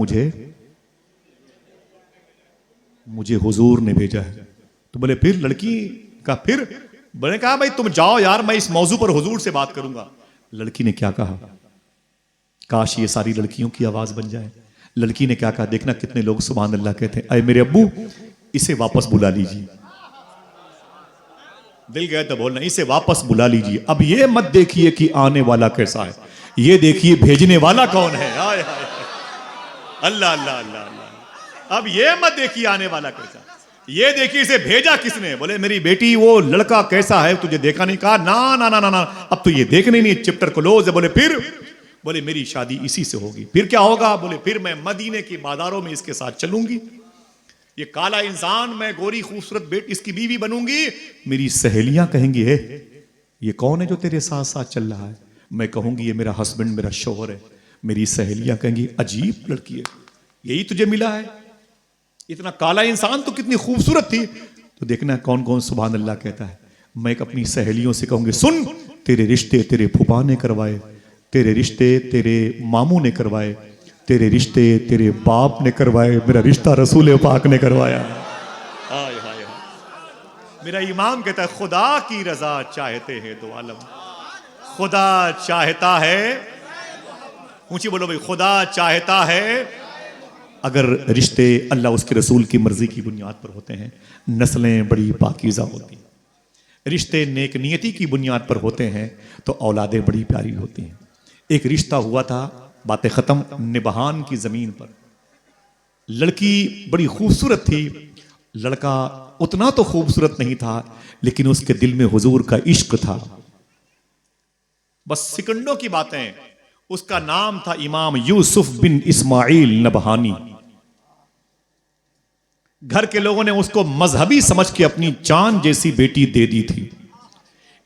मुझे हुजूर ने भेजा है। तो बोले फिर? लड़की का फिर? मैंने कहा भाई तुम जाओ यार, मैं इस मौजू पर हुजूर से बात करूंगा। लड़की ने क्या कहा? काश ये सारी लड़कियों की आवाज बन जाए। लड़की ने क्या कहा? देखना कितने लोग सुभान अल्लाह कहते हैं, अरे मेरे अब्बू इसे वापस बुला लीजिए। दिल गए तो बोलना इसे वापस बुला लीजिए। अब ये मत देखिए कि आने वाला कैसा है, ये देखिए भेजने वाला कौन है। आय हाय, अल्लाह अल्लाह अल्लाह अल्लाह। अब ये मत देखिए आने वाला कैसा, ये देखिए इसे भेजा किसने। बोले मेरी बेटी वो लड़का कैसा है तुझे देखा नहीं? कहा ना ना ना ना ना, अब तो ये देखने नहीं, चैप्टर क्लोज है। बोले फिर? बोले मेरी शादी इसी से होगी। फिर क्या होगा? बोले फिर मैं मदीने की बाजारों में इसके साथ चलूंगी, ये काला इंसान, मैं गोरी खूबसूरत बेटी इसकी बीवी बनूंगी। मेरी सहेलियां कहेंगी हे ये कौन है जो तेरे साथ साथ चल रहा है? मैं कहूंगी ये मेरा हस्बैंड, मेरा शोहर है। मेरी सहेलियां कहेंगी अजीब लड़की है, यही तुझे मिला है? इतना काला इंसान तो कितनी खूबसूरत थी। तो देखना कौन कौन सुभान अल्लाह कहता है। मैं अपनी सहेलियों से कहूंगी सुन, तेरे रिश्ते तेरे फूफा ने करवाए, तेरे रिश्ते तेरे मामू ने करवाए, तेरे रिश्ते तेरे बाप ने करवाए, मेरा रिश्ता रसूल पाक ने करवाया। हाय हाय हाय। मेरा इमाम कहता है खुदा की रजा चाहते हैं दो आलम, खुदा चाहता है, ऊंची बोलो भाई, खुदा चाहता है अगर रिश्ते अल्लाह उसके रसूल की मर्जी की बुनियाद पर होते हैं, नस्लें बड़ी पाकीज़ा होती हैं। रिश्ते नेक नियति की बुनियाद पर होते हैं तो औलादें बड़ी प्यारी होती हैं। एक रिश्ता हुआ था, बातें खत्म, निबहान की जमीन पर। लड़की बड़ी खूबसूरत थी, लड़का उतना तो खूबसूरत नहीं था, लेकिन उसके दिल में हुजूर का इश्क था। बस सेकंडों की बातें। उसका नाम था इमाम यूसुफ बिन इस्माइल नबहानी। घर के लोगों ने उसको मजहबी समझ के अपनी चांद जैसी बेटी दे दी थी।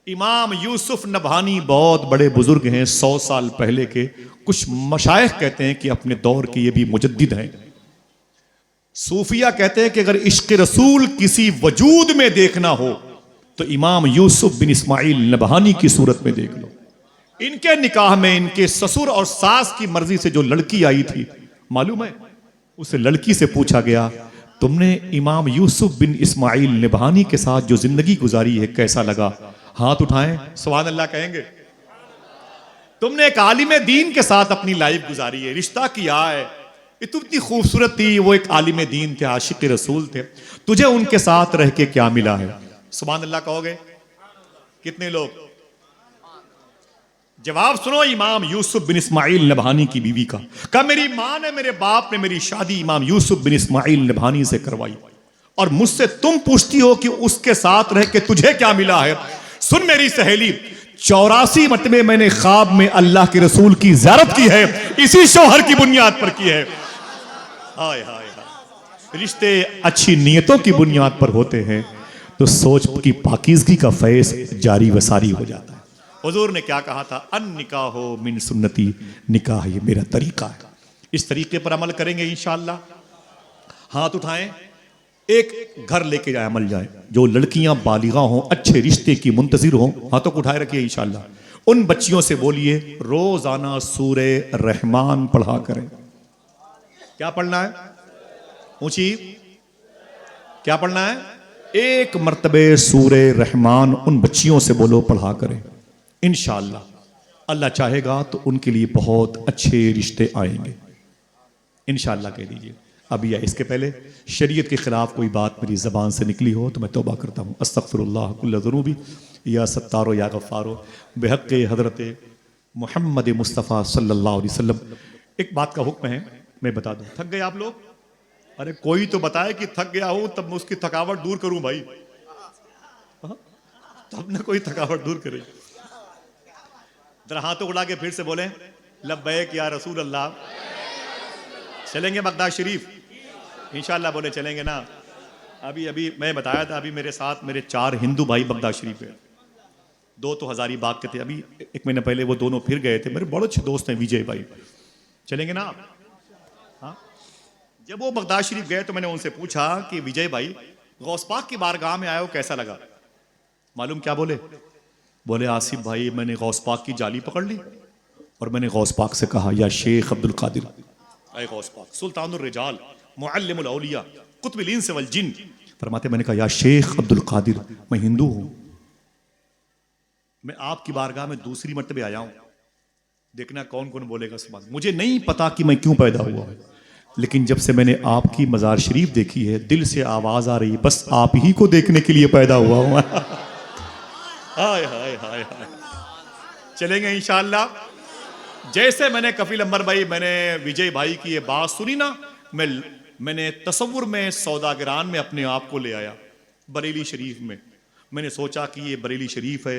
इमाम यूसुफ नबहानी बहुत बड़े बुजुर्ग हैं, 100 साल पहले के। कुछ मशाइख कहते हैं कि अपने दौर के ये भी मुजद्दिद हैं। सूफिया कहते हैं कि अगर इश्क रसूल किसी वजूद में देखना हो तो इमाम यूसुफ बिन इस्माइल नबहानी की सूरत में देख लो। इनके निकाह में इनके ससुर और सास की मर्जी से जो लड़की आई थी, मालूम है, उस लड़की से पूछा गया, तुमने इमाम यूसुफ बिन इस्माइल नबहानी के साथ जो जिंदगी गुजारी है कैसा लगा? हाथ उठाएं, सुभान अल्लाह कहेंगे। तुमने एक आलिम दीन के साथ अपनी लाइफ गुजारी है, रिश्ता किया है, इतनी खूबसूरत थी, वो एक आलिम दीन थे, आशिक रसूल थे, तुझे उनके साथ रह के क्या मिला है? सुभान अल्लाह कहोगे? कितने लोग? जवाब सुनो इमाम यूसुफ बिन इस्माइल नबहानी की बीवी का मेरी मां ने, मेरे बाप ने मेरी शादी इमाम यूसुफ बिन इस्माइल नबहानी से करवाई, और मुझसे तुम पूछती हो कि उसके साथ रह के तुझे क्या मिला है? सुन मेरी सहेली, 84 मरतबे मैंने ख्वाब में अल्लाह के रसूल की ज़ियारत की है, इसी शौहर की बुनियाद पर की है। हाय हाय हाय, रिश्ते अच्छी नियतों की बुनियाद पर होते हैं तो सोच की पाकीज़गी का फैज़ जारी वसारी हो जाता है। हुजूर ने क्या कहा था? अन निकाहो मिन सुन्नती, निकाह ये मेरा तरीका है, इस तरीके पर अमल करेंगे इंशाअल्लाह। हाथ उठाएं, एक घर लेके जाए, अमल जाए, जो लड़कियां बालिगा हों, अच्छे रिश्ते की मुंतजिर हों, हाथों को उठाए रखिए इंशाअल्लाह। उन बच्चियों से बोलिए रोजाना सूरे रहमान पढ़ा करें। क्या पढ़ना है? ऊंची, क्या पढ़ना है? एक मर्तबे सूरे रहमान उन बच्चियों से बोलो पढ़ा करें। इंशाअल्लाह अल्लाह चाहेगा तो उनके लिए बहुत अच्छे रिश्ते आएंगे इंशाअल्लाह कह दीजिए। अभी या इसके पहले शरीयत के खिलाफ कोई बात मेरी ज़बान से निकली हो तो मैं तौबा करता हूँ। अस्तगफिरुल्लाह कुल्ल ज़ुनूबी या सत्तारो या गफ़ारो बेहक़ हज़रत मोहम्मद मुस्तफ़ा सल्लल्लाहु अलैहि वसल्लम। एक बात का हुक्म है, मैं बता दूँ। थक गए आप लोग? अरे कोई तो बताए कि थक गया हूँ, तब मैं उसकी थकावट दूर करूँ भाई। तब न कोई थकावट दूर करे। जरा हाथों उड़ा के फिर से बोले लब्बैक या रसूल अल्लाह। चलेंगे बगदाद शरीफ इंशाअल्लाह? बोले चलेंगे ना। अभी मैं बताया था, अभी मेरे साथ मेरे 4 हिंदू भाई बगदाद शरीफ है। 2 तो हजारीबाग के थे, अभी 1 महीने पहले वो दोनों फिर गए थे। मेरे बड़े अच्छे दोस्त हैं विजय भाई। चलेंगे ना आप? हाँ। जब वो बगदाद शरीफ गए तो मैंने उनसे पूछा कि विजय भाई गौस पाक की बारगाह में आए हो, कैसा लगा? मालूम क्या बोले? बोले आसिफ भाई मैंने गौस पाक की जाली पकड़ ली और मैंने गौस पाक से कहा या शेख अब्दुल कादिर, ऐ गौस पाक सुल्तानुर रिजाल मुअल्लिमुल औलिया कुतुबुल इंस वल जिन। फरमाते मैंने कहा या शेख अब्दुल कादिर मैं हिंदू हूं, मैं आपकी बारगाह में दूसरी मर्तबे आया हूं, देखना कौन कौन बोलेगा सुभान। मुझे नहीं पता कि मैं क्यों पैदा हुआ, लेकिन जब से मैंने आपकी मज़ार शरीफ देखी है दिल से आवाज आ रही है बस आप ही को देखने के लिए पैदा हुआ हूं। हाय हाय हाय हाय। चलेंगे इंशाअल्लाह। जैसे मैंने कफील अंबर भाई, मैंने विजय भाई की ये बात सुनी ना, मैंने तसव्वुर में सौदागरान में अपने आप को ले आया, बरेली शरीफ में। मैंने सोचा कि ये बरेली शरीफ है,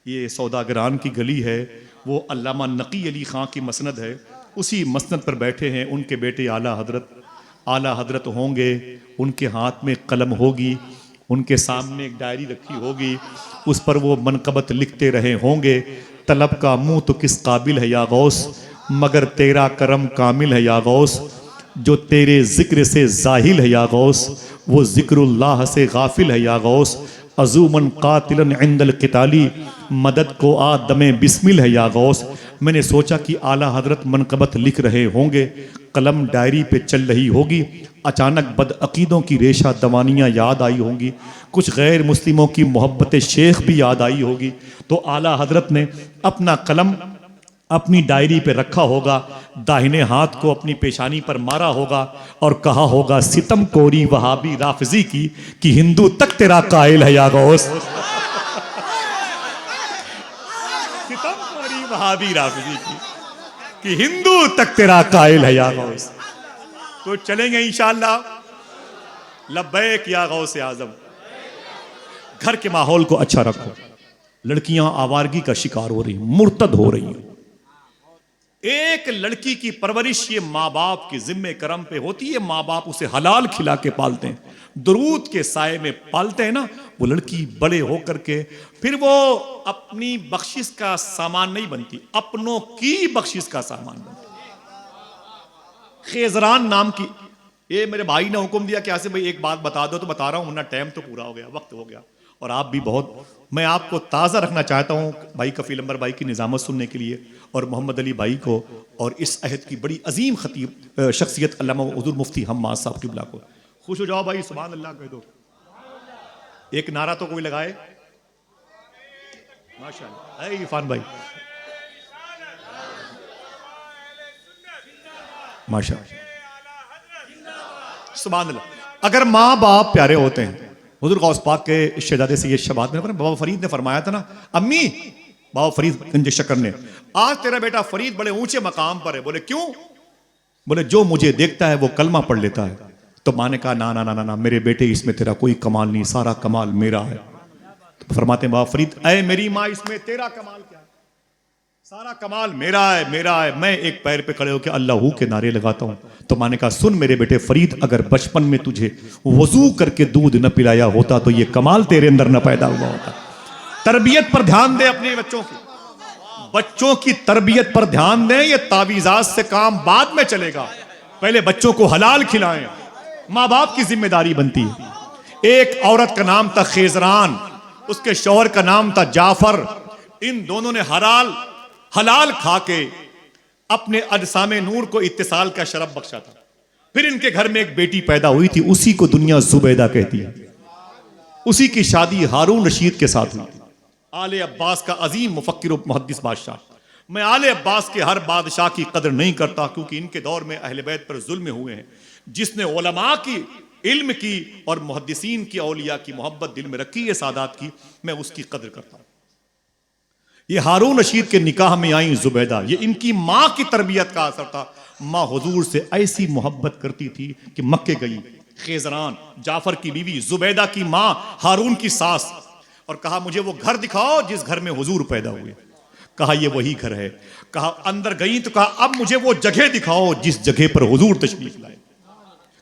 ये सौदागरान की गली है, वो अल्लामा नकी अली खां की मसनद है, उसी मसनद पर बैठे हैं उनके बेटे आला हजरत होंगे, उनके हाथ में कलम होगी, उनके सामने एक डायरी रखी होगी, उस पर वो मनकबत लिखते रहे होंगे, तलब का मुंह तो किस काबिल है या गौस, मगर तेरा करम कामिल है या गौस, जो तेरे जिक्र से जाहिल है या गौस, वो जिक्रुल्लाह से गाफिल है या गौस, अजूमन कातिलन इंदल किताली, मदद को आ दमे बिस्मिल है या गौस। मैंने सोचा कि आला हजरत मनकबत लिख रहे होंगे, कलम डायरी पे चल रही होगी, अचानक बदअकीदों की रेशा दवानियाँ याद आई होंगी, कुछ गैर मुस्लिमों की मोहब्बत शेख भी याद आई होगी, तो आला हजरत ने अपना कलम अपनी डायरी पे रखा होगा, दाहिने हाथ को अपनी पेशानी पर मारा होगा और कहा होगा सितम कोरी वहाबी राफजी की कि हिंदू तक तेरा कायल है या गौस। सितम कोरी वहाबी राफजी की कि हिंदू तक तेरा कायल है या गौस। तो चलेंगे इंशाअल्लाह। लब्बैक या गौस आजम। घर के माहौल को अच्छा रखो। लड़कियां आवारगी का शिकार हो रही, मुर्तद हो रही हैं। एक लड़की की परवरिश ये माँ बाप के जिम्मे करम पे होती है। माँ बाप उसे हलाल खिला के पालते हैं, दुरूद के साए में पालते हैं ना। वो लड़की बड़े होकर के फिर वो अपनी बख्शिश का सामान नहीं बनती, अपनों की बख्शिश का सामान बनती। खेजरान नाम की, ये मेरे भाई ने हुक्म दिया कि ऐसे भाई एक बात बता दो, तो बता रहा हूं, वरना टाइम तो पूरा हो गया, वक्त हो गया। और आप भी बहुत, मैं आपको ताज़ा रखना चाहता हूं भाई कफील अंबर भाई की निज़ामत सुनने के लिए, और मोहम्मद अली भाई को, और इस अहद की बड़ी अजीम खतीब शख्सियत अल्लामा हुज़ूर मुफ्ती हम्माद साहब किबला को। खुश हो जाओ भाई, सुभान अल्लाह कह दो, एक नारा तो कोई लगाए। माशाअल्लाह, ऐ इरफान भाई माशाअल्लाह, सुभान अल्लाह। अगर माँ बाप प्यारे होते हैं, हुज़ूर गौस पाक के शहजादे से ये शबात में बाबा फरीद ने फरमाया था ना, अम्मी बाबा फरीद गंज शक्कर ने, आज तेरा बेटा फरीद बड़े ऊंचे मकाम पर है। बोले क्यों? बोले जो मुझे देखता है वो कलमा पढ़ लेता है। तो माँ ने कहा ना ना ना ना ना, मेरे बेटे इसमें तेरा कोई कमाल नहीं, सारा कमाल मेरा है। तो फरमाते हैं बाबा फरीद, ऐ मेरी माँ, इसमें तेरा कमाल क्या है? सारा कमाल मेरा है, मेरा है। मैं एक पैर पे खड़े होकर अल्लाह के नारे लगाता हूं। तो माँ ने कहा सुन मेरे बेटे फरीद, अगर बचपन में तुझे वजू करके दूध न पिलाया होता तो ये कमाल तेरे अंदर न पैदा हुआ होता। तरबियत पर ध्यान दे अपने बच्चों की, बच्चों की तरबियत पर ध्यान दें। ये तावीज़ात से काम बाद में चलेगा, पहले बच्चों को हलाल खिलाएं, माँ बाप की जिम्मेदारी बनती है। एक औरत का नाम था खेजरान, उसके शौहर का नाम था जाफर। इन दोनों ने हलाल खा के अपने अजसामे नूर को इत्तिसाल का शरफ बख्शा था। फिर इनके घर में एक बेटी पैदा हुई थी, उसी को दुनिया जुबैदा कहती है। उसी की शादी हारून रशीद के साथ हुई थी, आले अब्बास का अजीम मुफक्किर मुहद्दिस बादशाह। मैं आले अब्बास के हर बादशाह की कदर नहीं करता, क्योंकि इनके दौर में अहले बैत पर जुल्म हुए हैं। जिसने उलमा की, इल्म की और मुहद्दिसीन की, औलिया की मोहब्बत दिल में रखी है, सादात की, मैं उसकी कदर करता हूं। ये हारून रशीद के निकाह में आई जुबैदा, ये इनकी मां की तरबियत का असर था। मां हुजूर से ऐसी मोहब्बत करती थी कि मक्के गई। खेजरान जाफर की बीवी, जुबैदा की मां, हारून की सास, और कहा मुझे वो घर दिखाओ जिस घर में हुजूर पैदा हुए। कहा ये वही घर है। कहा अंदर गई तो कहा अब मुझे वो जगह दिखाओ जिस जगह पर हुजूर तशरीफ लाए।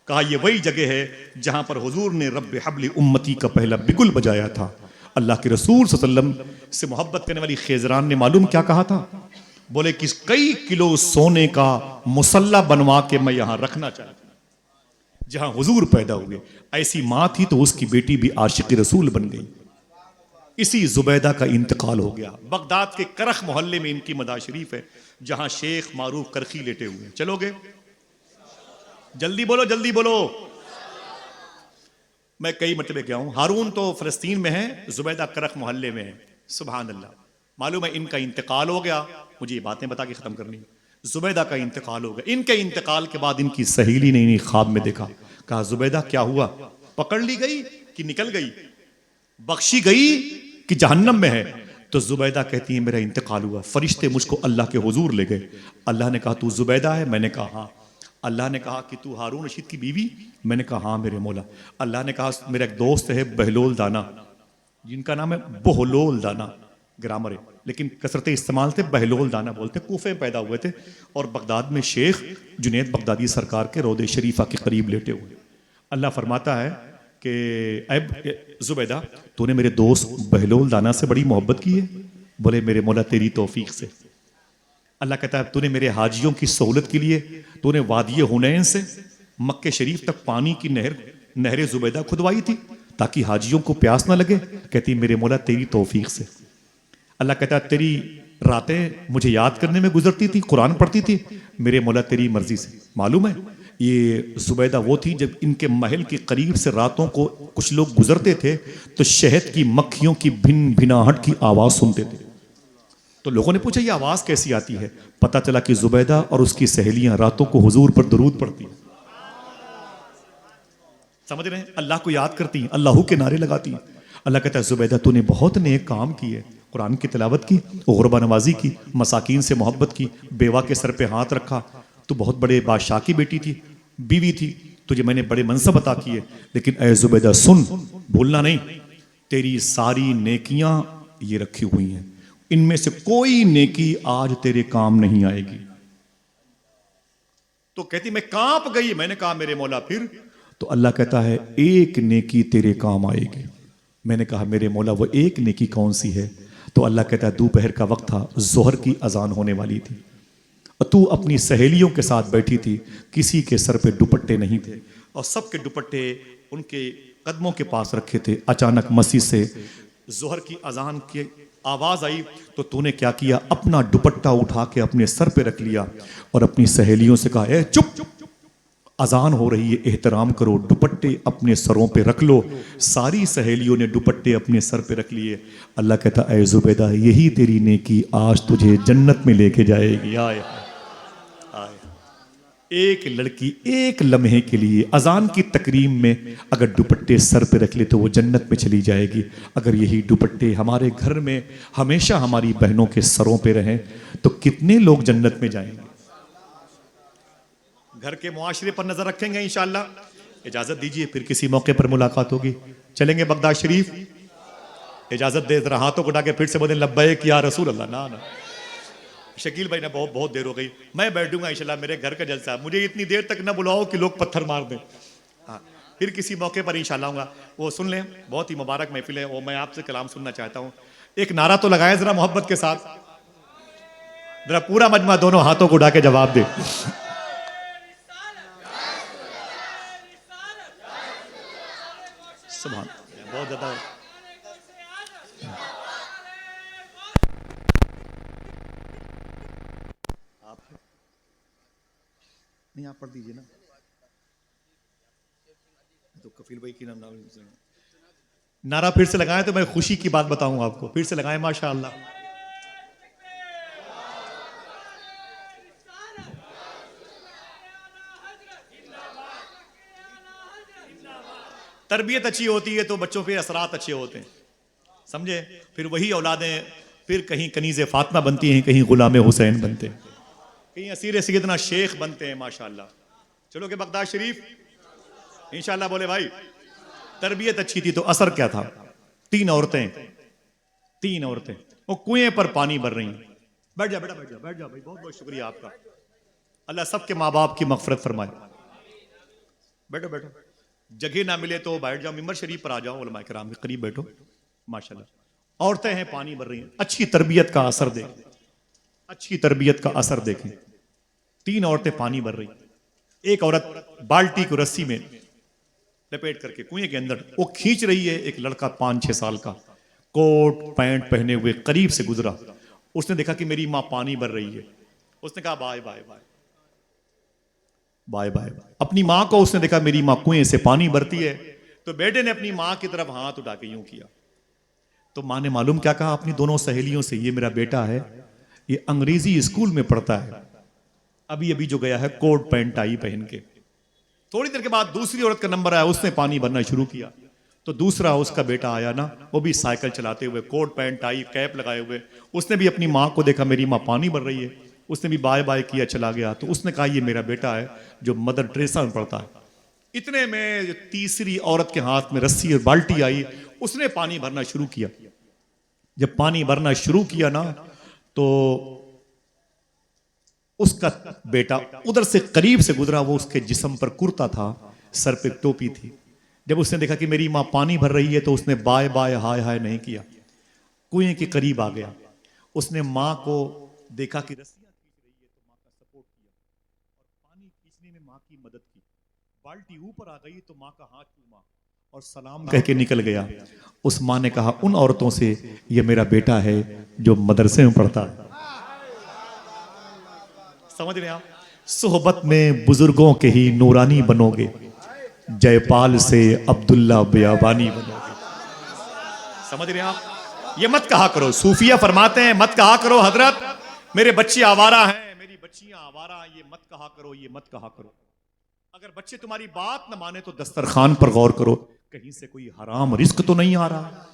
कहा ये वही जगह है जहां पर हुजूर ने रब्बे हब्ली उम्मती का पहला बिगुल बजाया था। अल्लाह के रसूल सल्लल्लाहु अलैहि वसल्लम से मोहब्बत करने वाली खेजरान ने मालूम क्या कहा था? बोले कि कई किलो सोने का मुसल्ला बनवा के मैं यहां रखना चाहता हूं जहां हुजूर पैदा हुए। ऐसी मां थी तो उसकी बेटी भी आशिक रसूल बन गई। इसी जुबैदा का इंतकाल हो गया। बगदाद के करख मोहल्ले में इनकी मदार शरीफ है, जहां शेख मारूफ करखी लेटे हुए हैं। चलोगे? जल्दी बोलो, जल्दी बोलो। मैं कई मरतबे गया हूं। हारून तो फलस्तीन में है, जुबैदा करख मोहल्ले में है। सुभान अल्लाह। मालूम है इनका इंतकाल हो गया। मुझे ये बातें बता के खत्म करनी। जुबैदा का इंतकाल हो गया। इनके इंतकाल के बाद इनकी सहेली ने इन्हें ख्वाब में देखा। कहा जुबैदा क्या हुआ? पकड़ ली गई कि निकल गई? बख्शी गई कि जहन्नम में है? तो जुबैदा कहती है मेरा इंतकाल हुआ, फरिश्ते मुझको अल्लाह के हुजूर ले गए। अल्लाह ने कहा तू जुबैदा है? मैंने कहा हाँ। अल्लाह ने कहा कि तू हारून रशीद की बीवी? मैंने कहा हाँ मेरे मौला। अल्लाह ने कहा मेरा एक दोस्त है बहलोल दाना, जिनका नाम है बहलोल दाना, ग्रामर है लेकिन कसरत इस्तेमाल थे बहलोल दाना बोलते, कूफे में पैदा हुए थे और बगदाद में शेख जुनैद बगदादी सरकार के रोदे शरीफा के करीब लेटे हुए। अल्लाह फरमाता है कि ऐ जुबैदा तूने मेरे दोस्त बहलोल दाना से बड़ी मोहब्बत की है? बोले मेरे मौला तेरी तौफीक से। अल्लाह कहता है तूने मेरे हाजियों की सहूलत के लिए तूने वादिये हुनैन से मक्के शरीफ तक पानी की नहर जुबैदा खुदवाई थी ताकि हाजियों को प्यास ना लगे? कहती मेरे मौला तेरी तौफीक से। अल्लाह कहता है तेरी रातें मुझे याद करने में गुजरती थी, कुरान पढ़ती थी? मेरे मौला तेरी मर्जी से। मालूम है ये जुबैदा वो थी जब इनके महल के करीब से रातों को कुछ लोग गुजरते थे तो शहद की मक्खियों की भिन भिनाहट की आवाज सुनते थे। तो लोगों ने पूछा ये आवाज कैसी आती है? पता चला कि जुबैदा और उसकी सहेलियां रातों को हुजूर पर दरूद पढ़ती हैं। समझ रहे हैं? अल्लाह को याद करती हैं, अल्लाह के नारे लगाती हैं। अल्लाह कहता है जुबैदा तूने बहुत नेक काम किए, कुरान की तिलावत की, गुरबा नवाजी की, मसाकीन से मोहब्बत की, बेवा के सर पे हाथ रखा। तू बहुत बड़े बादशाह की बेटी थी, बीवी थी, तुझे मैंने बड़े मनसब अता किए, लेकिन ऐ जुबैदा सुन, भूलना नहीं तेरी सारी नेकियां ये रखी हुई हैं, इनमें से कोई नेकी आज तेरे काम नहीं आएगी। तो कहती मैं कांप गई। मैंने कहा मेरे मौला फिर? तो अल्लाह कहता है एक नेकी तेरे काम आएगी। मैंने कहा मेरे मौला वो एक नेकी कौन सी है? तो अल्लाह कहता है दोपहर का वक्त था, जोहर की अजान होने वाली थी और तू अपनी सहेलियों के साथ बैठी थी, किसी के सर पे दुपट्टे नहीं थे और सबके दुपट्टे उनके कदमों के पास रखे थे। अचानक मस्जिद से जोहर की अजान की आवाज आई तो तूने क्या किया? अपना दुपट्टा उठा के अपने सर पे रख लिया और अपनी सहेलियों से कहा ए चुप, अजान हो रही है, एहतराम करो, दुपट्टे अपने सरों पे रख लो। सारी सहेलियों ने दुपट्टे अपने सर पे रख लिए। अल्लाह कहता ऐ जुबैदा यही तेरी नेकी आज तुझे जन्नत में लेके जाएगी। आए आए, एक लड़की एक लम्हे के लिए अजान की तकरीम में अगर दुपट्टे सर पे रख ले तो वो जन्नत में चली जाएगी। अगर यही दुपट्टे हमारे घर में हमेशा हमारी बहनों के सरों पे रहें तो कितने लोग जन्नत में जाएंगे। घर के मुआशरे पर नजर रखेंगे इंशाअल्लाह। इजाजत दीजिए फिर किसी मौके पर मुलाकात होगी। चलेंगे बगदाद शरीफ। इजाजत दे, जरा हाथों को उठा के फिर से बोलें लब्बैक या रसूल अल्लाह। ना ना शकील भाई ने बहुत देर हो गई, मैं बैठूंगा इंशाल्लाह, मेरे घर का जलसा, मुझे इतनी देर तक ना बुलाओ कि लोग पत्थर मार दें। हाँ फिर किसी मौके पर इंशाल्लाह आऊंगा। वो सुन लें, बहुत ही मुबारक महफिल है, वो मैं आपसे कलाम सुनना चाहता हूँ। एक नारा तो लगाए जरा मोहब्बत के साथ, जरा पूरा मजमा दोनों हाथों को उठा के जवाब दे। सुभान, बहुत ज्यादा नहीं, आप पढ़ दीजिए ना तो कफील भाई की नारा फिर से लगाएं तो मैं खुशी की बात बताऊं आपको। फिर से लगाएं माशाअल्लाह। तरबियत अच्छी होती है तो बच्चों पे असरात अच्छे होते हैं, समझे। फिर वही औलादें फिर कहीं कनीज़े फातिमा बनती हैं, कहीं गुलाम हुसैन बनते हैं, कहीं असीर सैयदना शेख बनते हैं माशाअल्लाह। चलो के बगदाद शरीफ इंशाअल्लाह। बोले भाई तरबियत अच्छी थी तो असर क्या था? तीन औरतें वो कुएं पर पानी भर रही हैं। बैठ जा बेटा, बैठ जा, बैठ जा भाई, बहुत बहुत शुक्रिया आपका। अल्लाह सबके माँ बाप की मगफरत फरमाए। बैठो बैठो, जगह ना मिले तो बैठ जाओ, मिंबर शरीफ पर आ जाओ, उलमा किराम के करीब बैठो माशाअल्लाह। औरतें हैं पानी भर रही हैं, अच्छी तरबियत का असर देखें, अच्छी तरबियत का असर देखें। तीन औरतें पानी भर रही, एक औरत बाल्टी को रस्सी में लपेट करके कुएं के अंदर वो खींच रही है। एक लड़का 5-6 साल का कोट पैंट पहने हुए करीब से गुजरा, उसने देखा कि मेरी माँ पानी भर रही है, उसने कहा bye bye bye bye bye. अपनी माँ को उसने देखा मेरी माँ कुएं से पानी भरती है, तो बेटे ने अपनी माँ की तरफ हाथ उठा के यूं किया। तो माँ ने मालूम क्या कहा अपनी दोनों सहेलियों से, ये मेरा बेटा है, ये अंग्रेजी स्कूल में पढ़ता है, अभी अभी जो गया है कोट पैंट टाई पहन के। थोड़ी देर के बाद दूसरी औरत का नंबर आया, उसने पानी भरना शुरू किया। तो दूसरा उसका बेटा आया ना, वो भी साइकिल चलाते हुए, कोट पैंट टाई कैप लगाए हुए, उसने भी अपनी माँ को देखा मेरी माँ पानी भर रही है, उसने भी बाय बाय किया, चला गया। तो उसने कहा ये मेरा बेटा है जो मदर टेरेसा में पढ़ता है। इतने में तीसरी औरत के हाथ में रस्सी और बाल्टी आई, उसने पानी भरना शुरू किया। जब पानी भरना शुरू किया ना तो उसका बेटा उधर से करीब से गुजरा, वो उसके जिस्म पर कुर्ता था, सर पे टोपी थी। जब उसने देखा कि मेरी माँ पानी भर रही है तो उसने बाय बाय हाय हाय नहीं किया, कुएं के करीब आ गया। उसने माँ को देखा कि रस्सियां खींच रही है तो माँ का सपोर्ट किया और पानी खींचने में माँ की मदद की। बाल्टी ऊपर आ गई तो माँ का हाथ चूमा और सलाम कह के निकल गया। उस माँ ने कहा उन औरतों से, ये मेरा बेटा है जो मदरसे में पढ़ता है। समझ रहे आप? सोहबत में बुजुर्गों के ही नूरानी बनोगे, जयपाल से अब्दुल्ला बियाबानी बनोगे। समझ रहे आप? ये मत कहा करो, सूफिया फरमाते हैं मत कहा करो हजरत मेरे बच्चे आवारा हैं, मेरी बच्चियां आवारा, ये मत कहा करो, ये मत कहा करो। अगर बच्चे तुम्हारी बात न माने तो दस्तरखान पर गौर करो, कहीं से कोई हराम रिस्क तो नहीं आ रहा।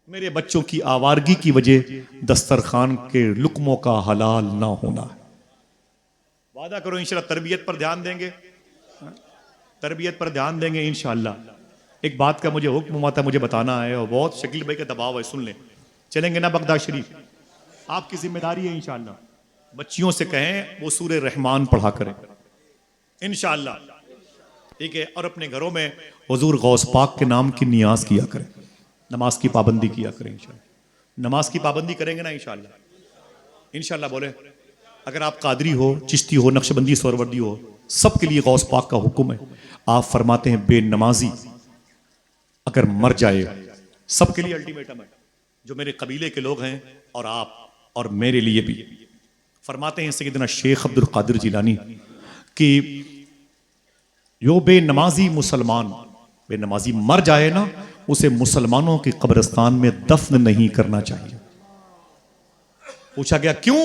मेरे बच्चों की आवारगी की वजह दस्तरखान के लुकमों का हलाल ना होना है। वादा करो इंशाल्लाह तरबियत पर ध्यान देंगे, तरबियत पर ध्यान देंगे इंशाल्लाह। एक बात का मुझे हुक्म हुआ था, मुझे बताना है और बहुत शकील भाई का दबाव है, सुन लें। चलेंगे ना बगदाद शरीफ? आपकी जिम्मेदारी है इंशाल्लाह। बच्चियों से कहें वो सूरह रहमान पढ़ा करें, इंशाअल्लाह। ठीक है, और अपने घरों में हुजूर गौस पाक के नाम की नियाज किया करें, नमाज की पाबंदी किया करें इंशाअल्लाह। नमाज की पाबंदी करेंगे ना इंशाअल्लाह, इंशाअल्लाह बोले। अगर आप कादरी हो, चिश्ती हो, नक्शबंदी, सोहरवर्दी हो, सबके लिए गौस पाक का हुक्म है। आप फरमाते हैं बेनमाजी अगर मर जाए, सबके लिए अल्टीमेटम है, जो मेरे कबीले के लोग हैं और आप और मेरे लिए भी। फरमाते हैं सैयदना शेख अब्दुल कादिर जिलानी कि जो बेनमाजी मुसलमान बेनमाजी मर जाए ना, उसे मुसलमानों के कब्रिस्तान में दफन नहीं करना चाहिए। पूछा गया क्यों?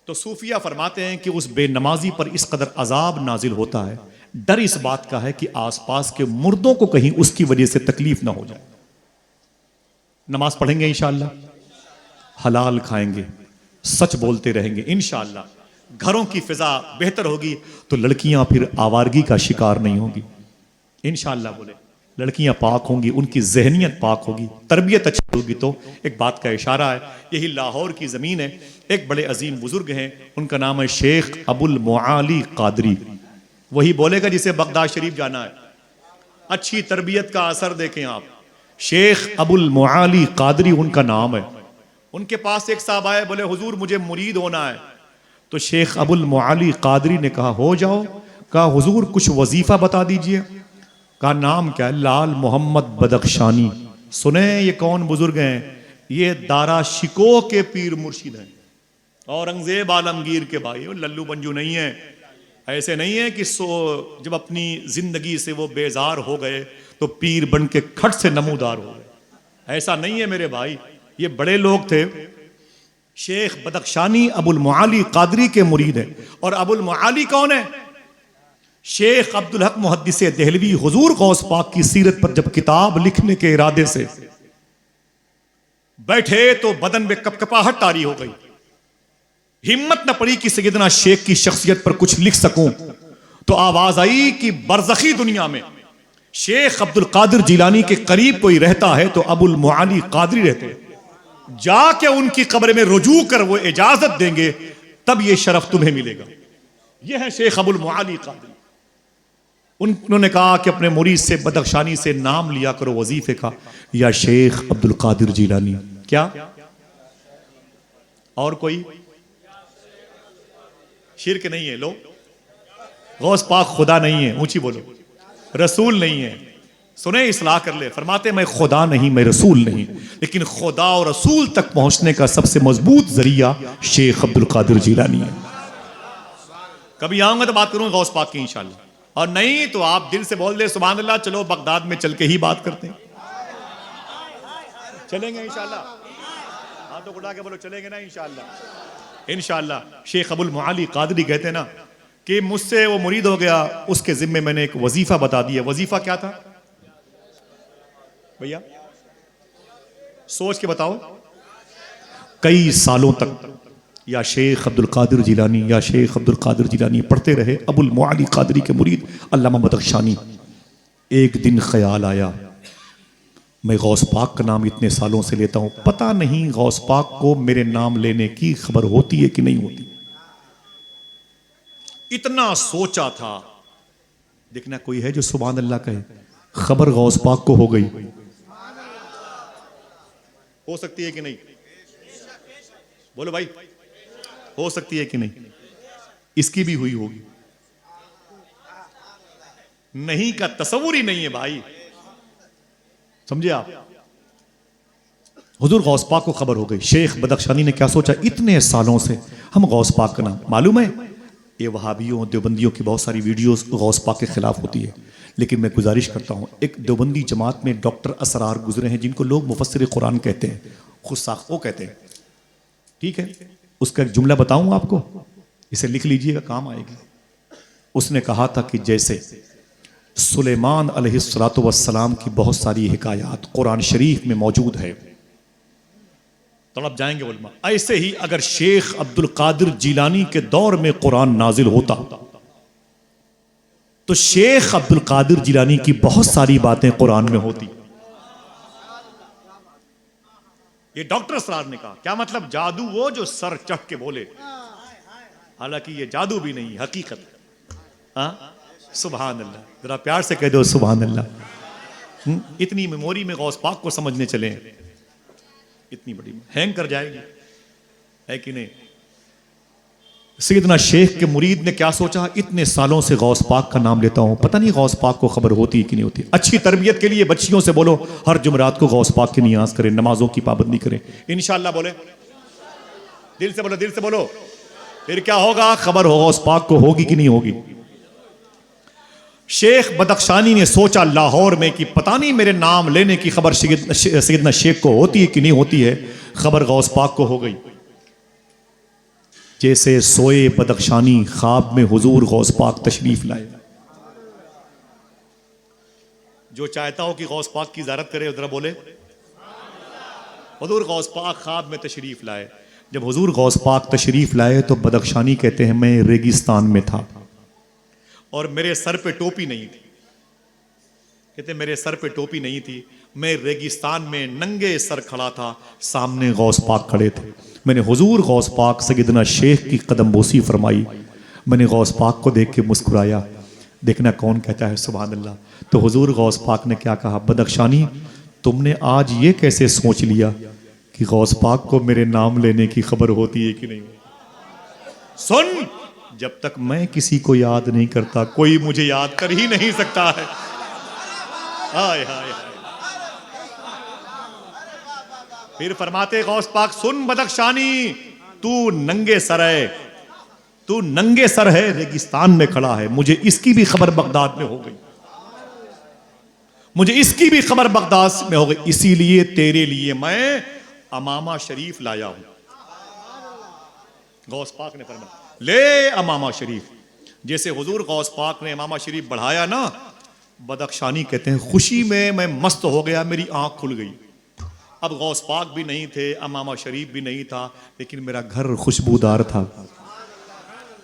तो सूफिया फरमाते हैं कि उस बेनमाजी पर इस कदर अजाब नाजिल होता है, डर इस बात का है कि आसपास के मुर्दों को कहीं उसकी वजह से तकलीफ ना हो जाए। नमाज पढ़ेंगे इंशाअल्लाह, हलाल खाएंगे, सच बोलते रहेंगे इंशाअल्लाह, घरों की फिजा बेहतर होगी, तो लड़कियां फिर आवारगी का शिकार नहीं होगी इंशाअल्लाह। बोले लड़कियां पाक होंगी, उनकी जहनियत पाक होगी, तरबियत अच्छी होगी। तो एक बात का इशारा है, यही लाहौर की ज़मीन है, एक बड़े अजीम बुजुर्ग हैं, उनका नाम है शेख अबुल मुआली कादरी। वही बोलेगा जिसे बगदाद शरीफ जाना है। अच्छी तरबियत का असर देखें आप, शेख अबुल मुआली कादरी उनका नाम है। उनके पास एक साहब आए, बोले हुजूर मुझे मुरीद होना है। तो शेख अबुल मुआली कादरी ने कहा हो जाओ। कहा हुजूर कुछ वजीफा बता दीजिए। कहा नाम क्या है? लाल मोहम्मद बदख्शानी। सुने ये कौन बुजुर्ग हैं? ये दारा शिको के पीर मुर्शिद हैं, औरंगजेब आलमगीर के भाई। वो लल्लू पंजू नहीं है, ऐसे नहीं है कि जब अपनी जिंदगी से वो बेजार हो गए तो पीर बन के खट से नमूदार हो गए, ऐसा नहीं है मेरे भाई। ये बड़े लोग थे। शेख बदख्शानी अबुल मुआली कादरी के मुरीद है। और अबुल मुआली कौन है? शेख अब्दुल हक मुहद्दिस देहलवी हुजूर गौस पाक की सीरत पर जब किताब लिखने के इरादे से बैठे तो बदन में कपकपाहट तारी हो गई। हिम्मत न पड़ी कि सैयदना शेख की शख्सियत पर कुछ लिख सकूं। तो आवाज आई कि बरज़खी दुनिया में शेख अब्दुल कादिर जिलानी के करीब कोई रहता है तो अबुल मुआली कादरी रहते हैं, जाके उनकी कब्र में रुजू कर वो इजाजत देंगे, तब ये शरफ तुम्हें मिलेगा। ये है शेख अबुल मुआली कादरी। उन्होंने कहा कि अपने मुरीद से बदख्शानी से नाम लिया करो वजीफे का, या शेख अब्दुल कादिर जिलानी। क्या और कोई शिरक नहीं है? लो, गौस पाक खुदा नहीं है, ऊंची बोलो, रसूल नहीं है। सुने, इस्लाह कर ले। फरमाते मैं खुदा नहीं, मैं रसूल नहीं, लेकिन खुदा और रसूल तक पहुंचने का सबसे मजबूत जरिया शेख अब्दुल कादिर जिलानी है। कभी आऊंगा तो बात करूंगा गौस पाक की इंशाल्लाह, और नहीं तो आप दिल से बोल दे सुभान अल्लाह, चलो बगदाद में चल के ही बात करते हैं। चलेंगे इंशाल्लाह, हाथों को उठा के बोलो चलेंगे ना इंशाल्लाह। इंशाल्लाह शेख अबुल मुआली कादरी कहते हैं ना कि मुझसे वो मुरीद हो गया, उसके जिम्मे मैंने एक वजीफा बता दिया। वजीफा क्या था भैया? सोच के बताओ। कई सालों तक या शेख अब्दुल कादिर जिलानी या शेख अब्दुल कादिर जिलानी पढ़ते रहे, अबुल मुआली कादरी के मुरीद अल्लामा बदख्शानी। एक दिन ख्याल आया, मैं गौस पाक का नाम इतने सालों से लेता हूं, पता नहीं गौस पाक को मेरे नाम लेने की खबर होती है कि नहीं होती। इतना सोचा था, देखना कोई है जो सुभान अल्लाह कहे। खबर गौस पाक को हो गई। हो सकती है कि नहीं? बोलो भाई, हो सकती है कि नहीं? इसकी भी हुई होगी, नहीं का तस्वुर ही नहीं है भाई, समझे आप? हुजूर गौस पाक को खबर हो गई। शेख बदख्शानी ने क्या सोचा, इतने सालों से हम गौस पाक का नाम, मालूम है ये वहाबियों देवबंदियों की बहुत सारी वीडियोस गौस पाक के खिलाफ होती है, लेकिन मैं गुजारिश करता हूं, एक देवबंदी जमात में डॉक्टर असरार गुजरे हैं जिनको लोग मुफस्सिर कुरान कहते हैं, खुद साख वो कहते हैं, ठीक है? उसका एक जुमला बताऊं आपको, इसे लिख लीजिएगा, काम आएगी। उसने कहा था कि जैसे सुलेमान अलैहिस्सलातु वस्सलाम की बहुत सारी हिकायात कुरान शरीफ में मौजूद है, तड़प जाएंगे उलमा, ऐसे ही अगर शेख अब्दुल कादिर जिलानी के दौर में कुरान नाजिल होता तो शेख अब्दुल कादिर जिलानी की बहुत सारी बातें कुरान में होती। ये डॉक्टर असरार ने कहा। क्या मतलब? जादू वो जो सर चढ़ के बोले, हालांकि ये जादू भी नहीं, हकीकत है। हाँ, सुभान अल्लाह, जरा प्यार से कह दो सुभान अल्लाह। इतनी मेमोरी में गौस पाक को समझने चले, इतनी बड़ी हैंग कर जाएगी, है कि नहीं। सैयदना शेख के मुरीद ने क्या सोचा, इतने सालों से गौस पाक का नाम लेता हूं, पता नहीं गौस पाक को खबर होती है कि नहीं होती। अच्छी तरबियत के लिए बच्चियों से बोलो हर जुमरात को गौस पाक की नियाज करें, नमाजों की पाबंदी करें, इंशाअल्लाह बोले, दिल से बोलो, दिल से बोलो, फिर क्या होगा, खबर हो गौस पाक को होगी कि नहीं होगी। शेख बदख्शानी ने सोचा लाहौर में कि पता नहीं मेरे नाम लेने की खबर सैयदना शेख को होती है कि नहीं होती है। खबर गौस पाक को हो गई। जैसे सोए बदख्शानी ख्वाब में हुजूर गौस पाक तशरीफ लाए। जो चाहता हो कि गौस पाक की ज़ियारत करे उधर बोले, हुजूर गौस पाक ख्वाब में तशरीफ लाए। जब हुजूर गौस पाक तशरीफ लाए तो बदख्शानी कहते हैं मैं रेगिस्तान में था और मेरे सर पे टोपी नहीं थी। कहते मेरे सर पे टोपी नहीं थी, मैं रेगिस्तान में नंगे सर खड़ा था, सामने गौस पाक खड़े थे। मैंने हुजूर गौस पाक सैयदना शेख की कदमबोसी फरमाई। मैंने गौस पाक को देख के मुस्कुराया, देखना कौन कहता है सुभान अल्लाह। तो हुजूर गौस पाक ने क्या कहा, बदख्शानी तुमने आज ये कैसे सोच लिया कि गौस पाक को मेरे नाम लेने की खबर होती है कि नहीं। सुन, जब तक मैं किसी को याद नहीं करता कोई मुझे याद कर ही नहीं सकता है। हाय हाय हाय। फिर फरमाते गौस पाक, सुन बदख्शानी, तू नंगे सर है, तू नंगे सर है, रेगिस्तान में खड़ा है। मुझे इसकी भी खबर बगदाद में हो गई, मुझे इसकी भी खबर बगदाद में हो गई, इसीलिए तेरे लिए मैं अमामा शरीफ लाया हूं। गौस पाक ने फरमाया ले अमामा शरीफ। जैसे हुजूर गौस पाक ने अमामा शरीफ बढ़ाया ना, बदख्शानी कहते हैं खुशी में मैं मस्त हो गया, मेरी आंख खुल गई। अब गौस पाक भी नहीं थे, अमामा शरीफ भी नहीं था, लेकिन मेरा घर खुशबूदार था।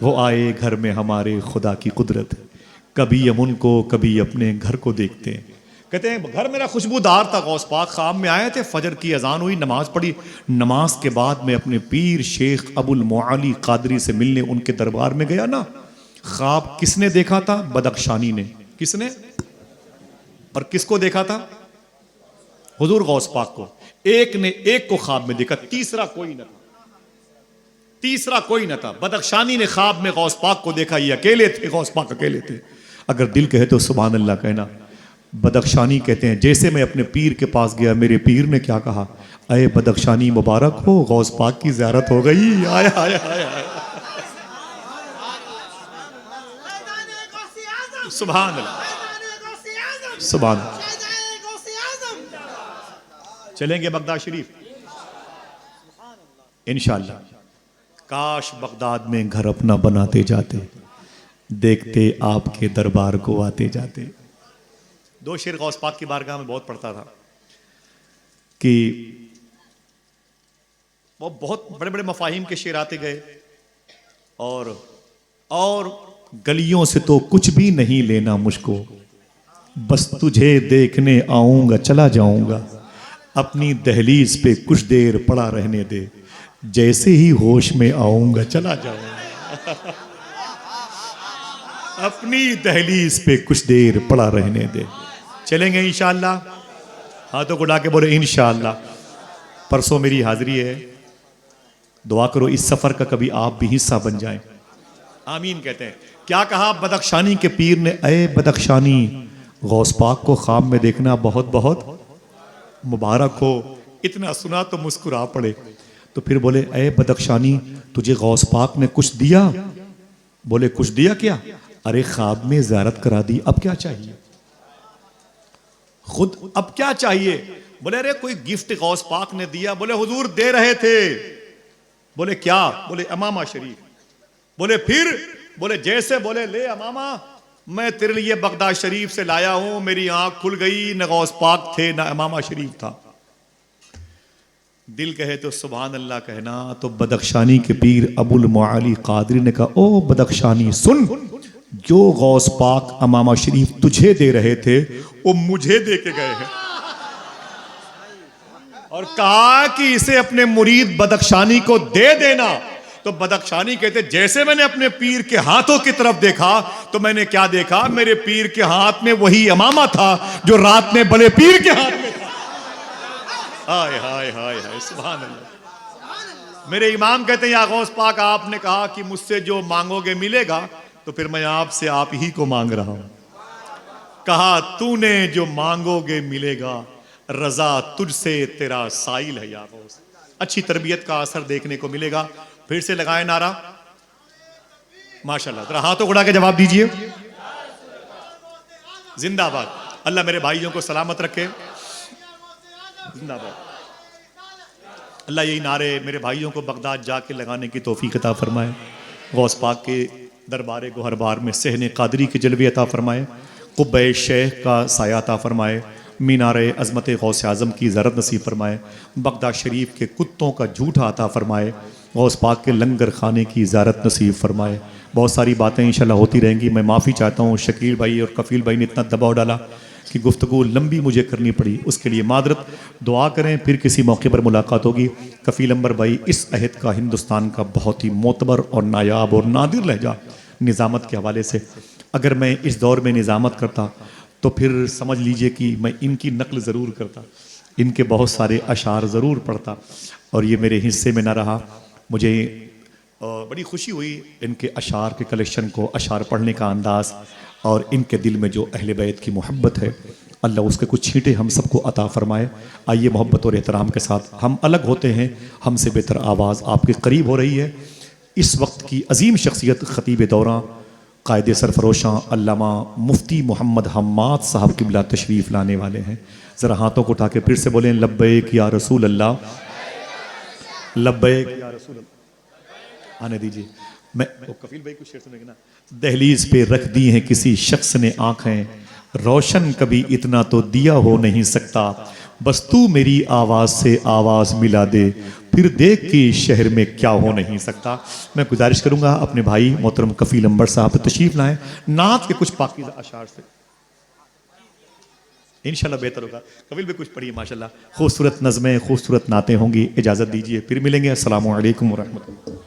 वो आए घर में हमारे खुदा की कुदरत, कभी हम उनको कभी अपने घर को देखते हैं। कहते हैं घर मेरा खुशबूदार था। गौस पाक ख्वाब में आए थे, फजर की अजान हुई, नमाज पढ़ी, नमाज के बाद मैं अपने पीर शेख अबुल मुआली कादरी से मिलने उनके दरबार में गया ना। ख्वाब किसने देखा था, बदख्शानी ने। किसने और किसको देखा था, हुजूर गौस पाक को। एक ने एक को ख्वाब में देखा, तीसरा कोई न था, तीसरा कोई न था। बदख्शानी ने ख्वाब में गौस पाक को देखा, ये अकेले थे, गौस पाक अकेले थे। अगर दिल कहे तो सुभान अल्लाह कहना। बदख्शानी कहते हैं जैसे मैं अपने पीर के पास गया, मेरे पीर ने क्या कहा, अये बदख्शानी मुबारक हो, गौस पाक की ज़ियारत हो गई। आया आया आया, सुभान अल्लाह, सुभान अल्लाह। चलेंगे बगदाद शरीफ इंशाअल्लाह। काश बगदाद में घर अपना बनाते जाते, देखते आपके दरबार को आते जाते। दो शेर गौस पाक की बारगाह में बहुत पढ़ता था कि वो बहुत बड़े बड़े मफाहिम के शेर आते गए। और गलियों से तो कुछ भी नहीं लेना मुझको, बस तुझे देखने आऊंगा चला जाऊंगा, अपनी दहलीज पे कुछ देर पड़ा रहने दे, जैसे ही होश में आऊंगा चला जाऊंगा, अपनी दहलीज पे कुछ देर पड़ा रहने दे। चलेंगे इंशाअल्लाह, हाथों को उठा के बोले इंशाअल्लाह। परसों मेरी हाजिरी है, दुआ करो इस सफर का कभी आप भी हिस्सा बन जाएं। आमीन कहते हैं। क्या कहा बदख्शानी के पीर ने, अये बदख्शानी गौस पाक को ख्वाब में देखना बहुत बहुत मुबारक हो। इतना सुना तो मुस्कुरा पड़े। तो फिर बोले अये बदख्शानी तुझे गौस पाक ने कुछ दिया? बोले कुछ दिया क्या? अरे ख्वाब में ज़ियारत करा दी, अब क्या चाहिए? खुद अब क्या चाहिए? बोले अरे कोई गिफ्ट गौस पाक ने दिया। बोले हुजूर दे रहे थे। बोले क्या? बोले अमामा शरीफ। बोले फिर? बोले जैसे। बोले ले अमामा, मैं तेरे लिए बगदाद शरीफ से लाया हूं। मेरी आंख खुल गई, न गौस पाक थे न अमामा शरीफ था। दिल कहे तो सुभान अल्लाह कहना। तो बदख्शानी के पीर अबुल मुआली कादरी ने कहा, ओ बदख्शानी सुन, जो गौस पाक अमामा शरीफ तुझे दे रहे थे वो मुझे दे के गए हैं। और कहा कि इसे अपने मुरीद बदख्शानी को दे देना। तो बदख्शानी कहते जैसे मैंने अपने पीर के हाथों की तरफ देखा तो मैंने क्या देखा, मेरे पीर के हाथ में वही अमामा था जो रात में बड़े पीर के हाथ में था। हाय हाय हाय हाय, सुभान अल्लाह। मेरे इमाम कहते हैं या गौस पाक, आपने कहा कि मुझसे जो मांगोगे मिलेगा, तो फिर मैं आपसे आप ही को मांग रहा हूं। कहा तूने जो मांगोगे मिलेगा, रजा तुझसे तेरा साइल है या गौस। अच्छी तरबियत का असर देखने को मिलेगा। फिर से लगाए नारा माशाल्लाह। जरा हाथों उड़ा के जवाब दीजिए, जिंदाबाद। अल्लाह मेरे भाइयों को सलामत रखे, जिंदाबाद। अल्लाह यही नारे मेरे भाइयों को बगदाद जाके लगाने की तौफीक अता फरमाए। गौस पाक के दरबार गोहर बार में सहने कादरी के जलवे अता फरमाए, कुब्बे शेख का साया अता फरमाए, मीनारे अज़मत गौस आज़म की ज़रत नसीब फरमाए, बगदाद शरीफ के कुत्तों का झूठा अता फरमाए, गौस पाक के लंगर खाने की ज़ारत नसीब फरमाए। बहुत सारी बातें इंशाल्लाह होती रहेंगी। मैं माफ़ी चाहता हूँ, शकील भाई और कफ़ील भाई ने इतना दबाव डाला कि गुफ्तगू लंबी मुझे करनी पड़ी, उसके लिए मादरत। दुआ करें, फिर किसी मौके पर मुलाकात होगी। कफ़ील अंबर भाई इस अहद का हिंदुस्तान का बहुत ही मोतबर और नायाब और नादिर लहजा निज़ामत के हवाले से, अगर मैं इस दौर में निज़ामत करता तो फिर समझ लीजिए कि मैं इनकी नकल ज़रूर करता, इनके बहुत सारे अशार ज़रूर पढ़ता, और ये मेरे हिस्से में ना रहा। मुझे बड़ी खुशी हुई इनके अशार के कलेक्शन को, अशार पढ़ने का अंदाज़, और इनके दिल में जो अहले बैत की मोहब्बत है, अल्लाह उसके कुछ छींटे हम सबको अता फ़रमाए। आइए मोहब्बत और एहतराम के साथ, हम अलग होते हैं, हमसे बेहतर आवाज़ आपके करीब हो रही है। इस वक्त की अजीम शख्सियत खतीब दौरां कायदे सरफरोशां अल्लामा मुफ्ती मोहम्मद हम्माद साहब किबला तशरीफ़ लाने वाले हैं। ज़रा हाथों को उठा के फिर से बोलें, लब्बैक या रसूल अल्लाह, लब्बैक या रसूल अल्लाह। आने दीजिए, मैं कफील भाई कुछ शेर सुनेंगे ना। दहलीज पे रख दी हैं किसी शख्स ने आंखें, रोशन कभी इतना तो दिया हो नहीं सकता, बस तू मेरी आवाज़ से आवाज़ मिला दे, फिर देख कि शहर में क्या हो नहीं सकता। मैं गुजारिश करूंगा अपने भाई मोहतरम कफील अंबर साहब तशरीफ लाएं, नात के कुछ पाकीज़ा अशार से इंशाल्लाह बेहतर होगा। कफील भी कुछ पढ़िए माशाल्लाह, खूबसूरत नज़में, खूबसूरत नातें होंगी। इजाज़त दीजिए, फिर मिलेंगे। अस्सलामु अलैकुम व रहमतुल्लाह।